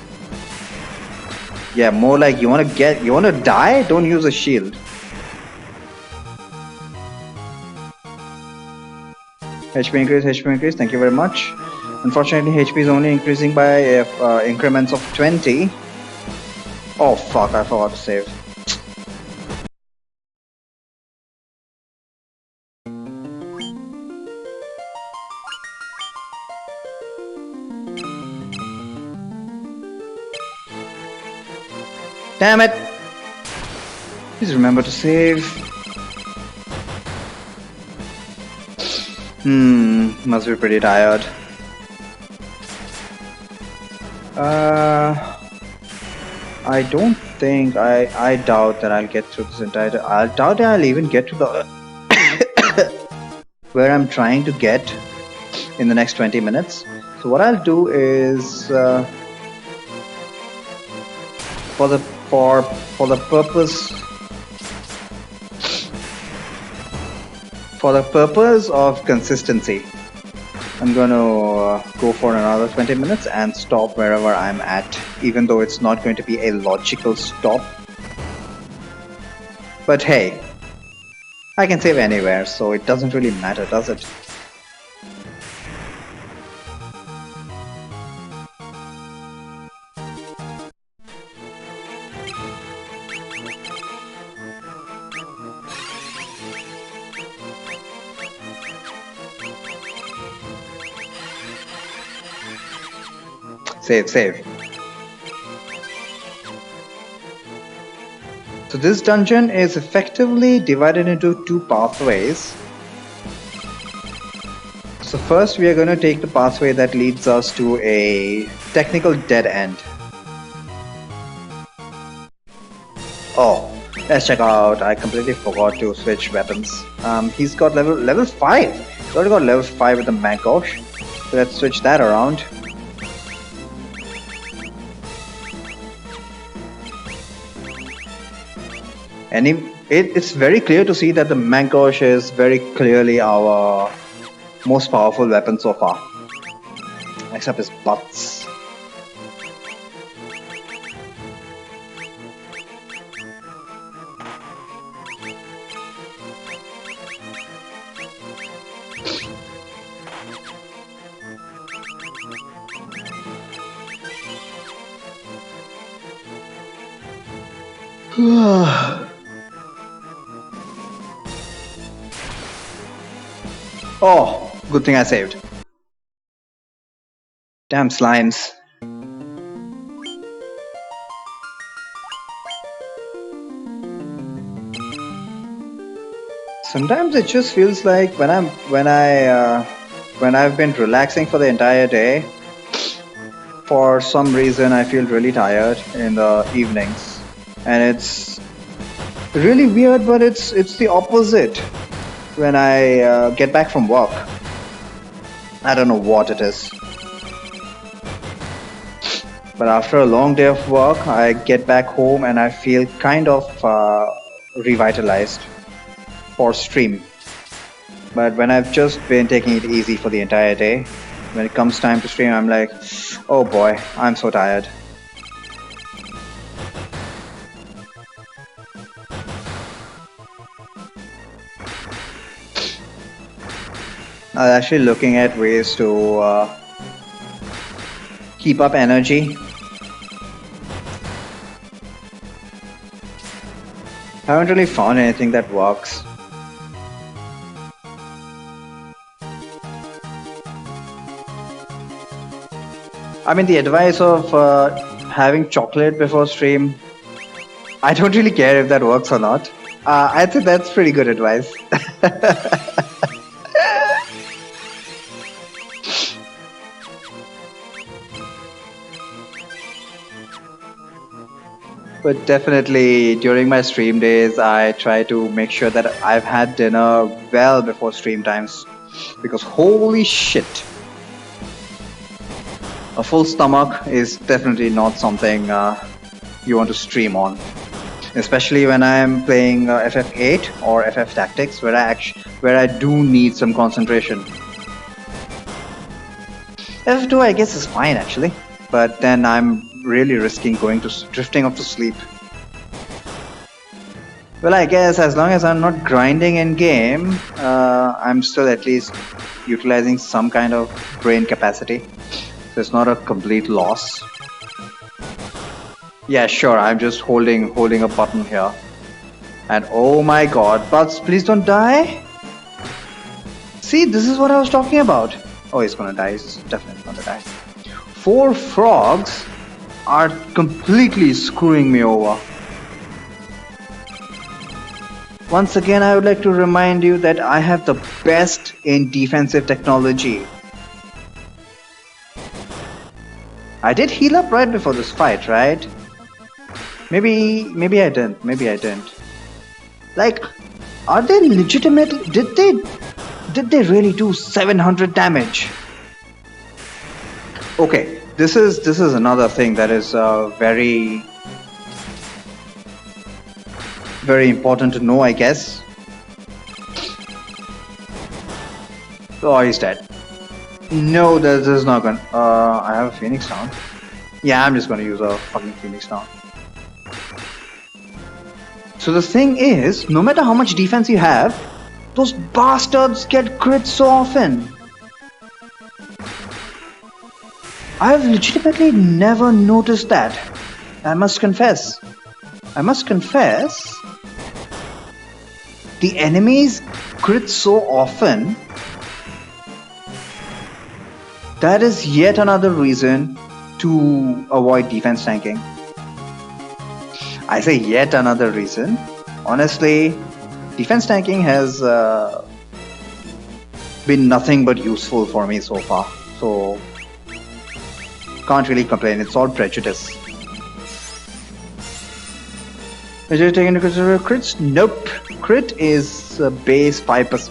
Yeah, more like you wanna die? Don't use a shield. HP increase, thank you very much. Unfortunately, HP is only increasing by increments of 20. Oh fuck, I forgot to save. Damn it! Please remember to save. Must be pretty tired. I don't think I doubt that I'll get through this entire. I doubt that I'll even get to the where I'm trying to get in the next 20 minutes. So what I'll do is for the purpose of consistency, I'm gonna go for another 20 minutes and stop wherever I'm at, even though it's not going to be a logical stop. But hey, I can save anywhere, so it doesn't really matter, does it? Save. So this dungeon is effectively divided into two pathways. So first we are going to take the pathway that leads us to a technical dead end. Oh, let's check out. I completely forgot to switch weapons. He's got level 5. He's already got level 5 with the Mangosh. So let's switch that around. And it's very clear to see that the Mangosh is very clearly our most powerful weapon so far. Except his butts. Oh, good thing I saved. Damn slimes. Sometimes it just feels like when I've been relaxing for the entire day, for some reason I feel really tired in the evenings, and it's really weird, but it's the opposite when I get back from work. I don't know what it is. But after a long day of work, I get back home and I feel kind of revitalized for stream. But when I've just been taking it easy for the entire day, when it comes time to stream, I'm like, oh boy, I'm so tired. I was actually looking at ways to keep up energy. I haven't really found anything that works. I mean, the advice of having chocolate before stream, I don't really care if that works or not. I think that's pretty good advice. But definitely during my stream days, I try to make sure that I've had dinner well before stream times. Because holy shit, a full stomach is definitely not something you want to stream on. Especially when I'm playing FF8 or FF Tactics, where I do need some concentration. FF2, I guess, is fine actually, but then I'm really risking drifting off to sleep. Well, I guess as long as I'm not grinding in game, I'm still at least utilizing some kind of brain capacity. So it's not a complete loss. Yeah, sure. I'm just holding a button here, and oh my god, Bugs, please don't die. See, this is what I was talking about. Oh, he's gonna die. He's definitely gonna die. 4 frogs are completely screwing me over. Once again, I would like to remind you that I have the best in defensive technology. I did heal up right before this fight, right? Maybe I didn't. Maybe I didn't. Like, are they legitimately? Did they really do 700 damage? Okay, this is another thing that is very important to know, I guess. Oh, he's dead. No, this is not gonna. I have a Phoenix down. Yeah, I'm just gonna use a fucking Phoenix down. So the thing is, no matter how much defense you have, those bastards get crit so often. I've legitimately never noticed that. I must confess. The enemies crit so often. That is yet another reason to avoid defense tanking. I say yet another reason. Honestly, defense tanking has been nothing but useful for me so far. So, can't really complain. It's all prejudice. Did you take into consideration crits? Nope. Crit is base 5%.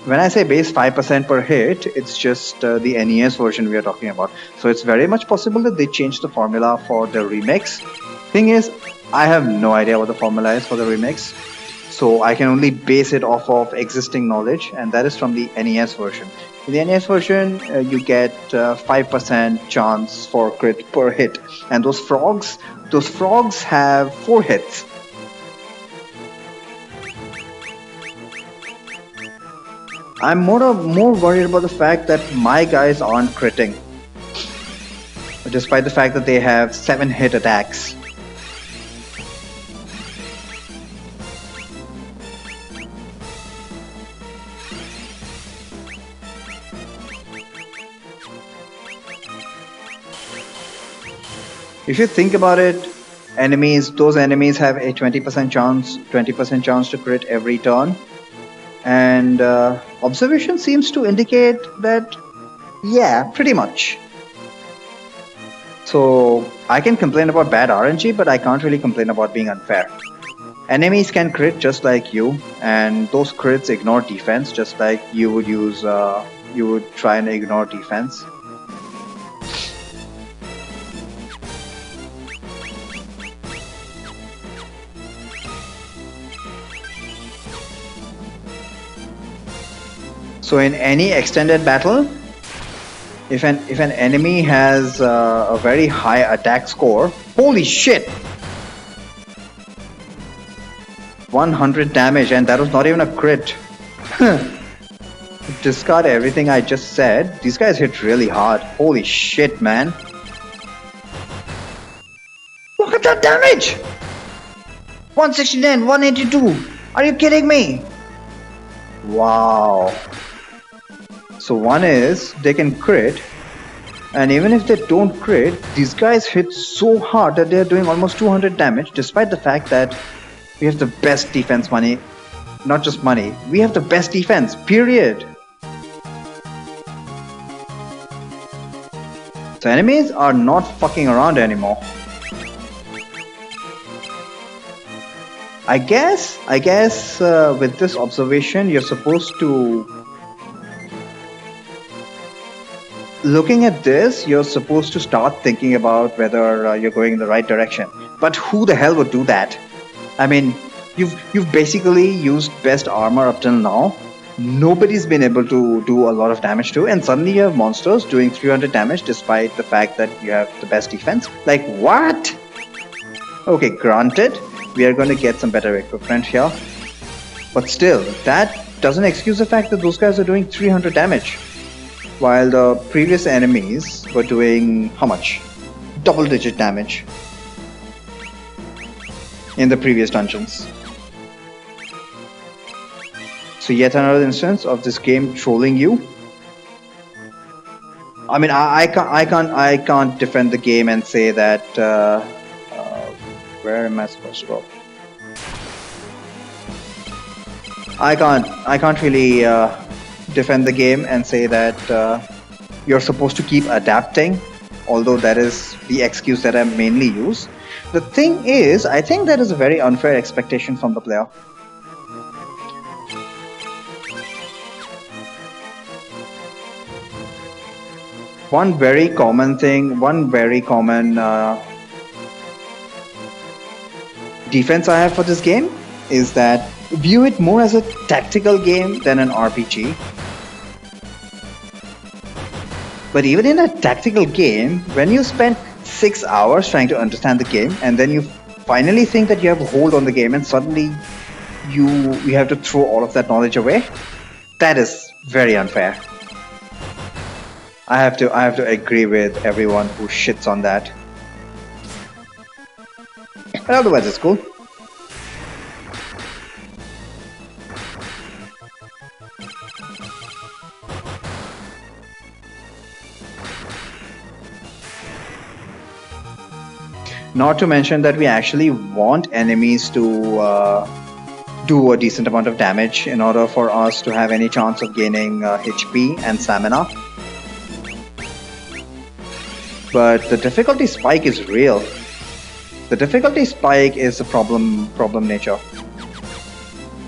When I say base 5% per hit, it's just the NES version we are talking about. So it's very much possible that they changed the formula for the remix. Thing is, I have no idea what the formula is for the remix. So I can only base it off of existing knowledge, and that is from the NES version. In the NES version, you get 5% chance for crit per hit. And those frogs have 4 hits. I'm more worried about the fact that my guys aren't critting, despite the fact that they have 7 hit attacks. If you think about it, those enemies have a 20% chance to crit every turn. And observation seems to indicate that, yeah, pretty much. So I can complain about bad RNG, but I can't really complain about being unfair. Enemies can crit just like you, and those crits ignore defense, just like you would try and ignore defense. So in any extended battle, if an enemy has a very high attack score, holy shit, 100 damage, and that was not even a crit. Discard everything I just said. These guys hit really hard. Holy shit, man. Look at that damage! 169, 182. Are you kidding me? Wow. So one is they can crit, and even if they don't crit, these guys hit so hard that they're doing almost 200 damage, despite the fact that we have the best defense money. Not just money, we have the best defense, period. So enemies are not fucking around anymore. I guess with this observation, you're supposed to... Looking at this, you're supposed to start thinking about whether you're going in the right direction. But who the hell would do that? I mean, you've basically used best armor up till now. Nobody's been able to do a lot of damage to, and suddenly you have monsters doing 300 damage despite the fact that you have the best defense. Like, what? Okay, granted, we are going to get some better equipment here. But still, that doesn't excuse the fact that those guys are doing 300 damage. While the previous enemies were doing how much? Double-digit damage in the previous dungeons. So yet another instance of this game trolling you. I mean, I can't defend the game and say that. Where am I supposed to go? I can't really defend the game and say that you're supposed to keep adapting, although that is the excuse that I mainly use. The thing is, I think that is a very unfair expectation from the player. One very common defense I have for this game is that view it more as a tactical game than an RPG. But even in a tactical game, when you spend 6 hours trying to understand the game and then you finally think that you have a hold on the game and suddenly you have to throw all of that knowledge away, that is very unfair. I have to agree with everyone who shits on that. But otherwise, it's cool. Not to mention that we actually want enemies to do a decent amount of damage in order for us to have any chance of gaining HP and stamina. But the difficulty spike is real. The difficulty spike is a problem nature.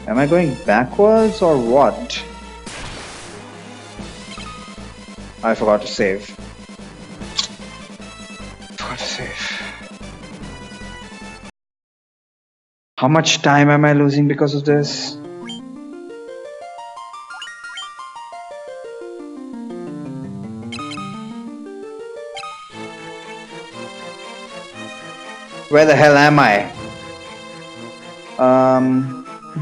Am I going backwards or what? I forgot to save. Forgot to save. How much time am I losing because of this? Where the hell am I?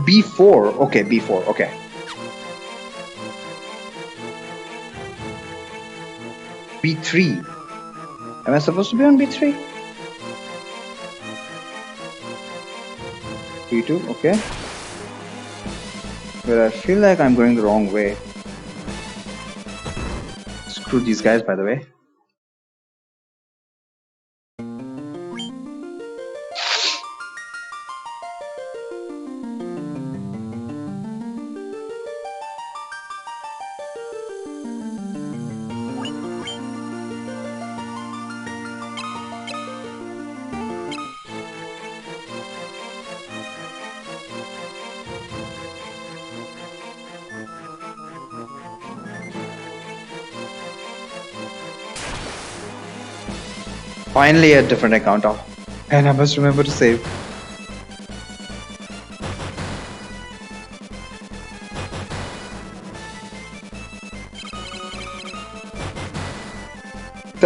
B4. Okay, B4. Okay. B3. Am I supposed to be on B3? B2. Okay. But I feel like I'm going the wrong way. Screw these guys, by the way. Finally a different encounter. And I must remember to save.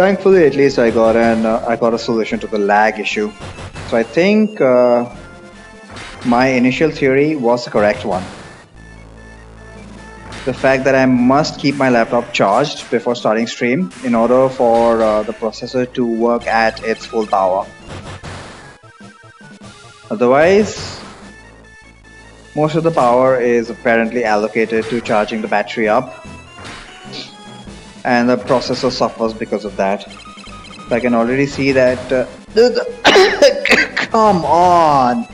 Thankfully, at least I got a solution to the lag issue. So I think my initial theory was the correct one. The fact that I must keep my laptop charged before starting stream in order for the processor to work at its full power. Otherwise, most of the power is apparently allocated to charging the battery up, and the processor suffers because of that. So I can already see that. Come on!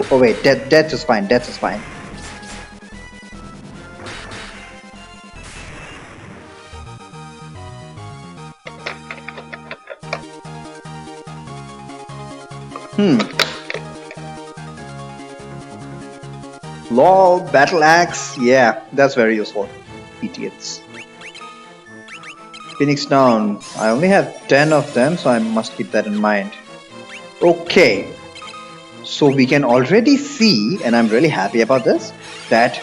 Oh wait, death is fine. Death is fine. Lol, battle axe. Yeah, that's very useful. Idiots. Phoenix down. I only have 10 of them, so I must keep that in mind. Okay. So we can already see, and I'm really happy about this, that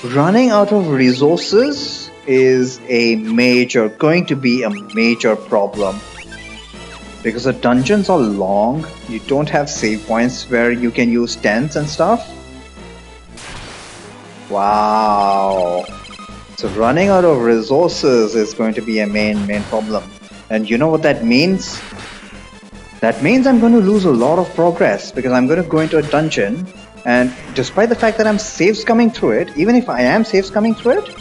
running out of resources is going to be a major problem. Because the dungeons are long, you don't have save points where you can use tents and stuff. Wow. So running out of resources is going to be a main problem. And you know what that means? That means I'm going to lose a lot of progress because I'm going to go into a dungeon, and despite the fact that I'm saves coming through it, even if I am saves coming through it,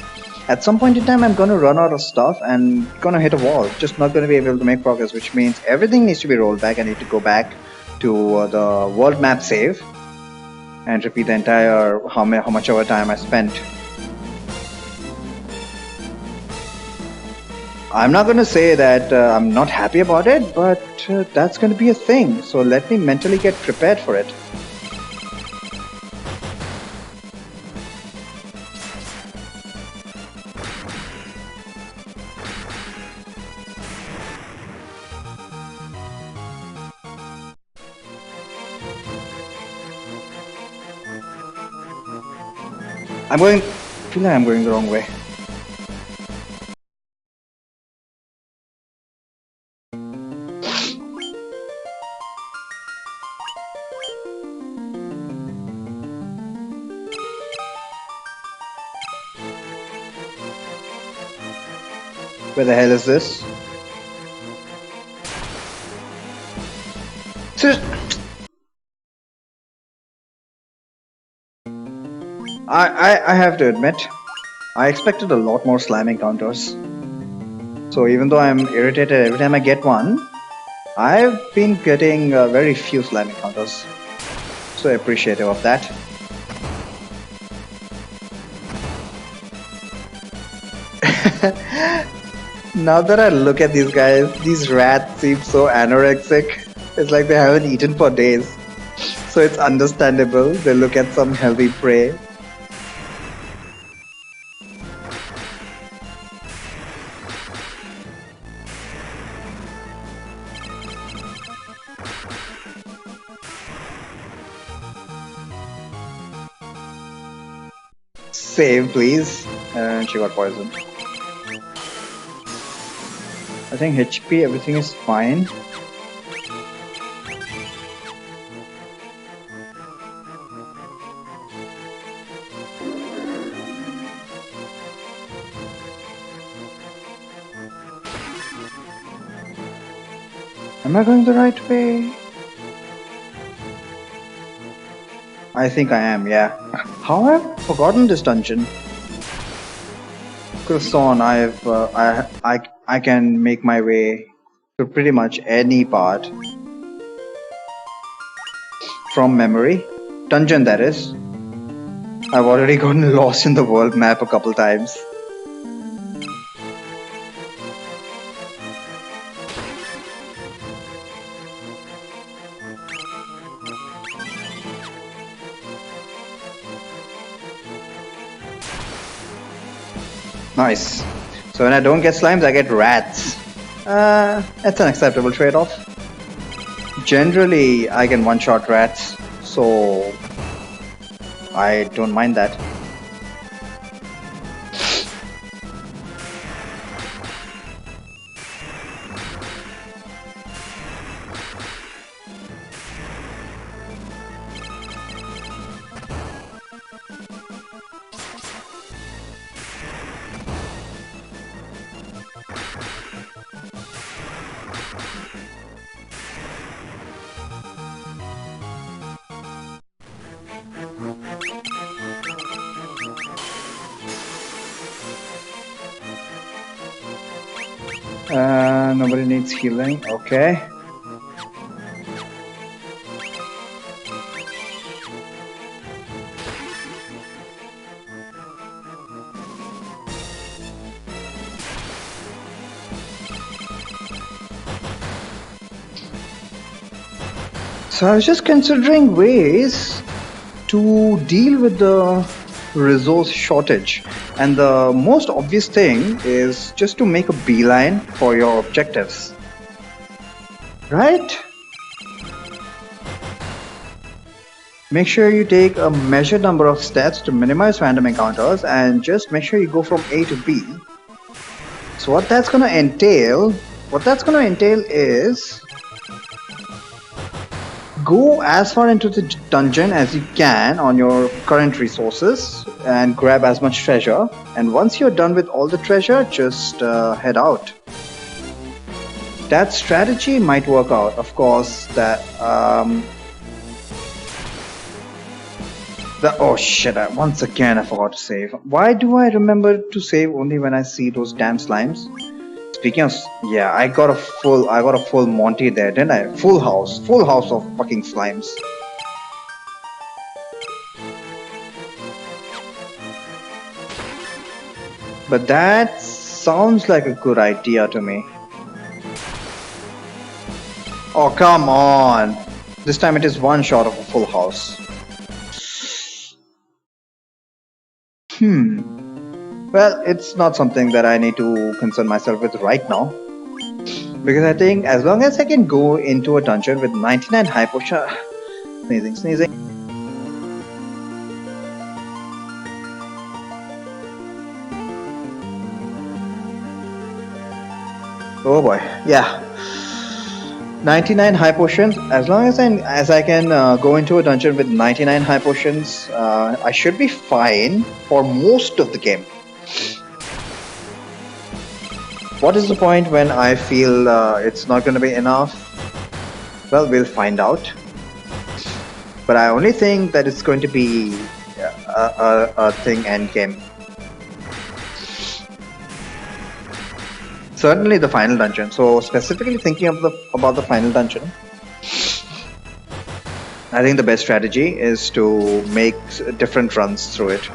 at some point in time I'm going to run out of stuff and going to hit a wall. Just not going to be able to make progress, which means everything needs to be rolled back. I need to go back to the world map save and repeat the entire how much ever time I spent. I'm not going to say that I'm not happy about it, but that's going to be a thing. So let me mentally get prepared for it. I feel like I'm going the wrong way. Where the hell is this? I have to admit, I expected a lot more slime encounters. So even though I'm irritated every time I get one, I've been getting very few slime encounters. So appreciative of that. Now that I look at these guys, these rats seem so anorexic. It's like they haven't eaten for days. So it's understandable they look at some healthy prey. Save, please. And she got poisoned. I think HP, everything is fine. Am I going the right way? I think I am, yeah. How have I forgotten this dungeon? Could have sworn I can make my way to pretty much any part from memory. Dungeon, that is. I've already gotten lost in the world map a couple times. Nice. So when I don't get slimes, I get rats. That's an acceptable trade-off. Generally, I can one-shot rats, so I don't mind that. Nobody needs healing. Okay. So I was just considering ways to deal with the resource shortage, and the most obvious thing is just to make a beeline for your objectives, right? Make sure you take a measured number of steps to minimize random encounters, and just make sure you go from A to B. So what that's gonna entail is go as far into the dungeon as you can on your current resources and grab as much treasure, and once you're done with all the treasure, just head out. That strategy might work out. Of course, oh shit, once again I forgot to save. Why do I remember to save only when I see those damn slimes? Speaking of, yeah, I got a full Monty there, didn't I? Full house of fucking slimes. But that sounds like a good idea to me. Oh, come on. This time it is one shot of a full house. Well, it's not something that I need to concern myself with right now. Because I think as long as I can go into a dungeon with 99 high potion... Sneezing. Oh boy, yeah. 99 high potions. As long as I can go into a dungeon with 99 high potions, I should be fine for most of the game. What is the point when I feel it's not going to be enough? Well, we'll find out. But I only think that it's going to be a thing end game. Certainly the final dungeon. So specifically thinking about the final dungeon, I think the best strategy is to make different runs through it.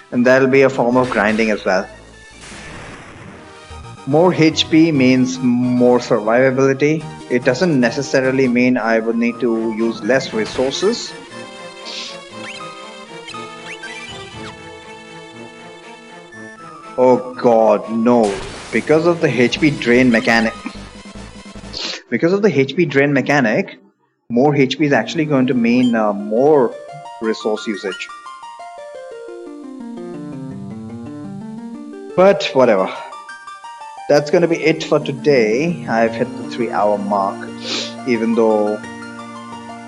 And that'll be a form of grinding as well. More HP means more survivability. It doesn't necessarily mean I would need to use less resources. Oh god, no. Because of the HP drain mechanic. More HP is actually going to mean more resource usage. But whatever. That's going to be it for today. I've hit the 3-hour mark, even though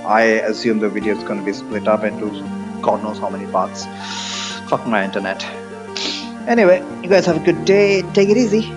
I assume the video is going to be split up into God knows how many parts. Fuck my internet. Anyway, you guys have a good day. Take it easy.